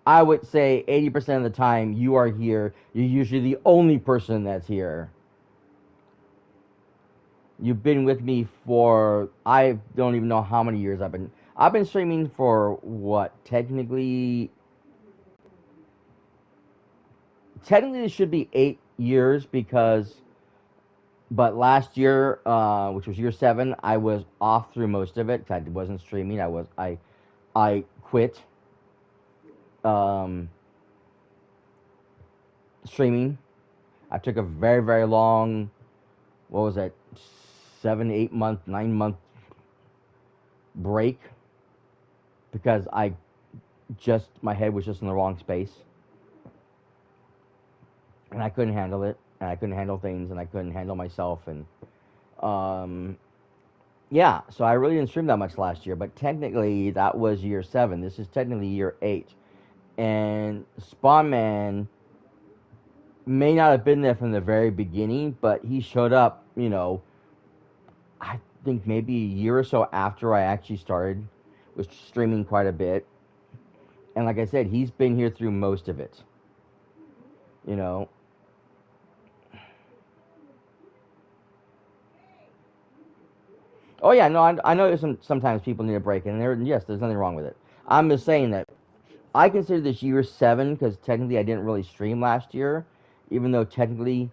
Speaker 1: I would say 80% of the time you are here. You're usually the only person that's here. You've been with me for, I don't even know how many years I've been streaming for what, technically it should be 8 years but last year, which was year 7, I was off through most of it 'cause I wasn't streaming. I quit streaming. I took a very, very long, what was that, 7, 8 month, 9 month break because my head was just in the wrong space. And I couldn't handle it, and I couldn't handle things, and I couldn't handle myself, and yeah, so I really didn't stream that much last year, but technically that was year 7. This is technically year 8. And Spawn Man may not have been there from the very beginning, but he showed up, I think maybe a year or so after I actually started, was streaming quite a bit. And like I said, he's been here through most of it. Oh yeah, no, I know sometimes people need a break, and yes, there's nothing wrong with it. I'm just saying that I consider this year 7 because technically I didn't really stream last year, even though technically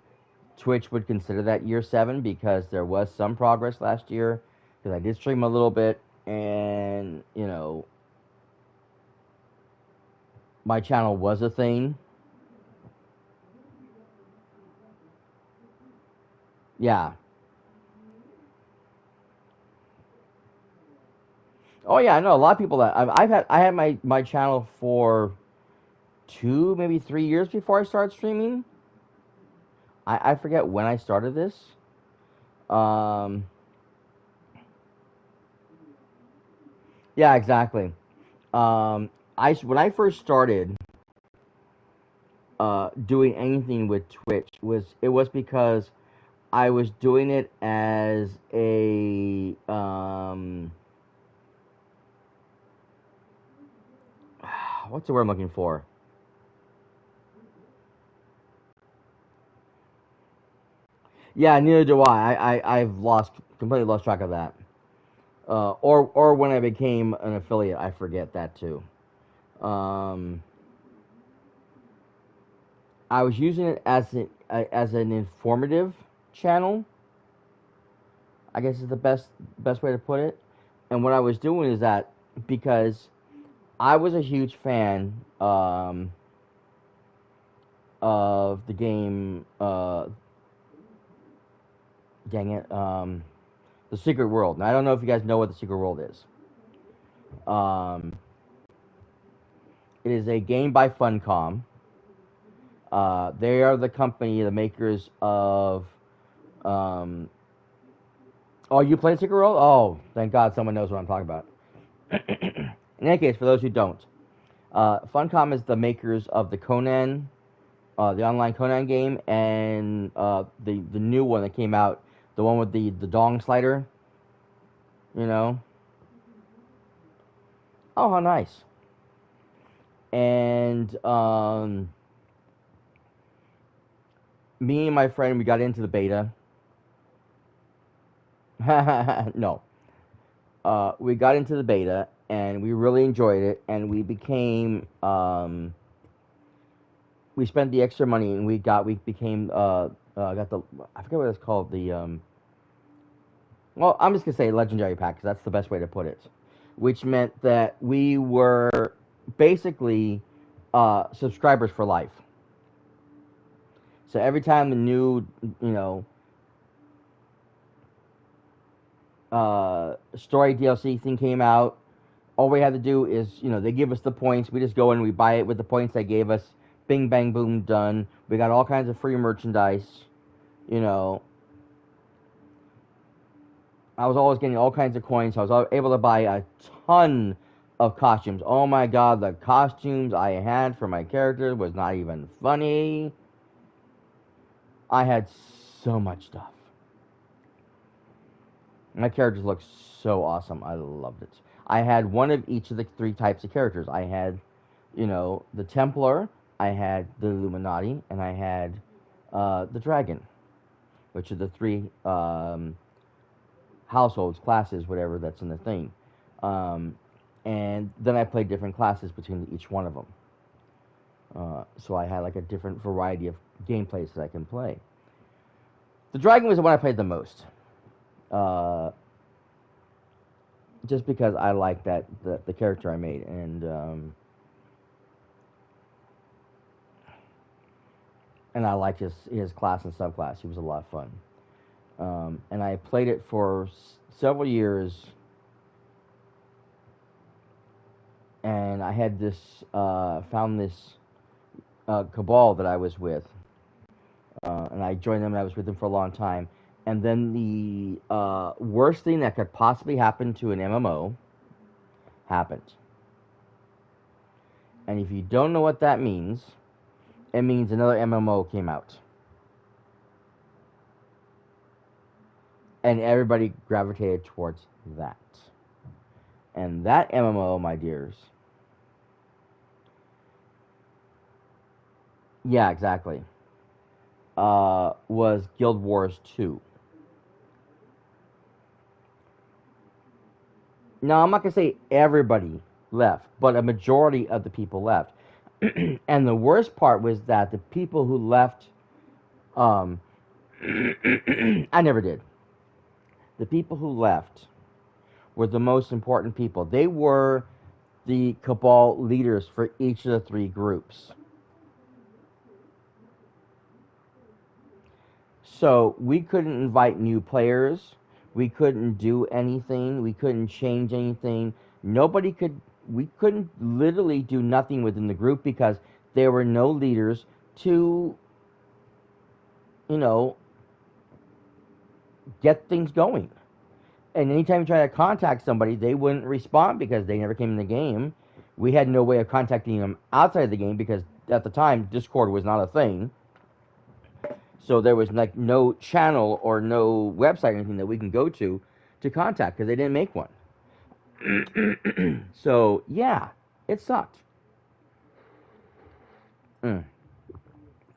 Speaker 1: Twitch would consider that year 7 because there was some progress last year because I did stream a little bit, and my channel was a thing. Yeah. Oh yeah, I know a lot of people that I had my channel for 2, maybe 3 years before I started streaming. I forget when I started this. Yeah, exactly. When I first started doing anything with Twitch it was because I was doing it as a what's the word I'm looking for? Yeah, neither do I. I've completely lost track of that. Or when I became an affiliate, I forget that too. I was using it as an informative channel, I guess is the best way to put it. And what I was doing is that because I was a huge fan of the game, dang it, The Secret World. Now, I don't know if you guys know what The Secret World is. It is a game by Funcom. They are the company, the makers of. Oh, you played Secret World? Oh, thank God someone knows what I'm talking about. In any case, for those who don't, Funcom is the makers of the Conan, the online Conan game, and the new one that came out, the one with the dong slider. Oh, how nice. And me and my friend, we got into the beta. No. We got into the beta, and we really enjoyed it, and we became, we spent the extra money, and we became, got the, I forget what it's called, well, I'm just going to say Legendary Pack, because that's the best way to put it. Which meant that we were basically subscribers for life. So every time the new, story DLC thing came out, all we had to do is, they give us the points. We just go in and we buy it with the points they gave us, bing, bang, boom, done. We got all kinds of free merchandise. You know, I was always getting all kinds of coins. So I was able to buy a ton of costumes. Oh my god, the costumes I had for my character was not even funny. I had so much stuff. My characters looked so awesome. I loved it. I had one of each of the 3 types of characters. I had, you know, the Templar, I had the Illuminati, and I had the Dragon, which are the 3 households, classes, whatever that's in the thing. And then I played different classes between each one of them. So I had like a different variety of gameplays that I can play. The Dragon was the one I played the most. Just because I liked the character I made, and I liked his class and subclass. He was a lot of fun. And I played it for several years. And I had found this cabal that I was with. And I joined them, and I was with them for a long time. And then the worst thing that could possibly happen to an MMO happened. And if you don't know what that means, it means another MMO came out. And everybody gravitated towards that. And that MMO, my dears... Yeah, exactly. Was Guild Wars 2. Now, I'm not going to say everybody left, but a majority of the people left. And the worst part was that the people who left, I never did. The people who left were the most important people. They were the cabal leaders for each of the 3 groups. So we couldn't invite new players. We couldn't do anything. We couldn't change anything. We couldn't literally do nothing within the group because there were no leaders to, you know, get things going. And anytime you try to contact somebody, they wouldn't respond because they never came in the game. We had no way of contacting them outside of the game because at the time, Discord was not a thing. So there was like no channel or no website or anything that we can go to contact because they didn't make one. So yeah, it sucked. Give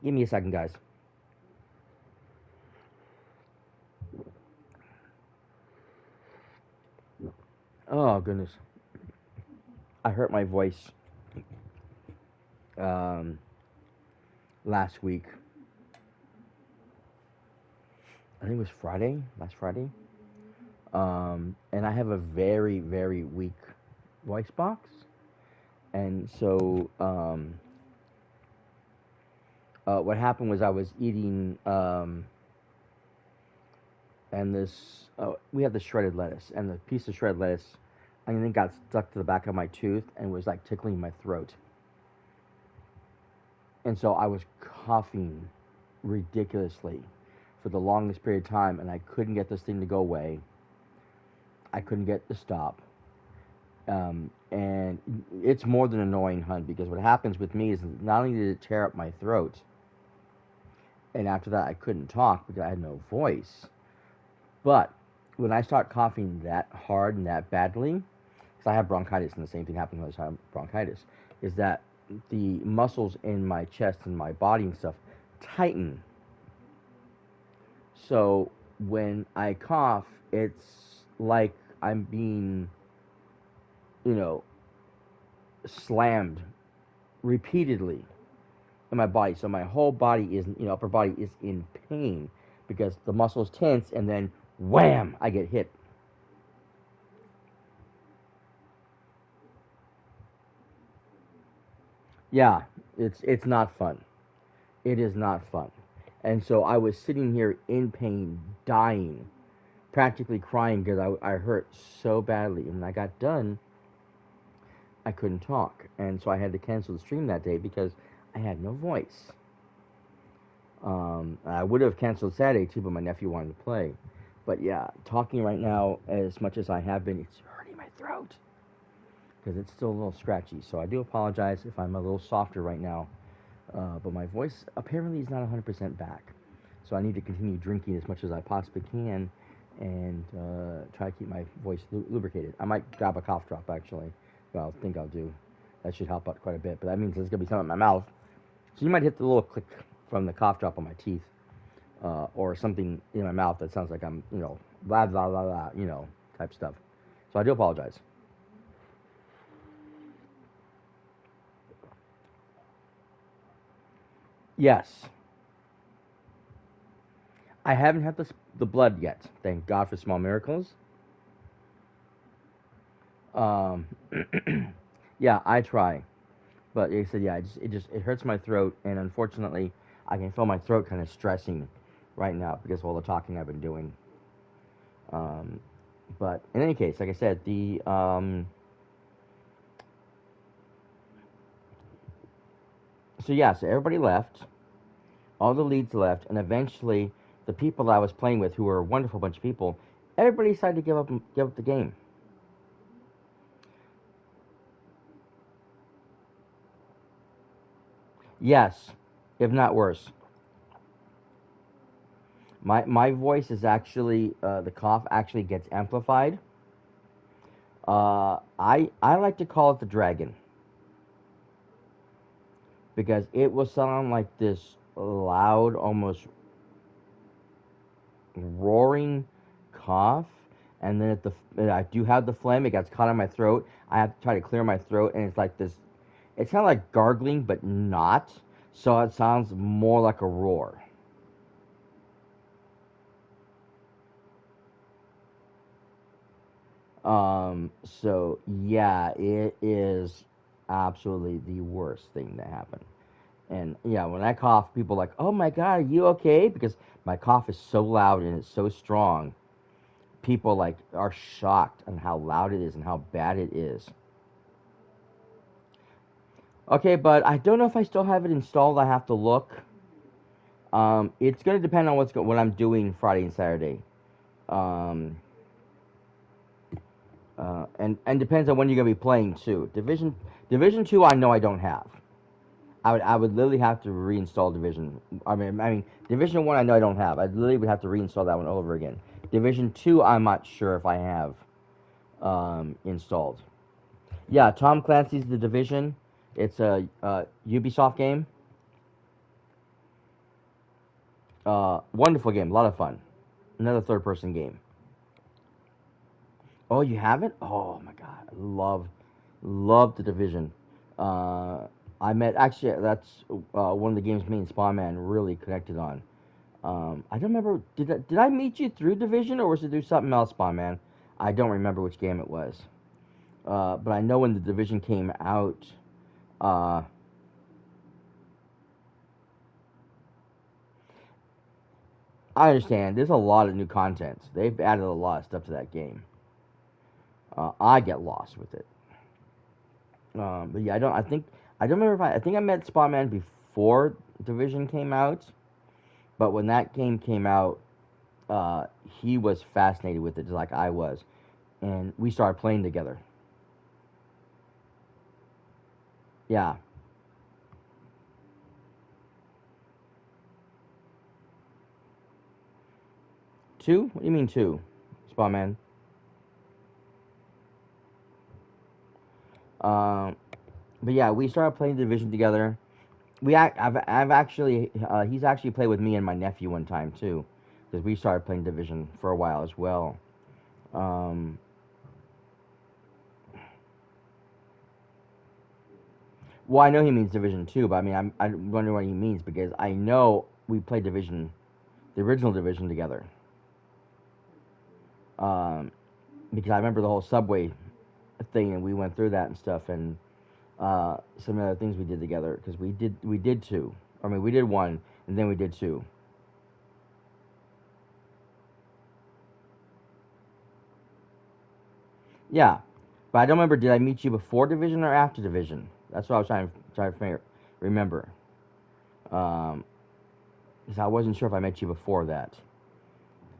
Speaker 1: me a second, guys. Oh goodness, I hurt my voice last week. I think it was last Friday. And I have a very, very weak voice box. And so, what happened was I was eating, and we have the shredded lettuce, and the piece of shredded lettuce, I think got stuck to the back of my tooth and was like tickling my throat. And so I was coughing ridiculously for the longest period of time, and I couldn't get this thing to go away. I couldn't get it to stop. And it's more than annoying, hun, because what happens with me is not only did it tear up my throat, and after that I couldn't talk because I had no voice, but when I start coughing that hard and that badly, because I have bronchitis, and the same thing happens when I have bronchitis, is that the muscles in my chest and my body and stuff tighten. So when I cough, it's like I'm being, you know, slammed repeatedly in my body. So my whole body is, you know, upper body is in pain because the muscles tense and then wham, I get hit. Yeah, it's not fun. It is not fun. And so I was sitting here in pain, dying, practically crying because I hurt so badly. And when I got done, I couldn't talk. And so I had to cancel the stream that day because I had no voice. I would have canceled Saturday too, but my nephew wanted to play. But yeah, talking right now, as much as I have been, it's hurting my throat because it's still a little scratchy. So I do apologize if I'm a little softer right now. But my voice apparently is not 100% back. So I need to continue drinking as much as I possibly can and try to keep my voice lubricated. I might grab a cough drop actually. Well, I think I'll do. That should help out quite a bit. But that means there's going to be something in my mouth. So you might hit the little click from the cough drop on my teeth. Or something in my mouth that sounds like I'm, blah, blah, blah, blah, type stuff. So I do apologize. Yes. I haven't had the blood yet. Thank God for small miracles. Yeah, I try. But like I said, yeah, it hurts my throat, and unfortunately, I can feel my throat kind of stressing right now because of all the talking I've been doing. But in any case, like I said, so everybody left, all the leads left, and eventually the people I was playing with, who were a wonderful bunch of people, everybody decided to give up the game. Yes, if not worse. My voice is actually the cough actually gets amplified. I like to call it the dragon because it will sound like this loud, almost roaring cough, and then I do have the phlegm. It gets caught in my throat. I have to try to clear my throat, and it's like this. It's kind of like gargling, but not. So it sounds more like a roar. So yeah, it is absolutely the worst thing to happen. And yeah, when I cough, people are like, "Oh my God, are you okay?" Because my cough is so loud and it's so strong. People like are shocked on how loud it is and how bad it is. Okay, but I don't know if I still have it installed. I have to look. It's gonna depend on what I'm doing Friday and Saturday. Um, and depends on when you're gonna be playing too. Division 2, I know I don't have. I would literally have to reinstall Division. I mean Division 1, I know I don't have. I literally would have to reinstall that one over again. Division 2, I'm not sure if I have installed. Yeah, Tom Clancy's The Division. It's a Ubisoft game. Wonderful game, a lot of fun. Another third-person game. Oh, you haven't? Oh my God, I love The Division. I met actually that's one of the games me and Spawnman really connected on. I don't remember. Did I meet you through Division or was it through something else, Spawnman? I don't remember which game it was. But I know when the Division came out. I understand. There's a lot of new content. They've added a lot of stuff to that game. I get lost with it. But yeah, I don't remember if I think I met Spawnman before Division came out. But when that game came out, he was fascinated with it, just like I was, and we started playing together. Yeah. Two? What do you mean two, Spawnman? But yeah, we started playing Division together. I've actually he's actually played with me and my nephew one time too, because we started playing Division for a while as well. Well, I know he means Division 2, but I mean I'm wondering what he means because I know we played Division, the original Division together. Because I remember the whole subway thing and we went through that and stuff and some other things we did together because we did two. I mean we did one and then we did two. Yeah, but I don't remember. Did I meet you before Division or after Division? That's what I was trying to remember. Because I wasn't sure if I met you before that.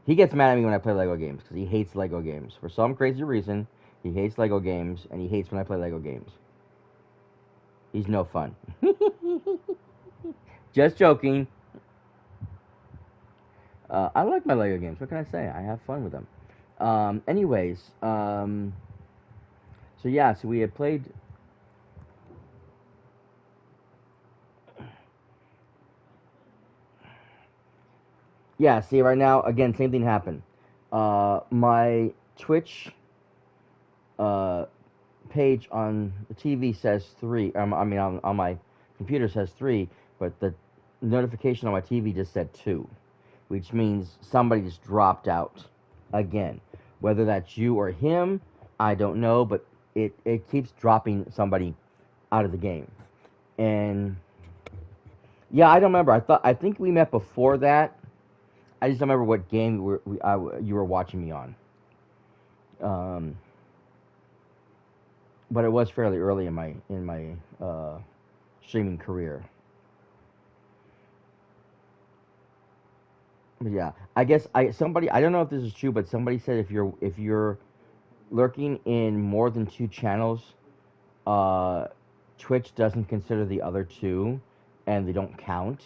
Speaker 1: He gets mad at me when I play Lego games because he hates Lego games. For some crazy reason, he hates Lego games, and he hates when I play Lego games. He's no fun. Just joking. I like my Lego games. What can I say? I have fun with them. Anyways, so yeah, so we had played. Yeah, see, right now, again, same thing happened. My Twitch page on the TV says 3. I mean, on my computer says 3, but the notification on my TV just said 2, which means somebody just dropped out again. Whether that's you or him, I don't know, but it keeps dropping somebody out of the game. And yeah, I don't remember. I think we met before that. I just don't remember what game you were watching me on. But it was fairly early in my streaming career. But yeah, I guess I don't know if this is true, but somebody said if you're lurking in more than 2 channels, Twitch doesn't consider the other 2, and they don't count.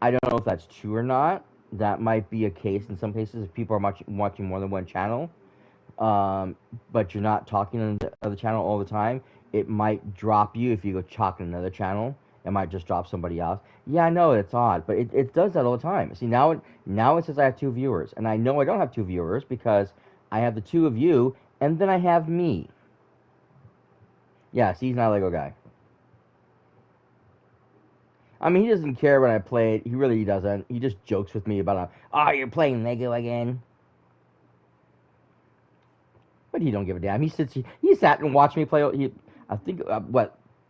Speaker 1: I don't know if that's true or not. That might be a case in some cases if people are watching more than one channel, but you're not talking on the other channel all the time. It might drop you if you go talk on another channel. It might just drop somebody else. Yeah, I know it's odd, but it does that all the time. See, now it says I have 2 viewers, and I know I don't have 2 viewers because I have the 2 of you, and then I have me. Yeah, see, he's not a Lego guy. I mean, he doesn't care when I play it. He really doesn't. He just jokes with me about, oh, you're playing Lego again. But he don't give a damn. He sat and watched me play. I think,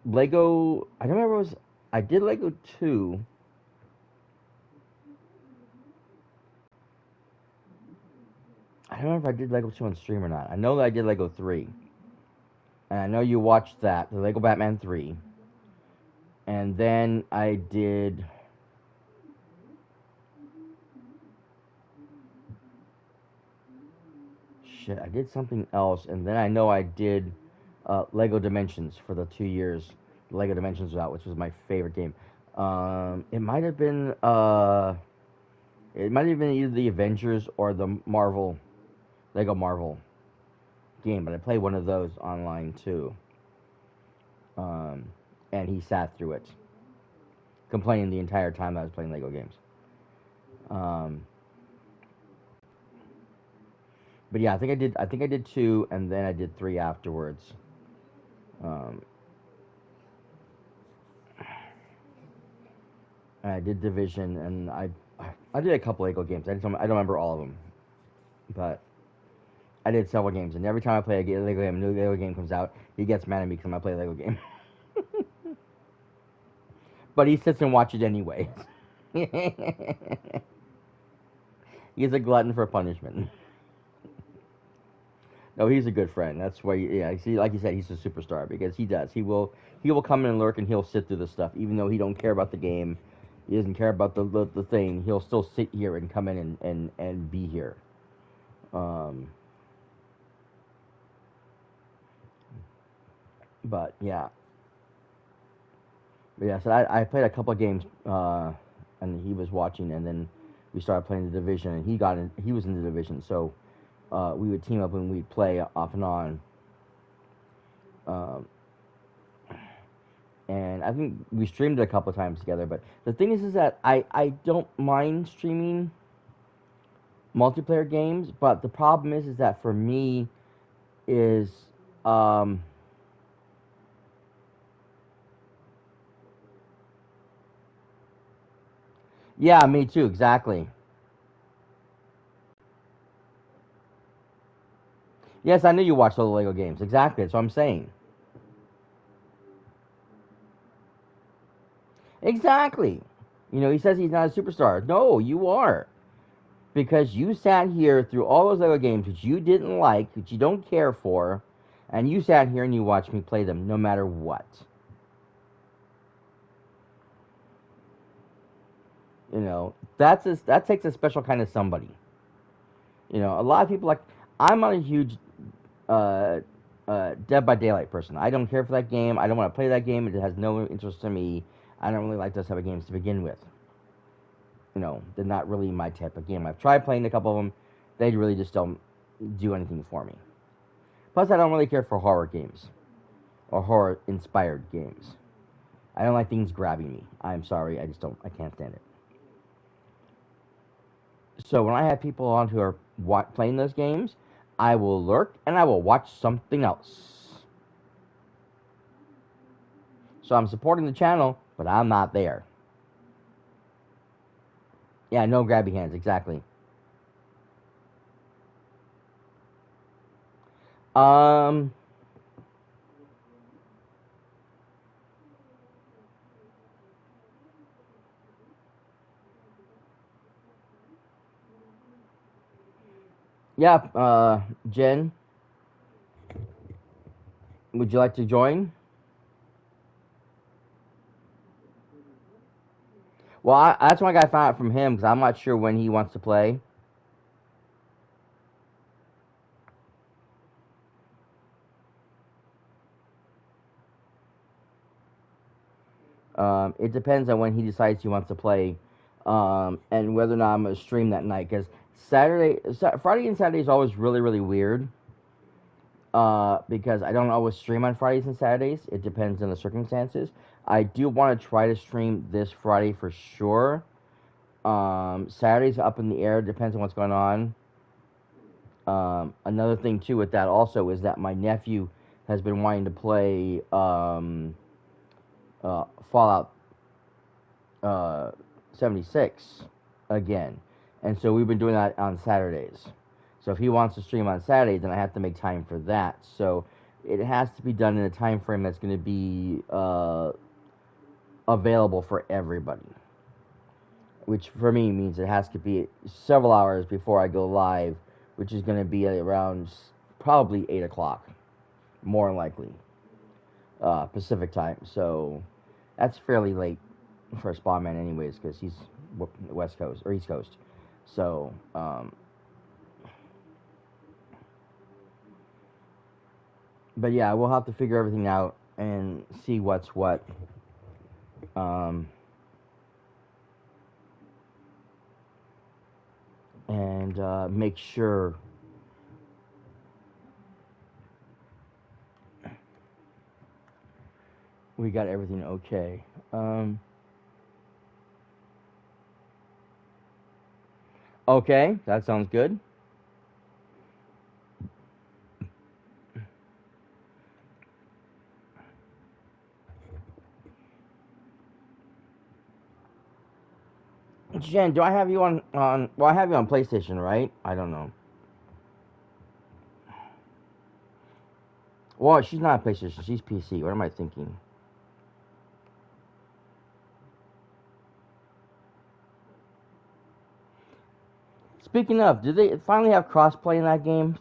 Speaker 1: Lego, I don't remember I did Lego 2. I don't know if I did Lego 2 on stream or not. I know that I did Lego 3. And I know you watched that, the Lego Batman 3. And then I did... Shit, I did something else. And then I know I did Lego Dimensions for the 2 years. Lego Dimensions was out, which was my favorite game. It might have been... it might have been either the Avengers or the Lego Marvel game. But I played one of those online, too. And he sat through it, complaining the entire time I was playing Lego games. But yeah, I think I did 2, and then I did 3 afterwards. And I did Division, and I did a couple Lego games. I don't remember all of them, but I did several games. And every time I play a Lego game, a new Lego game comes out, he gets mad at me because I play a Lego game. But he sits and watches it anyway. He's a glutton for punishment. No, he's a good friend. That's why, yeah. See, like you said, he's a superstar because he does. He will come in and lurk, and he'll sit through the stuff, even though he don't care about the game. He doesn't care about the thing. He'll still sit here and come in and be here. But yeah. But yeah, so I played a couple of games, and he was watching, and then we started playing the Division, and he was in the Division, so we would team up and we'd play off and on. And I think we streamed it a couple of times together, but the thing is that I don't mind streaming multiplayer games, but the problem is that for me is yeah, me too, exactly. Yes, I knew you watched all the Lego games. Exactly, that's what I'm saying. Exactly. You know, he says he's not a superstar. No, you are. Because you sat here through all those Lego games which you didn't like, which you don't care for, and you sat here and you watched me play them no matter what. You know, that takes a special kind of somebody. You know, a lot of people like. I'm not a huge Dead by Daylight person. I don't care for that game. I don't want to play that game. It has no interest in me. I don't really like those type of games to begin with. You know, they're not really my type of game. I've tried playing a couple of them. They really just don't do anything for me. Plus, I don't really care for horror games or horror-inspired games. I don't like things grabbing me. I'm sorry, I can't stand it. So when I have people on who are playing those games, I will lurk and I will watch something else. So I'm supporting the channel, but I'm not there. Yeah, no grabby hands, exactly. Yeah, Jen, would you like to join? Well, that's one I got to find out from him because I'm not sure when he wants to play. It depends on when he decides he wants to play, and whether or not I'm gonna stream that night. Because Friday and Saturday is always really, really weird. Because I don't always stream on Fridays and Saturdays. It depends on the circumstances. I do want to try to stream this Friday for sure. Saturday's up in the air. Depends on what's going on. Another thing too with that also is that my nephew has been wanting to play Fallout 76 again, and so we've been doing that on Saturdays. So if he wants to stream on Saturdays, then I have to make time for that. So it has to be done in a time frame that's going to be available for everybody, which for me means it has to be several hours before I go live, which is going to be around probably 8 o'clock, more likely, Pacific time. So that's fairly late for a Spawn Man anyways, because he's West Coast, or East Coast. So, but yeah, we'll have to figure everything out and see what's what. And make sure we got everything okay. Okay, that sounds good. Jen, do I have you on? Well, I have you on PlayStation, right? I don't know. Well, she's not PlayStation. She's PC. What am I thinking? Speaking of, do they finally have crossplay in that game?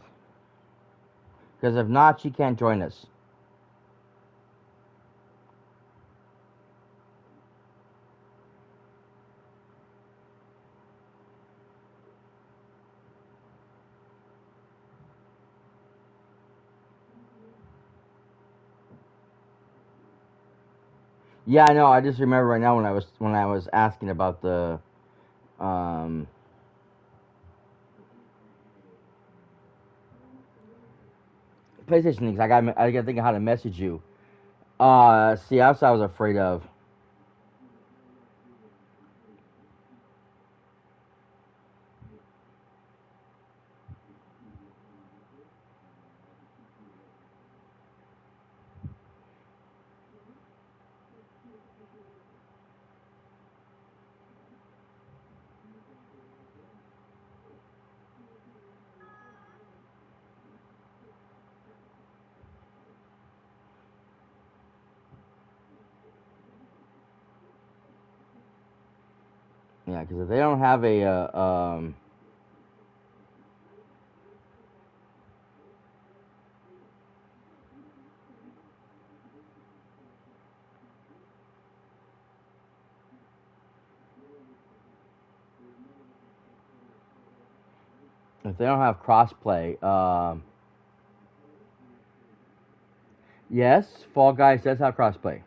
Speaker 1: Because if not, she can't join us. Yeah, I know. I just remember right now when I was asking about the PlayStation things. I got to think of how to message you. See, that's what I was afraid of. Yeah, because if they don't have a If they don't have crossplay, yes, Fall Guys does have crossplay.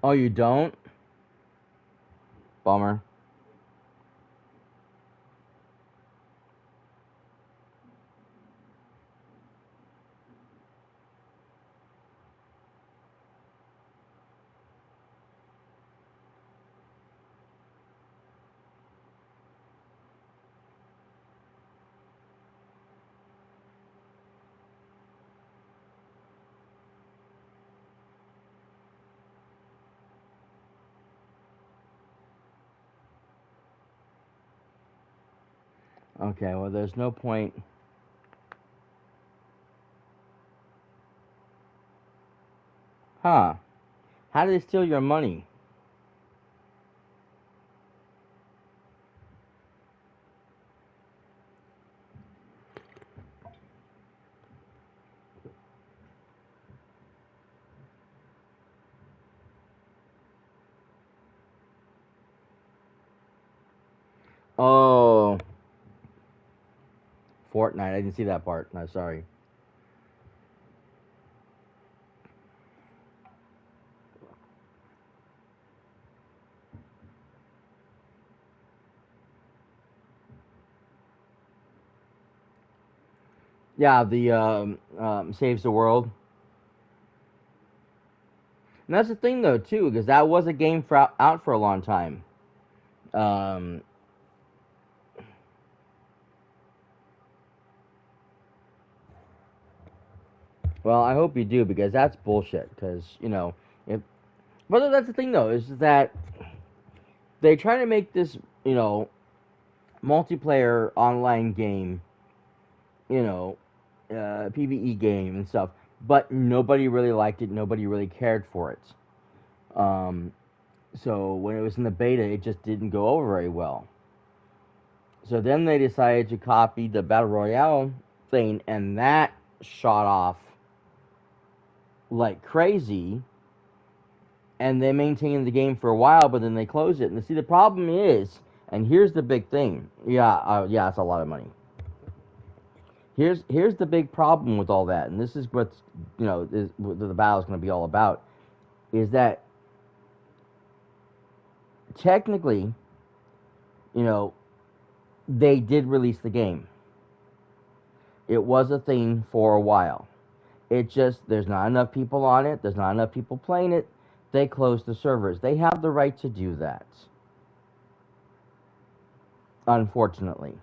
Speaker 1: Oh, you don't? Bummer. Okay, well, there's no point. Huh. How did they steal your money? Oh. Fortnite. I didn't see that part. No, sorry. Yeah, the Saves the World. And that's the thing, though, too, because that was a game out for a long time. Well, I hope you do, because that's bullshit. Because, if. But that's the thing, though, is that they try to make this, multiplayer online game, PvE game and stuff, but nobody really liked it. Nobody really cared for it. So when it was in the beta, it just didn't go over very well. So then they decided to copy the Battle Royale thing, and that shot off like crazy. And they maintained the game for a while, but then they closed it. And see, the problem is, and here's the big thing. Yeah, it's a lot of money. Here's the big problem with all that, and this is what the battle is going to be all about, is that technically, they did release the game. It was a thing for a while. It just, there's not enough people on it. There's not enough people playing it. They closed the servers. They have the right to do that. Unfortunately.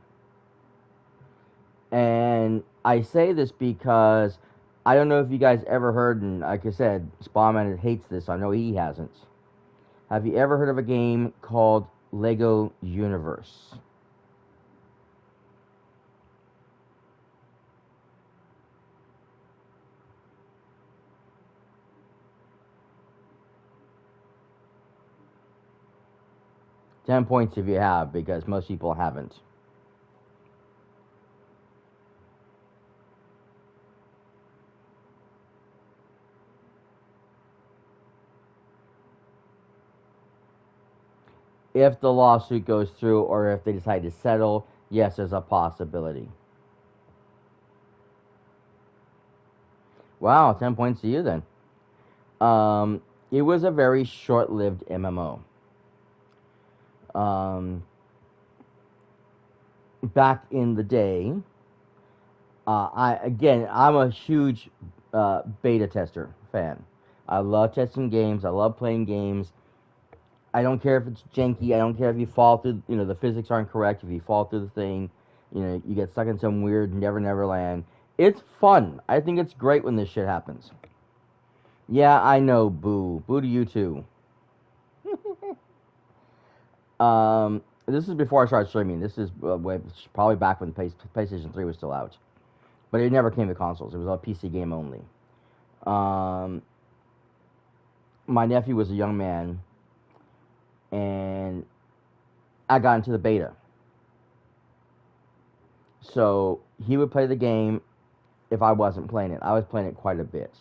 Speaker 1: And I say this because I don't know if you guys ever heard, and like I said, Spawman hates this. I know he hasn't. Have you ever heard of a game called Lego Universe? $10 points if you have, because most people haven't. If the lawsuit goes through, or if they decide to settle, yes, there's a possibility. Wow, 10 points to you then. It was a very short-lived MMO. Back in the day, I'm a huge beta tester fan. I love testing games. I love playing games. I don't care if it's janky. I don't care if you fall through, the physics aren't correct. If you fall through the thing, you get stuck in some weird never land. It's fun. I think it's great when this shit happens. Yeah, I know, boo. Boo to you too. This is before I started streaming. This is probably back when PlayStation 3 was still out. But it never came to consoles. It was a PC game only. My nephew was a young man, and I got into the beta. So he would play the game if I wasn't playing it. I was playing it quite a bit.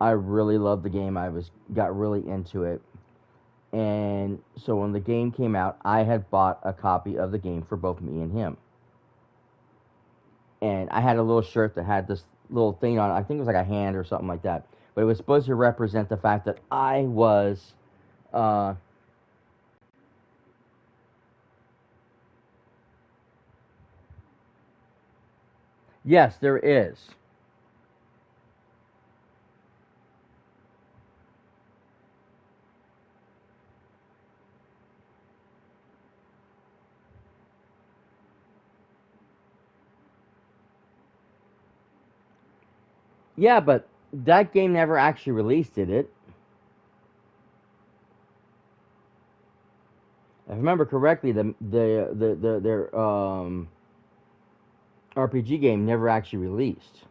Speaker 1: I really loved the game. Got really into it. And so when the game came out, I had bought a copy of the game for both me and him. And I had a little shirt that had this little thing on it. I think it was like a hand or something like that. But it was supposed to represent the fact that I was... Yes, there is. Yeah, but that game never actually released, did it? If I remember correctly, their RPG game never actually released.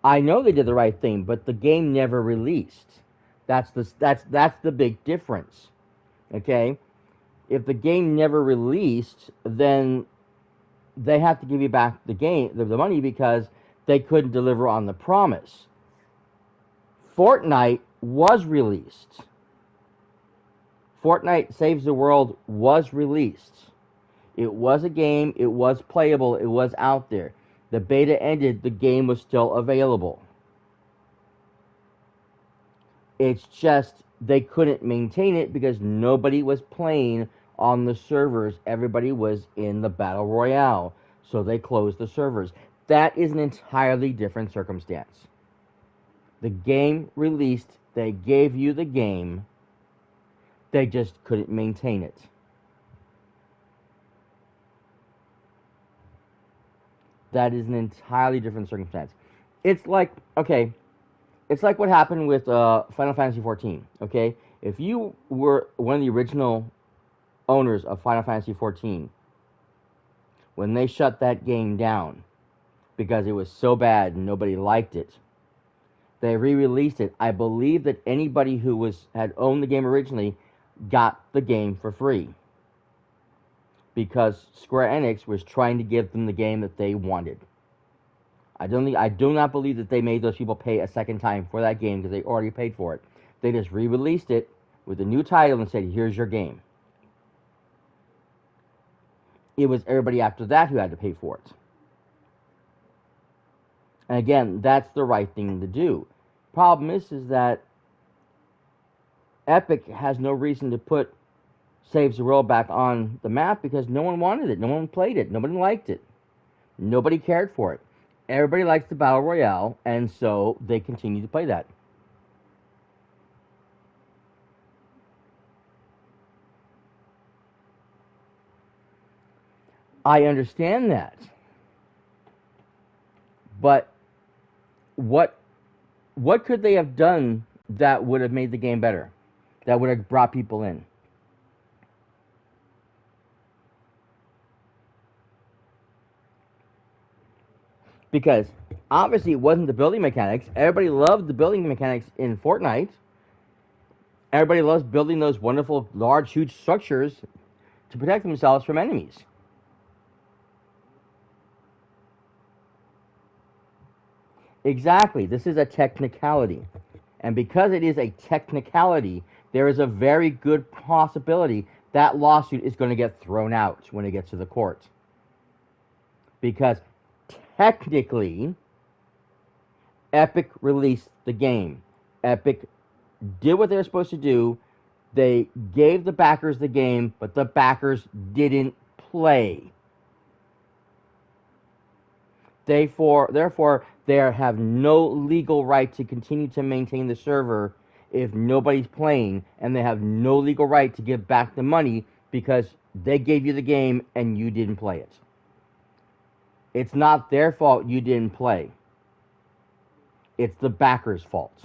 Speaker 1: I know they did the right thing, but the game never released. That's the big difference. Okay? If the game never released, then they have to give you back the money because they couldn't deliver on the promise. Fortnite was released. Fortnite Saves the World was released. It was a game, it was playable, it was out there. The beta ended, the game was still available. It's just they couldn't maintain it because nobody was playing on the servers. Everybody was in the Battle Royale. So they closed the servers. That is an entirely different circumstance. The game released, they gave you the game, they just couldn't maintain it. That is an entirely different circumstance. It's like what happened with Final Fantasy XIV, okay? If you were one of the original owners of Final Fantasy XIV, when they shut that game down because it was so bad and nobody liked it, they re-released it. I believe that anybody who had owned the game originally got the game for free because Square Enix was trying to give them the game that they wanted. I do not believe that they made those people pay a second time for that game because they already paid for it. They just re-released it with a new title and said, here's your game. It was everybody after that who had to pay for it. And again, that's the right thing to do. Problem is that Epic has no reason to put Saves the World back on the map because no one wanted it. No one played it. Nobody liked it. Nobody cared for it. Everybody likes the Battle Royale, and so they continue to play that. I understand that. But what could they have done that would have made the game better? That would have brought people in? Because obviously it wasn't the building mechanics. Everybody loved the building mechanics in Fortnite. Everybody loves building those wonderful, large, huge structures to protect themselves from enemies. Exactly. This is a technicality. And because it is a technicality, there is a very good possibility that lawsuit is going to get thrown out when it gets to the court. Because technically, Epic released the game. Epic did what they were supposed to do. They gave the backers the game, but the backers didn't play. Therefore, they have no legal right to continue to maintain the server if nobody's playing, and they have no legal right to give back the money because they gave you the game and you didn't play it. It's not their fault you didn't play. It's the backer's fault.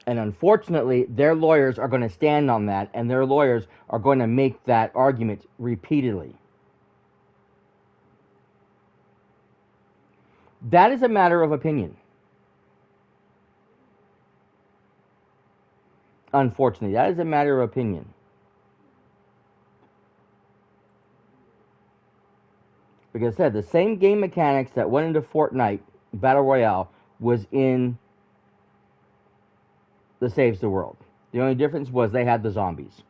Speaker 1: And unfortunately, their lawyers are going to stand on that, and their lawyers are going to make that argument repeatedly. That is a matter of opinion. Unfortunately, that is a matter of opinion. Like I said, the same game mechanics that went into Fortnite Battle Royale was in the Saves the World. The only difference was they had the zombies.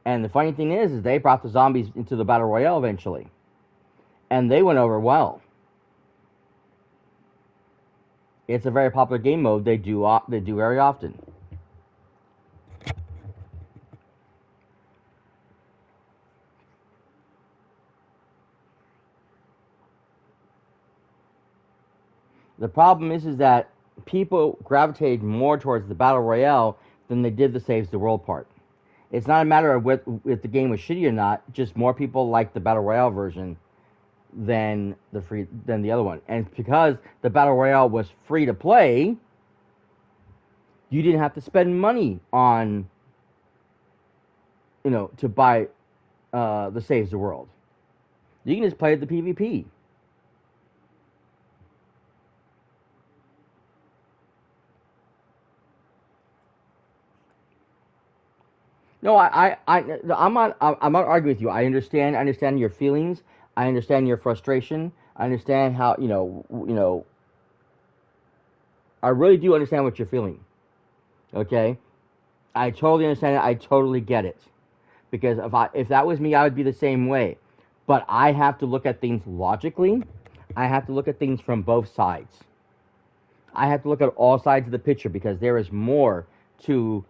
Speaker 1: And the funny thing is they brought the zombies into the Battle Royale eventually. And they went over well. It's a very popular game mode they do very often. The problem is that people gravitated more towards the Battle Royale than they did the Saves the World part. It's not a matter of if the game was shitty or not, just more people like the Battle Royale version than the other one. And because the Battle Royale was free to play, you didn't have to spend money on, to buy the Saves the World. You can just play the PvP. No, I'm not arguing with you. I understand your feelings. I understand your frustration. I understand how, I really do understand what you're feeling. Okay? I totally understand it. I totally get it. Because if that was me, I would be the same way. But I have to look at things logically. I have to look at things from both sides. I have to look at all sides of the picture because there is more to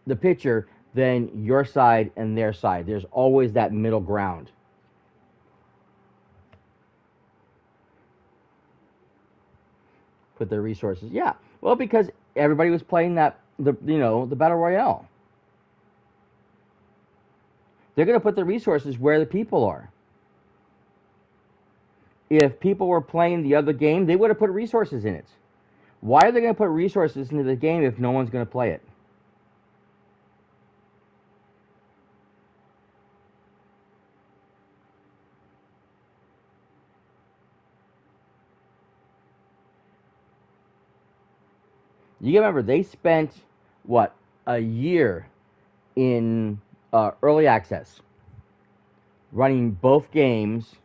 Speaker 1: the picture than your side and their side. There's always that middle ground. Put their resources. Yeah. Well, because everybody was playing the Battle Royale. They're going to put the resources where the people are. If people were playing the other game, they would have put resources in it. Why are they going to put resources into the game if no one's going to play it? You remember, they spent, a year in early access, running both games,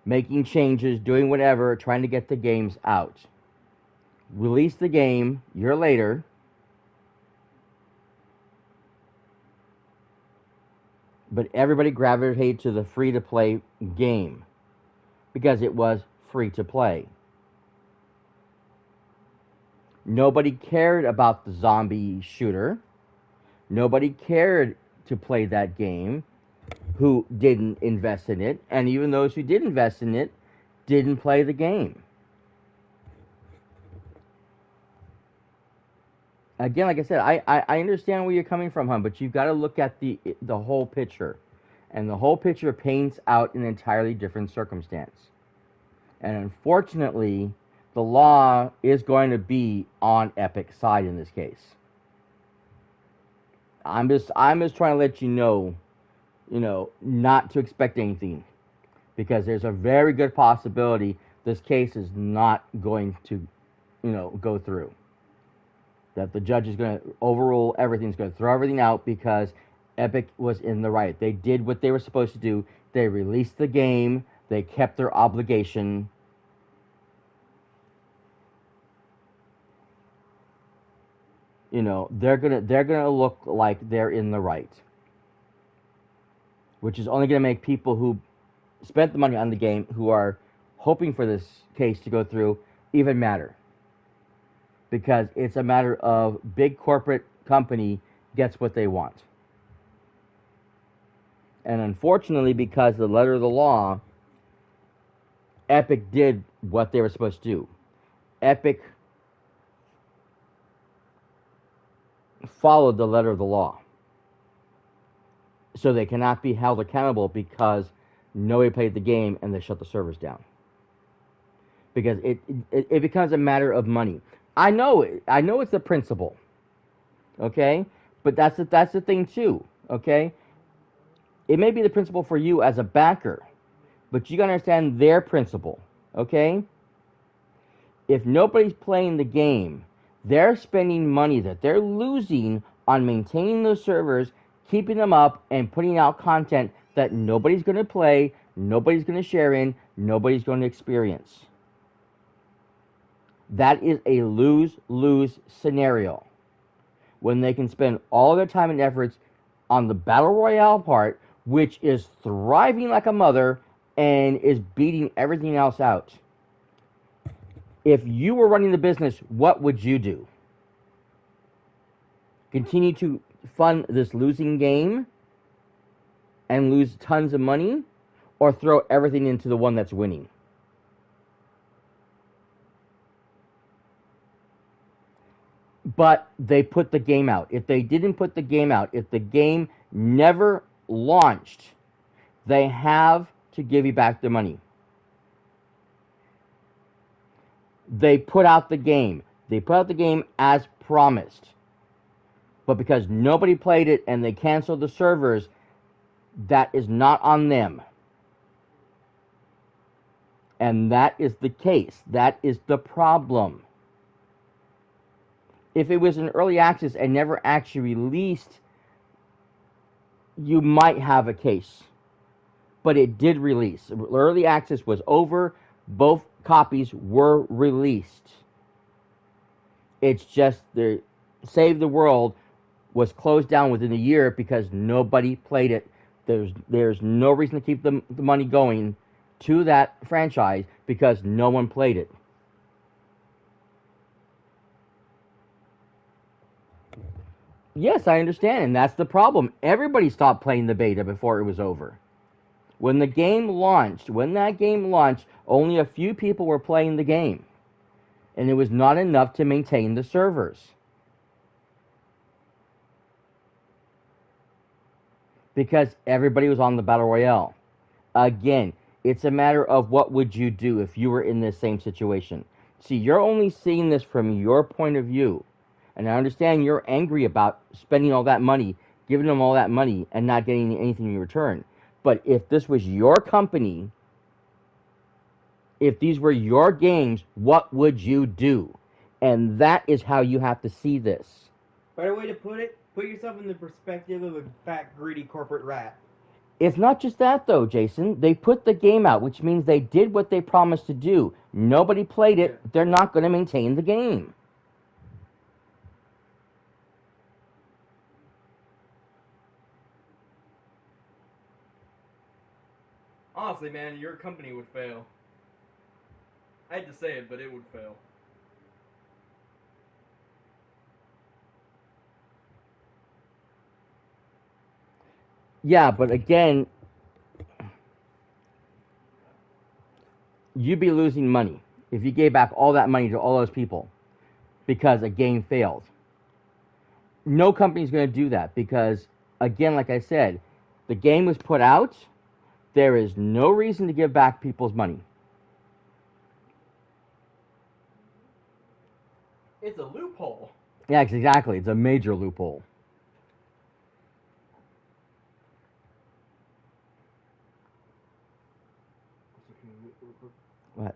Speaker 1: making changes, doing whatever, trying to get the games out. Release the game a year later. But everybody gravitated to the free-to-play game because it was free to play. Nobody cared about the zombie shooter. Nobody cared to play that game who didn't invest in it. And even those who did invest in it didn't play the game. Again, like I said, I understand where you're coming from, hon, but you've got to look at the whole picture. And the whole picture paints out an entirely different circumstance. And unfortunately, the law is going to be on Epic's side in this case. I'm just trying to let you know, not to expect anything, because there's a very good possibility this case is not going to, go through. That the judge is going to overrule everything, is going to throw everything out because Epic was in the right. They did what they were supposed to do. They released the game. They kept their obligation. They're gonna look like they're in the right, which is only gonna make people who spent the money on the game, who are hoping for this case to go through, even madder. Because it's a matter of big corporate company gets what they want. And unfortunately, because of the letter of the law, Epic did what they were supposed to do. Epic followed the letter of the law. So they cannot be held accountable because nobody played the game and they shut the servers down. Because it becomes a matter of money. I know it's the principle. Okay? But that's the thing too. Okay? It may be the principle for you as a backer, but you gotta understand their principle. Okay? If nobody's playing the game, they're spending money that they're losing on maintaining those servers, keeping them up, and putting out content that nobody's going to play, nobody's going to share in, nobody's going to experience. That is a lose-lose scenario. When they can spend all their time and efforts on the Battle Royale part, which is thriving like a mother and is beating everything else out. If you were running the business, what would you do? Continue to fund this losing game and lose tons of money, or throw everything into the one that's winning? But they put the game out. If they didn't put the game out, if the game never launched, they have to give you back the money. They put out the game. They put out the game as promised. But because nobody played it and they canceled the servers, that is not on them. And that is the case. That is the problem. If it was in early access and never actually released, you might have a case. But it did release. Early access was over. Both copies were released. It's just the Save the World was closed down within a year because nobody played it. There's no reason to keep the money going to that franchise because no one played it. Yes, I understand, and that's the problem. Everybody stopped playing the beta before it was over. When that game launched, only a few people were playing the game. And it was not enough to maintain the servers. Because everybody was on the Battle Royale. Again, it's a matter of what would you do if you were in this same situation. See, you're only seeing this from your point of view. And I understand you're angry about spending all that money, giving them all that money, and not getting anything in return. But if this was your company, if these were your games, what would you do? And that is how you have to see this.
Speaker 11: Better way to put it, put yourself in the perspective of a fat, greedy corporate rat.
Speaker 1: It's not just that, though, Jason. They put the game out, which means they did what they promised to do. Nobody played it. They're not going to maintain the game.
Speaker 11: Honestly, man, your company would fail. I hate to say it, but it would fail.
Speaker 1: Yeah, but again, you'd be losing money if you gave back all that money to all those people because a game failed. No company's going to do that because, again, like I said, the game was put out. There is no reason to give back people's money.
Speaker 11: It's a loophole.
Speaker 1: Yeah, exactly. It's a major loophole. What?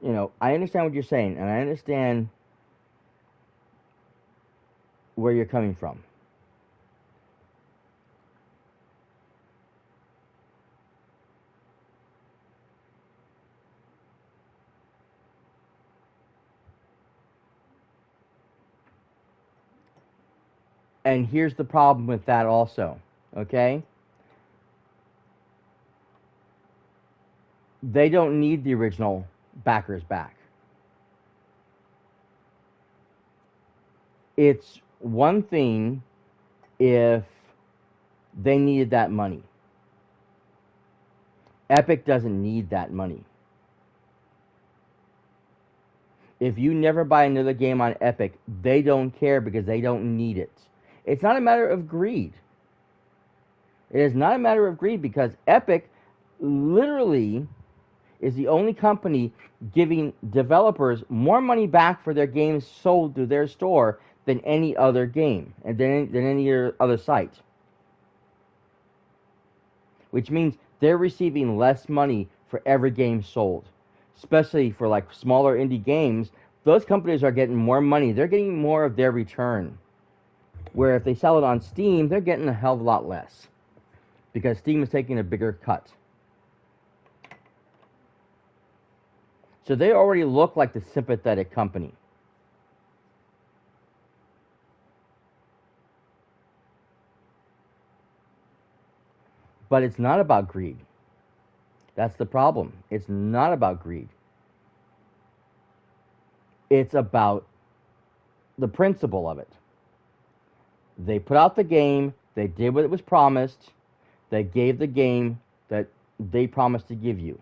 Speaker 1: You know, I understand what you're saying, and I understand where you're coming from. And here's the problem with that also, okay? They don't need the original backers back. It's one thing if they needed that money. Epic doesn't need that money. If you never buy another game on Epic, they don't care because they don't need it. It's not a matter of greed. It is not a matter of greed because Epic literally is the only company giving developers more money back for their games sold through their store than any other game and than any other site. Which means they're receiving less money for every game sold. Especially for like smaller indie games, those companies are getting more money. They're getting more of their return. Where if they sell it on Steam, they're getting a hell of a lot less. Because Steam is taking a bigger cut. So they already look like the sympathetic company. But it's not about greed. That's the problem. It's not about greed. It's about the principle of it. They put out the game, they did what it was promised, they gave the game that they promised to give you.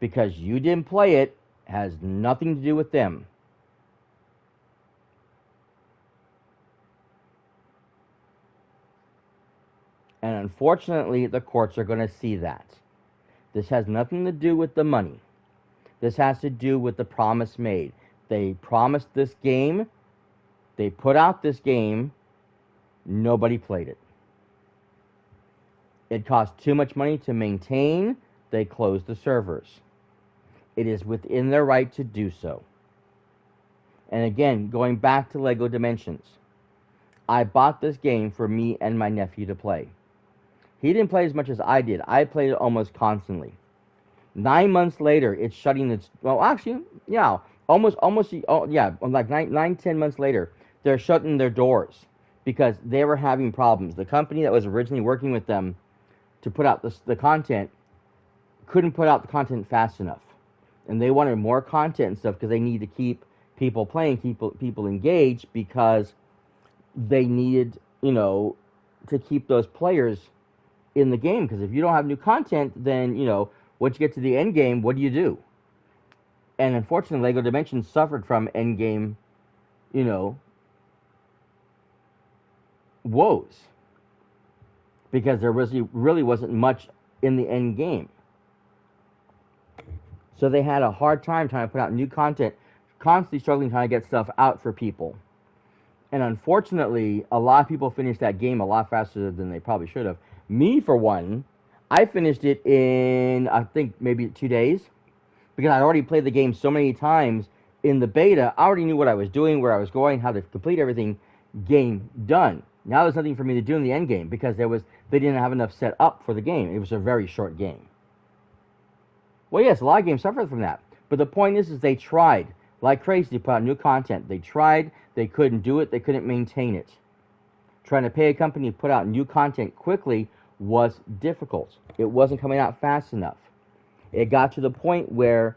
Speaker 1: Because you didn't play it has nothing to do with them. And unfortunately, the courts are going to see that. This has nothing to do with the money. This has to do with the promise made. They promised this game. They put out this game. Nobody played it. It cost too much money to maintain. They closed the servers. It is within their right to do so. And again, going back to LEGO Dimensions, I bought this game for me and my nephew to play. He didn't play as much as I did. I played it almost constantly. 9 months later, it's shutting its... Well, actually, yeah. Like 10 months later, they're shutting their doors because they were having problems. The company that was originally working with them to put out the content couldn't put out the content fast enough. And they wanted more content and stuff because they needed to keep people playing, people engaged because they needed, to keep those players in the game. Because if you don't have new content, then, once you get to the end game, what do you do? And unfortunately, LEGO Dimensions suffered from end game, woes. Because there really wasn't much in the end game. So they had a hard time trying to put out new content, constantly struggling trying to get stuff out for people. And unfortunately, a lot of people finished that game a lot faster than they probably should have. Me, for one, I finished it in, I think, maybe 2 days. Because I already played the game so many times in the beta, I already knew what I was doing, where I was going, how to complete everything. Game done. Now there's nothing for me to do in the end game because they didn't have enough set up for the game. It was a very short game. Well, yes, a lot of games suffered from that. But the point is they tried like crazy to put out new content. They tried. They couldn't do it. They couldn't maintain it. Trying to pay a company to put out new content quickly was difficult. It wasn't coming out fast enough. It got to the point where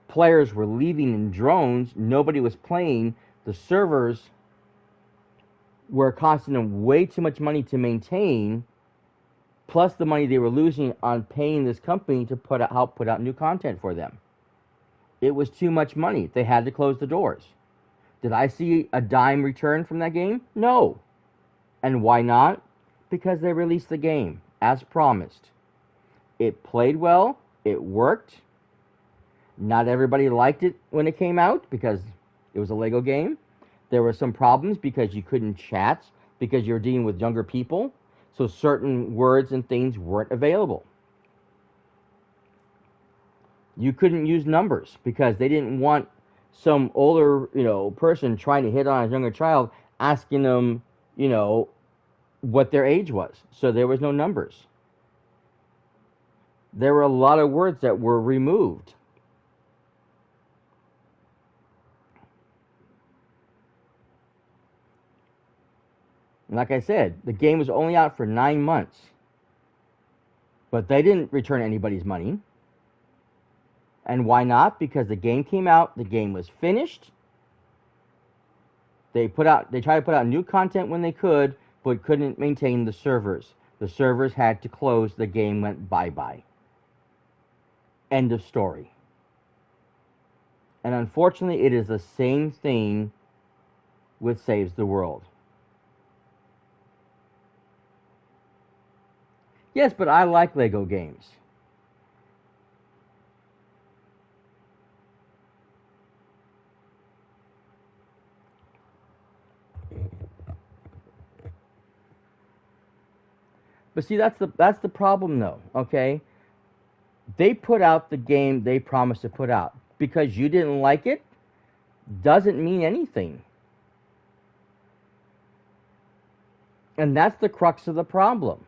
Speaker 1: players were leaving in drones. Nobody was playing. The servers were costing them way too much money to maintain, plus the money they were losing on paying this company to help put out new content for them. It was too much money. They had to close the doors. Did I see a dime return from that game? No. And why not? Because they released the game, as promised. It played well. It worked. Not everybody liked it when it came out because it was a LEGO game. There were some problems because you couldn't chat because you're dealing with younger people. So certain words and things weren't available. You couldn't use numbers because they didn't want some older, person trying to hit on a younger child asking them, what their age was. So there was no numbers. There were a lot of words that were removed. And like I said, the game was only out for 9 months. But they didn't return anybody's money. And why not? Because the game came out, the game was finished. They tried to put out new content when they could, but couldn't maintain the servers. The servers had to close, the game went bye-bye. End of story. And unfortunately, it is the same thing with Saves the World. Yes, but I like Lego games. But see, that's the problem, though. Okay, they put out the game they promised to put out. Because you didn't like it, doesn't mean anything. And that's the crux of the problem.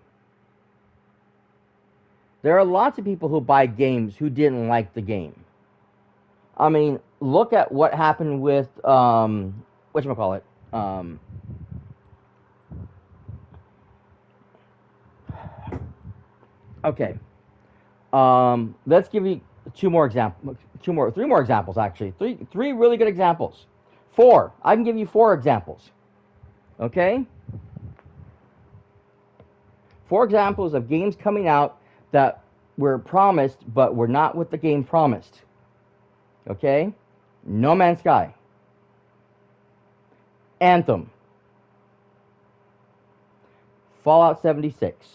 Speaker 1: There are lots of people who buy games who didn't like the game. I mean, look at what happened with whatchamacallit? Okay. Let's give you three more examples actually. Three really good examples. 4. I can give you 4 examples. Okay? 4 examples of games coming out that were promised but were not what the game promised. Okay? No Man's Sky. Anthem. Fallout 76.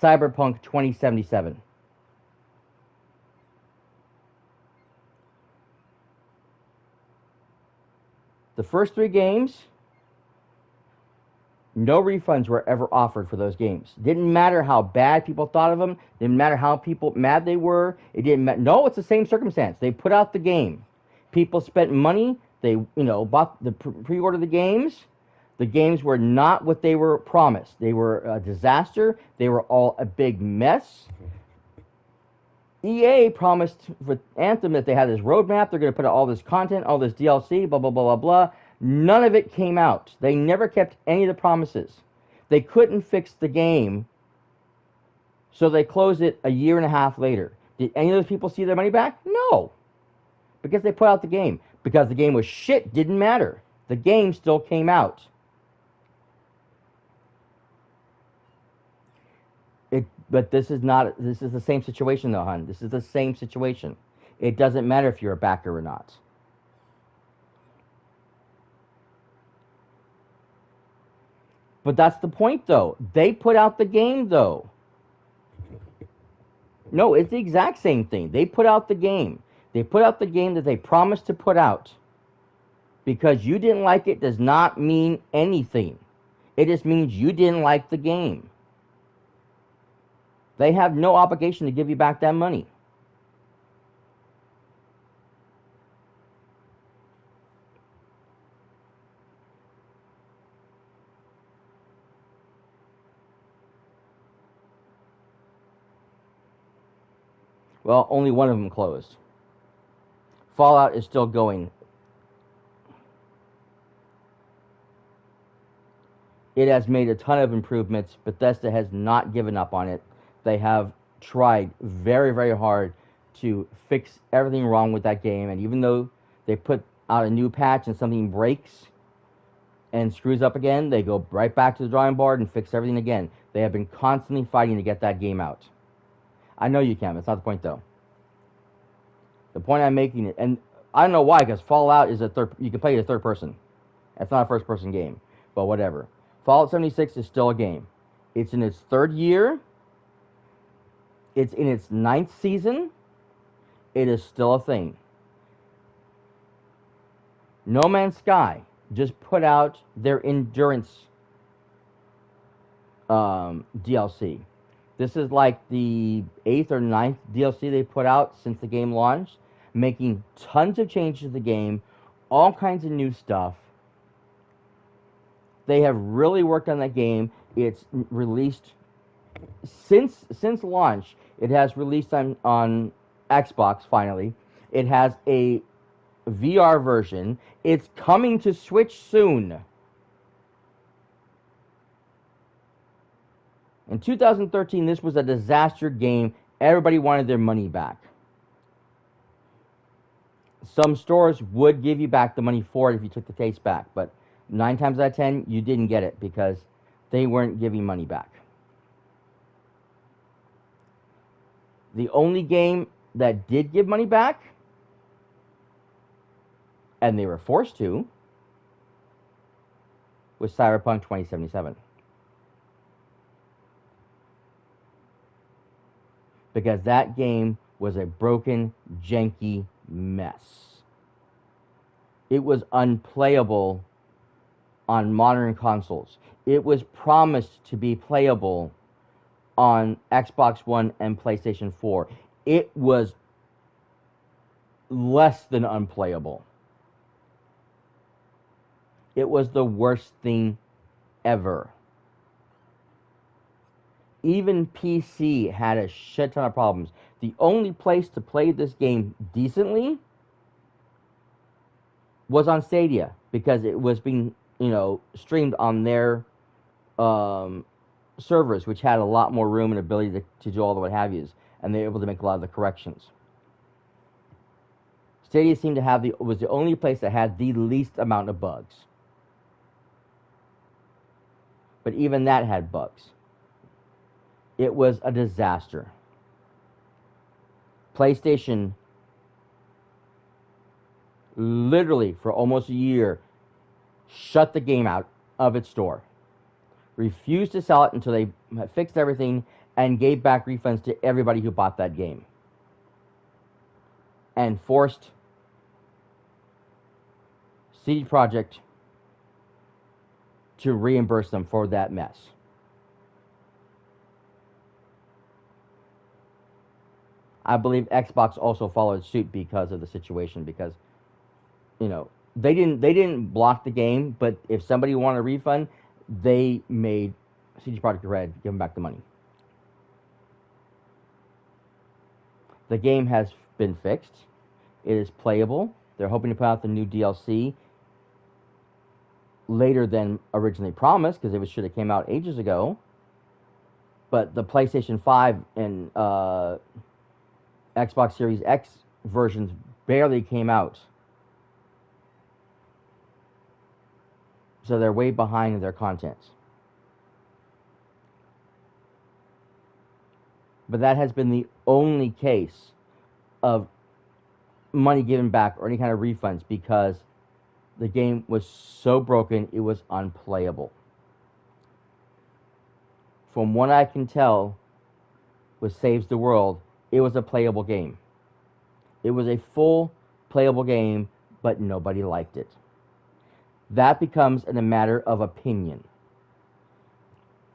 Speaker 1: Cyberpunk 2077. The first 3 games, no refunds were ever offered for those games. Didn't matter how bad people thought of them. Didn't matter how mad they were. It didn't matter. No, it's the same circumstance. They put out the game. People spent money. They, bought the pre-order the games. The games were not what they were promised. They were a disaster. They were all a big mess. EA promised with Anthem that they had this roadmap. They're going to put out all this content, all this DLC, blah, blah, blah, blah, blah. None of it came out. They never kept any of the promises. They couldn't fix the game, so they closed it a year and a half later. Did any of those people see their money back? No. Because they put out the game. Because the game was shit, didn't matter. The game still came out. But this is the same situation though, hon. This is the same situation. It doesn't matter if you're a backer or not. But that's the point though. They put out the game though. No, it's the exact same thing. They put out the game. They put out the game that they promised to put out. Because you didn't like it does not mean anything. It just means you didn't like the game. They have no obligation to give you back that money. Well, only one of them closed. Fallout is still going. It has made a ton of improvements. Bethesda has not given up on it. They have tried very, very hard to fix everything wrong with that game. And even though they put out a new patch and something breaks and screws up again, they go right back to the drawing board and fix everything again. They have been constantly fighting to get that game out. I know you can. That's not the point, though. The point I'm making it, and I don't know why, because Fallout is you can play it a third person. It's not a first person game, but whatever. Fallout 76 is still a game. It's in its 3rd year. It's in its 9th season. It is still a thing. No Man's Sky just put out their Endurance DLC. This is like the 8th or 9th DLC they put out since the game launched, making tons of changes to the game, all kinds of new stuff. They have really worked on that game. It's released since launch. It has released on Xbox finally. It has a VR version. It's coming to Switch soon. In 2013, this was a disaster game. Everybody wanted their money back. Some stores would give you back the money for it if you took the case back, but 9 times out of 10, you didn't get it because they weren't giving money back. The only game that did give money back, and they were forced to, was Cyberpunk 2077. Because that game was a broken, janky mess. It was unplayable on modern consoles. It was promised to be playable on Xbox One and PlayStation 4. It was less than unplayable. It was the worst thing ever. Even PC had a shit ton of problems. The only place to play this game decently was on Stadia because it was being, streamed on their servers, which had a lot more room and ability to do all the what have yous, and they were able to make a lot of the corrections. Stadia seemed to have was the only place that had the least amount of bugs. But even that had bugs. It was a disaster. PlayStation, literally for almost a year, shut the game out of its store. Refused to sell it until they fixed everything and gave back refunds to everybody who bought that game. And forced CD Projekt to reimburse them for that mess. I believe Xbox also followed suit because of the situation, because they didn't block the game, but if somebody wanted a refund, they made CD Projekt Red give them back the money. The game has been fixed. It is playable. They're hoping to put out the new DLC later than originally promised, because it should have came out ages ago. But the PlayStation 5 and Xbox Series X versions barely came out. So they're way behind in their content. But that has been the only case of money given back or any kind of refunds, because the game was so broken it was unplayable. From what I can tell with Saves the World, it was a playable game. It was a full playable game, but nobody liked it. That becomes a matter of opinion.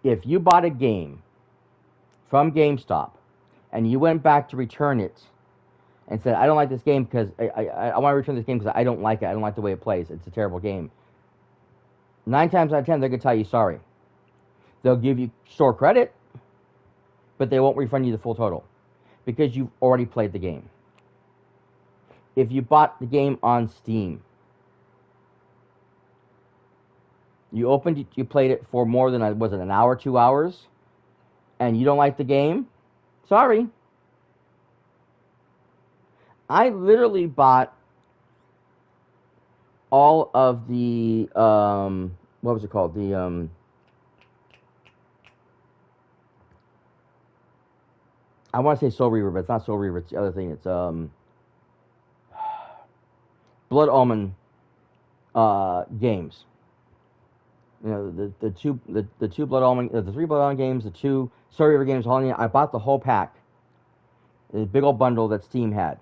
Speaker 1: If you bought a game from GameStop and you went back to return it and said, I don't like this game because I want to return this game because I don't like it. I don't like the way it plays. It's a terrible game. 9 times out of 10, they're going to tell you sorry. They'll give you store credit, but they won't refund you the full total because you've already played the game. If you bought the game on Steam, you opened it, you played it for more than, was it an hour, 2 hours, and you don't like the game, sorry. I literally bought all of the, what was it called? I want to say Soul Reaver, but it's not Soul Reaver, it's the other thing. It's, Blood Omen, games. The two Blood Omen, the 3 Blood Omen games, the 2 Soul Reaver games, I bought the whole pack. The big old bundle that Steam had.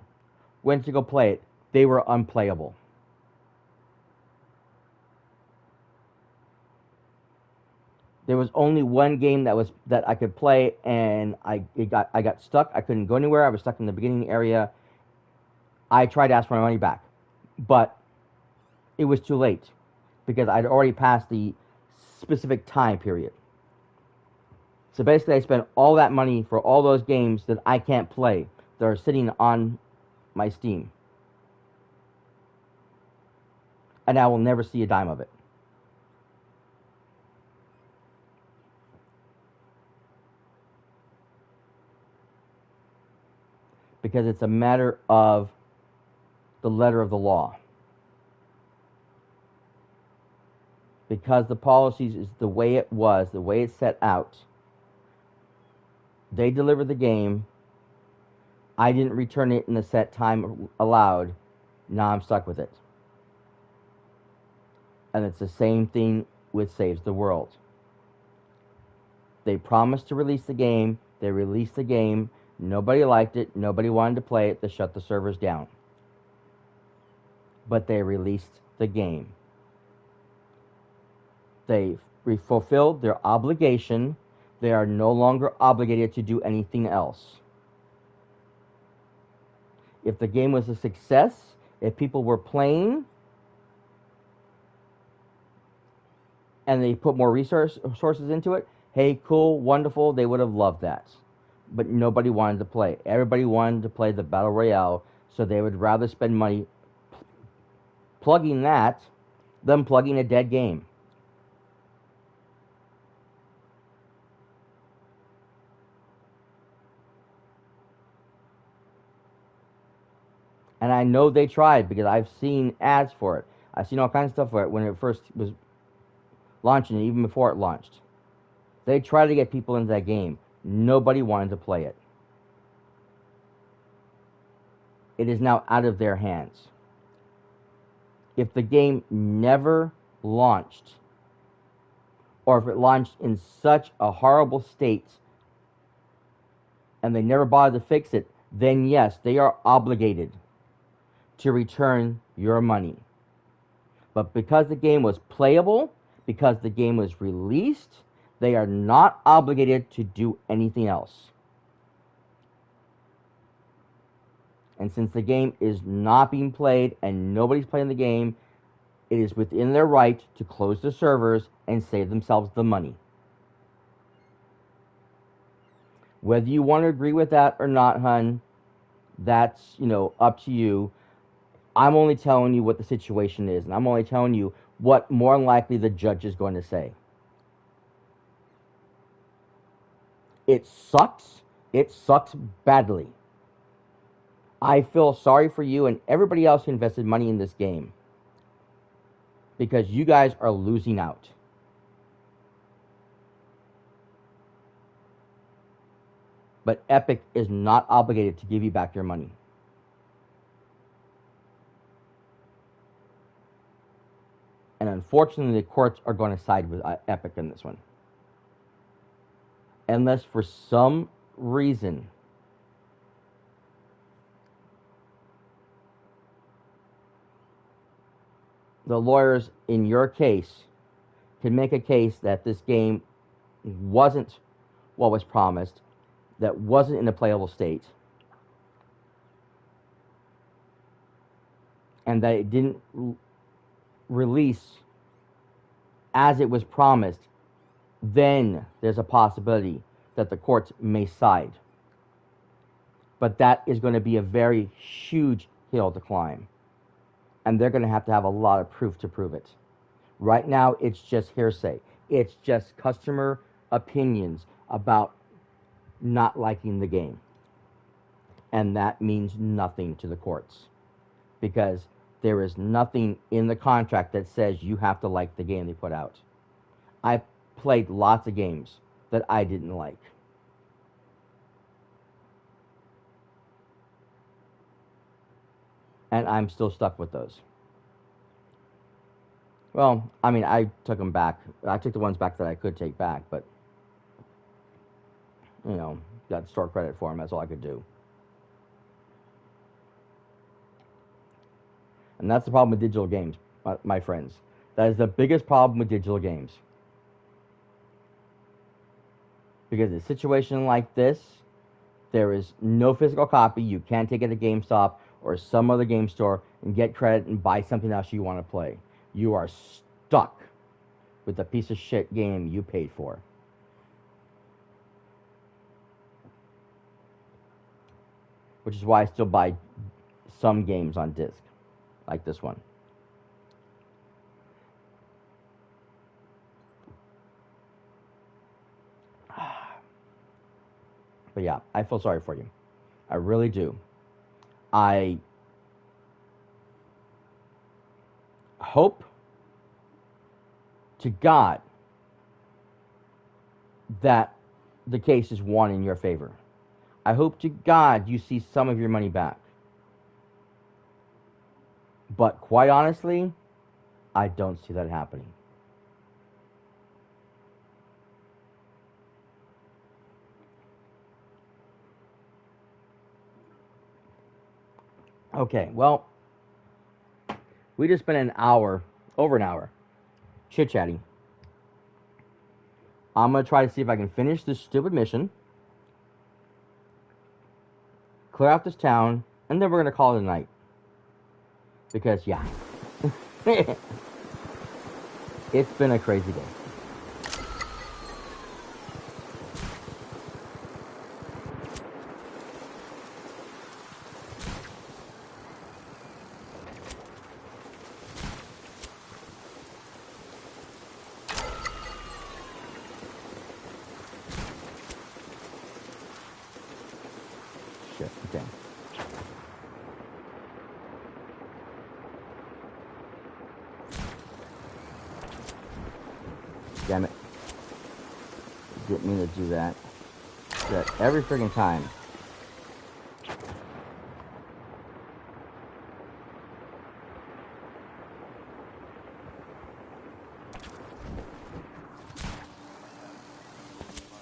Speaker 1: Went to go play it. They were unplayable. There was only one game that I could play, and I got stuck. I couldn't go anywhere. I was stuck in the beginning area. I tried to ask for my money back, but it was too late because I'd already passed the specific time period. So basically, I spent all that money for all those games that I can't play that are sitting on my Steam, and I will never see a dime of it. because it's a matter of the letter of the law. Because the policies is the way it was, the way it's set out. They delivered the game. I didn't return it in the set time allowed. Now I'm stuck with it. And it's the same thing with Saves the World. They promised to release the game. They released the game. Nobody liked it. Nobody wanted to play it. They shut the servers down. But they released the game. They fulfilled their obligation. They are no longer obligated to do anything else. If the game was a success, if people were playing, and they put more resources into it, hey, cool, wonderful, they would have loved that. But nobody wanted to play. Everybody wanted to play the Battle Royale, so they would rather spend money plugging that than plugging a dead game. And I know they tried because I've seen ads for it. I've seen all kinds of stuff for it when it first was launching, even before it launched. They tried to get people into that game. Nobody wanted to play it. It is now out of their hands. If the game never launched, or if it launched in such a horrible state, and they never bothered to fix it, then yes, they are obligated to return your money. But because the game was playable, because the game was released, they are not obligated to do anything else. And since the game is not being played and nobody's playing the game, it is within their right to close the servers and save themselves the money. Whether you want to agree with that or not, hun, that's, up to you. I'm only telling you what the situation is, and I'm only telling you what more than likely the judge is going to say. It sucks. It sucks badly. I feel sorry for you and everybody else who invested money in this game, because you guys are losing out. But Epic is not obligated to give you back your money. And unfortunately, the courts are going to side with Epic in this one. Unless for some reason the lawyers in your case can make a case that this game wasn't what was promised, that wasn't in a playable state, and that it didn't release as it was promised, then there's a possibility that the courts may side. But that is going to be a very huge hill to climb. And they're going to have a lot of proof to prove it. Right now, it's just hearsay. It's just customer opinions about not liking the game. And that means nothing to the courts, because there is nothing in the contract that says you have to like the game they put out. I played lots of games that I didn't like. And I'm still stuck with those. Well, I mean, I took them back. I took the ones back that I could take back, but, got store credit for them. That's all I could do. And that's the problem with digital games, my friends. That is the biggest problem with digital games. Because in a situation like this, there is no physical copy. You can't take it to GameStop or some other game store and get credit and buy something else you want to play. You are stuck with the piece of shit game you paid for. Which is why I still buy some games on disc, like this one. But yeah, I feel sorry for you. I really do. I hope to God that the case is won in your favor. I hope to God you see some of your money back. But quite honestly, I don't see that happening. Okay, well, we just spent an hour, over an hour, chit-chatting. I'm going to try to see if I can finish this stupid mission, clear out this town, and then we're going to call it a night. Because, yeah. It's been a crazy day. Shit, okay. Damn it. Didn't mean to do that. That every friggin' time.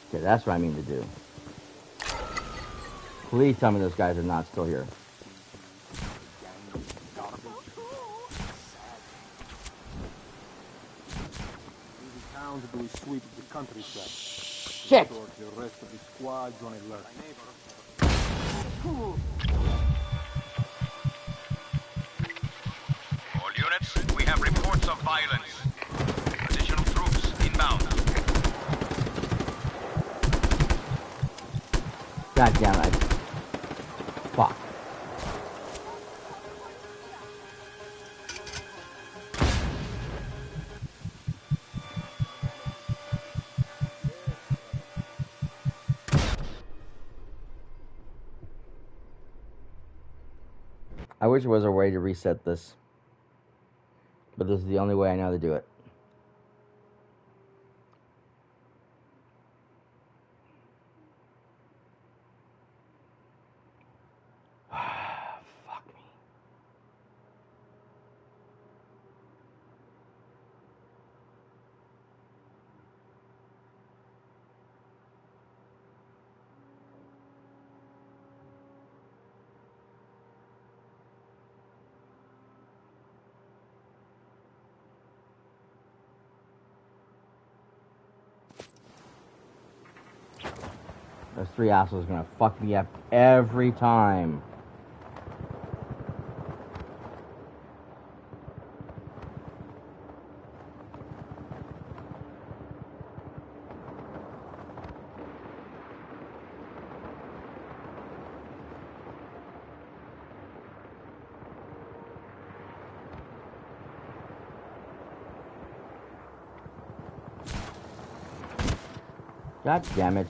Speaker 1: Okay, that's what I mean to do. Please tell me those guys are not still here.
Speaker 3: To do is sweep the countryside.
Speaker 1: Shit!
Speaker 3: The rest of the squad's on alert.
Speaker 2: All units, we have reports of violence. Additional troops inbound.
Speaker 1: God damn it. Fuck. I wish there was a way to reset this. But this is the only way I know how to do it. Fuck me. Those three assholes are gonna fuck me up every time. God damn it.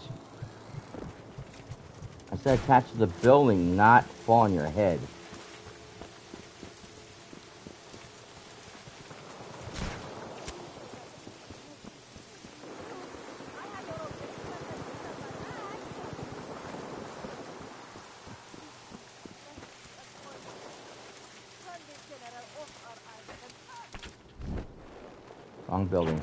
Speaker 1: I said attach to the building, not fall on your head. Wrong building.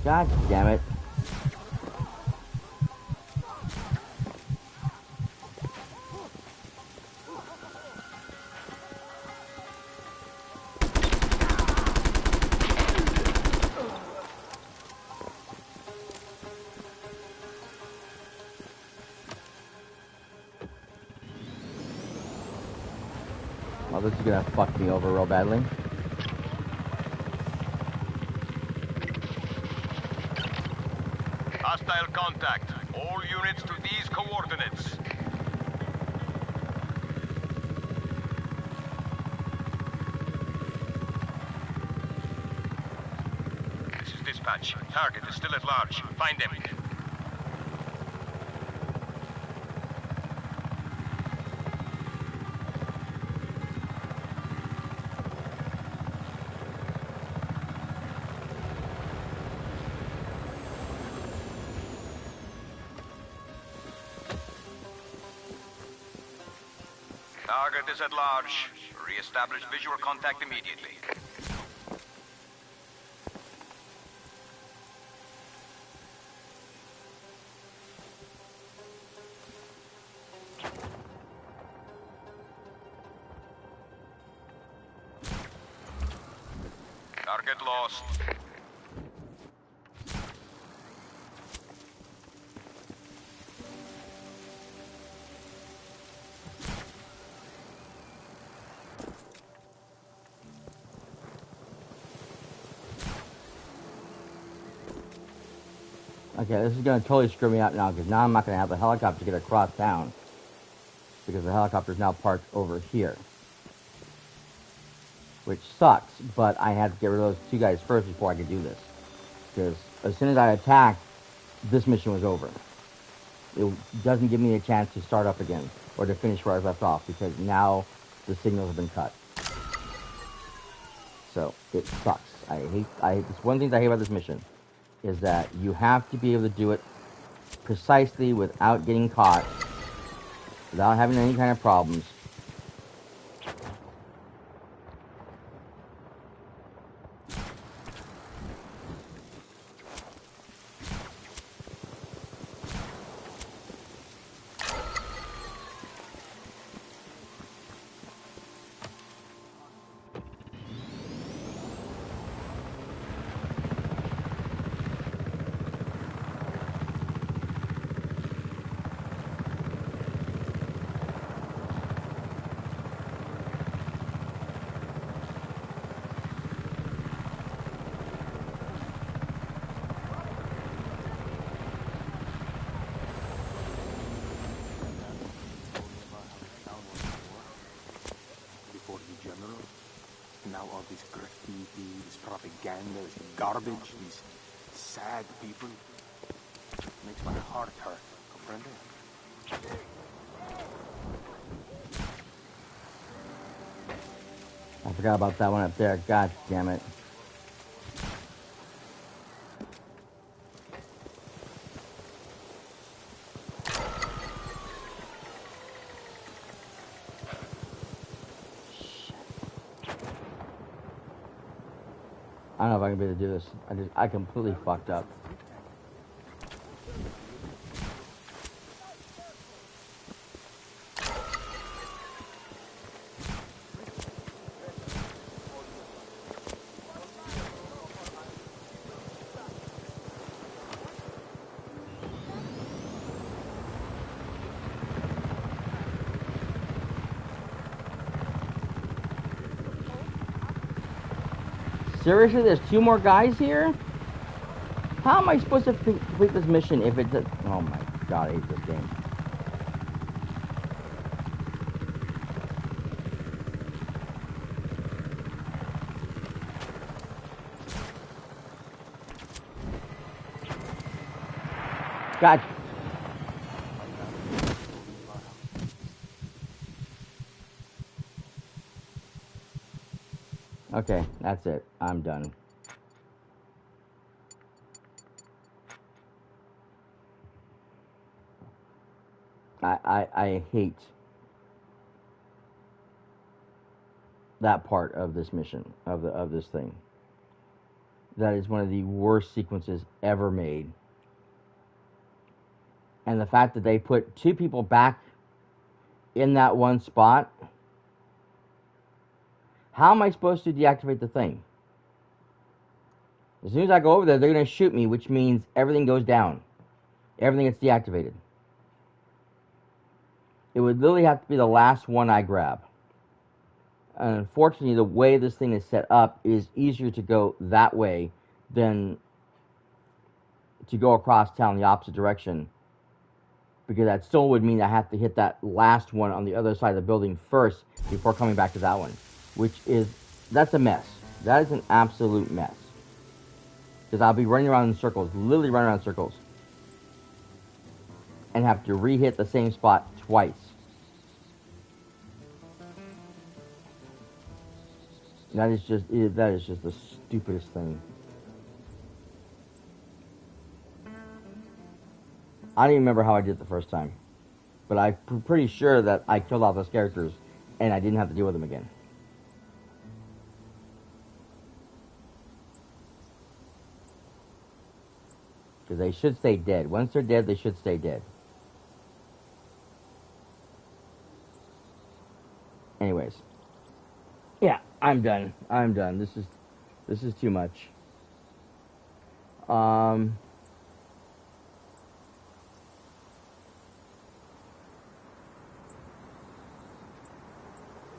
Speaker 1: God damn it. Well, this is gonna fuck me over real badly.
Speaker 2: Hostile contact. All units to these coordinates. dispatch. Target is still at large. Find them. Target is at large. Re-establish visual contact immediately. Target lost.
Speaker 1: Okay, this is going to totally screw me out now, because now I'm not going to have the helicopter get across town, because the helicopter is now parked over here. Which sucks, but I had to get rid of those two guys first before I could do this. Because as soon as I attacked, this mission was over. It doesn't give me a chance to start up again, or to finish where I left off, because now the signals have been cut. So, it sucks. It's one thing I hate about this mission, is that you have to be able to do it precisely without getting caught, without having any kind of problems.
Speaker 3: Now all this graffiti, this propaganda, this garbage, these sad people, makes my heart hurt. Comprende?
Speaker 1: I forgot about that one up there. God damn it. I don't know if I can be able to do this. I completely fucked up. Seriously, there's two more guys here? How am I supposed to complete this mission if it's a... Oh my god, I hate this game. God. Okay, that's it. I'm done. I hate that part of this mission, of this thing. That is one of the worst sequences ever made. And the fact that they put two people back in that one spot. How am I supposed to deactivate the thing? As soon as I go over there, they're going to shoot me, which means everything goes down. Everything gets deactivated. It would literally have to be the last one I grab. And unfortunately, the way this thing is set up is easier to go that way than to go across town the opposite direction. Because that still would mean I have to hit that last one on the other side of the building first before coming back to that one. Which is, that's a mess. That is an absolute mess. Because I'll be running around in circles, literally running around in circles. And have to re-hit the same spot twice. That is just the stupidest thing. I don't even remember how I did it the first time. But I'm pretty sure that I killed all those characters and I didn't have to deal with them again. Because they should stay dead. Once they're dead, they should stay dead. Anyways. Yeah, I'm done. I'm done. This is too much.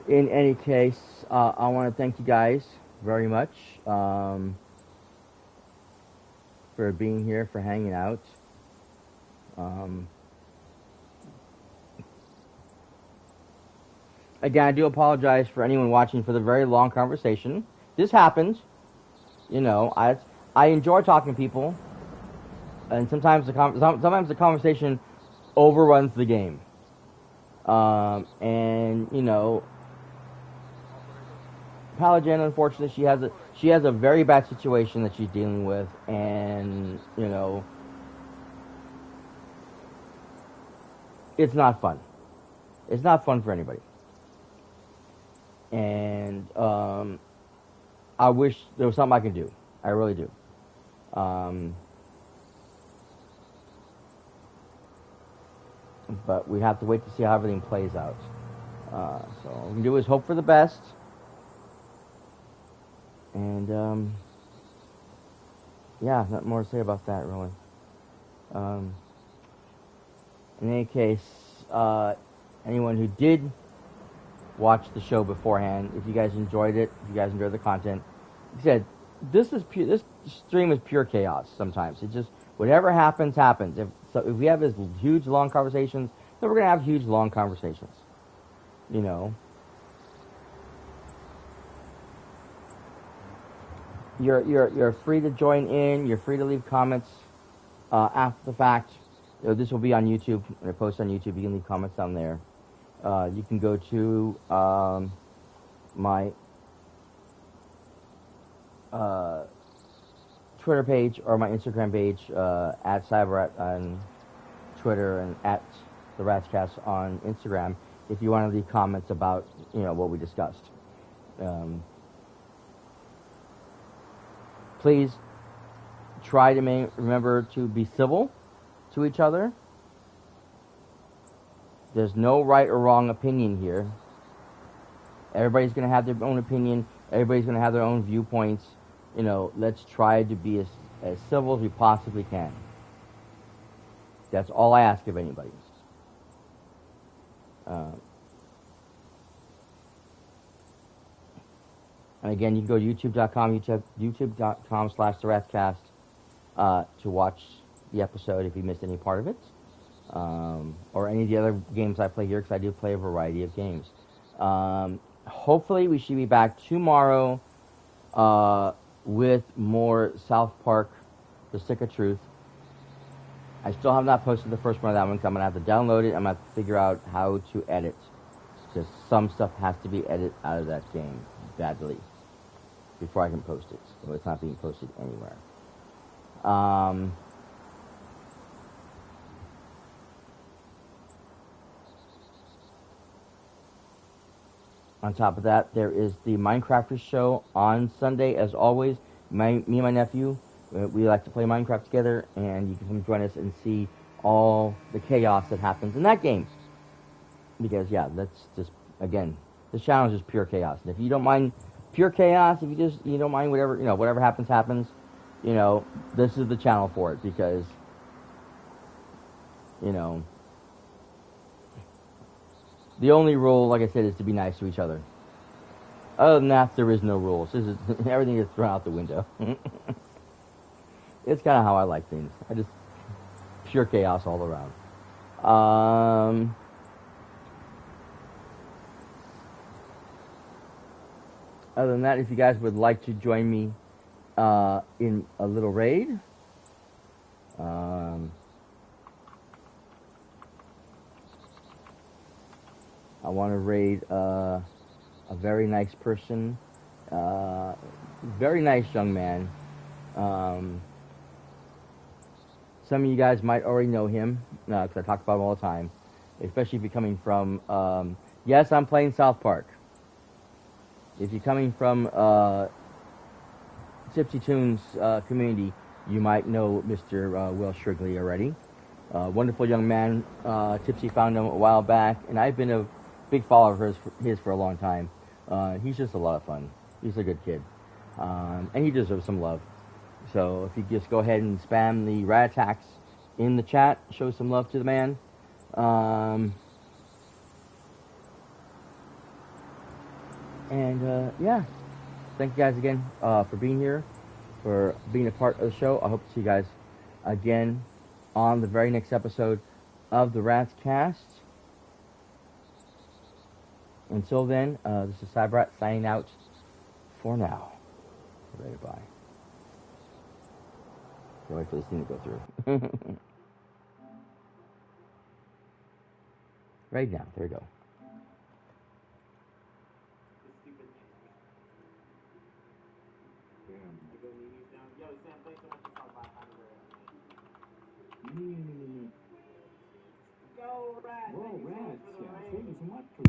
Speaker 1: In any case, I want to thank you guys very much for being here, for hanging out. Again, I do apologize for anyone watching for the very long conversation. This happens. You know, I enjoy talking to people, and sometimes the conversation overruns the game. And you know, Palajan, unfortunately, she has a very bad situation that she's dealing with, and you know, it's not fun. It's not fun for anybody. And I wish there was something I could do. I really do. But we have to wait to see how everything plays out. So all we can do is hope for the best. And yeah, nothing more to say about that, really. In any case, anyone who did watch the show beforehand, if you guys enjoyed it, if you guys enjoyed the content, like I said, this stream is pure chaos. Sometimes it just whatever happens. If we have this huge long conversations, then we're gonna have huge long conversations. You know, you're free to join in. You're free to leave comments after the fact. You know, this will be on YouTube. When I post on YouTube, you can leave comments down there. You can go to my Twitter page or my Instagram page at cyperrat on Twitter and at the Ratscast on Instagram if you want to leave comments about what we discussed. Please try to remember to be civil to each other. There's no right or wrong opinion here. Everybody's going to have their own opinion. Everybody's going to have their own viewpoints. Let's try to be as civil as we possibly can. That's all I ask of anybody. And again, you can go to youtube.com/theratscast to watch the episode if you missed any part of it. Or any of the other games I play here, because I do play a variety of games. Hopefully we should be back tomorrow with more South Park, The Stick of Truth. I still have not posted the first one of that one, because I'm going to have to download it. I'm going to have to figure out how to edit, because some stuff has to be edited out of that game badly before I can post it. So it's not being posted anywhere. On top of that, there is the Minecrafters show on Sunday, as always. Me and my nephew, we like to play Minecraft together, and you can come join us and see all the chaos that happens in that game. Because, yeah, that's just, again, this channel is just pure chaos. And if you don't mind pure chaos, if you don't mind whatever, whatever happens, this is the channel for it. Because, the only rule, like I said, is to be nice to each other. Other than that, there is no rules. Everything is thrown out the window. It's kind of how I like things. Pure chaos all around. Other than that, if you guys would like to join me in a little raid. I want to raid a very nice person, very nice young man. Some of you guys might already know him, because I talk about him all the time, especially if you're coming from, yes, I'm playing South Park. If you're coming from Tipsy Tunes community, you might know Mr. Will Shrigley already. Wonderful young man. Tipsy found him a while back, and I've been a big follower of his for a long time. He's just a lot of fun. He's a good kid. And he deserves some love. So if you just go ahead and spam the rat attacks in the chat, show some love to the man. Yeah, thank you guys again for being here, for being a part of the show. I hope to see you guys again on the very next episode of the Rats Cast. Until then, this is cyperrat signing out for now. Right, bye. Can't wait for this thing to go through. Right now, there we go.
Speaker 3: Go, Rats! Whoa, Rats! Yeah, thank you so much for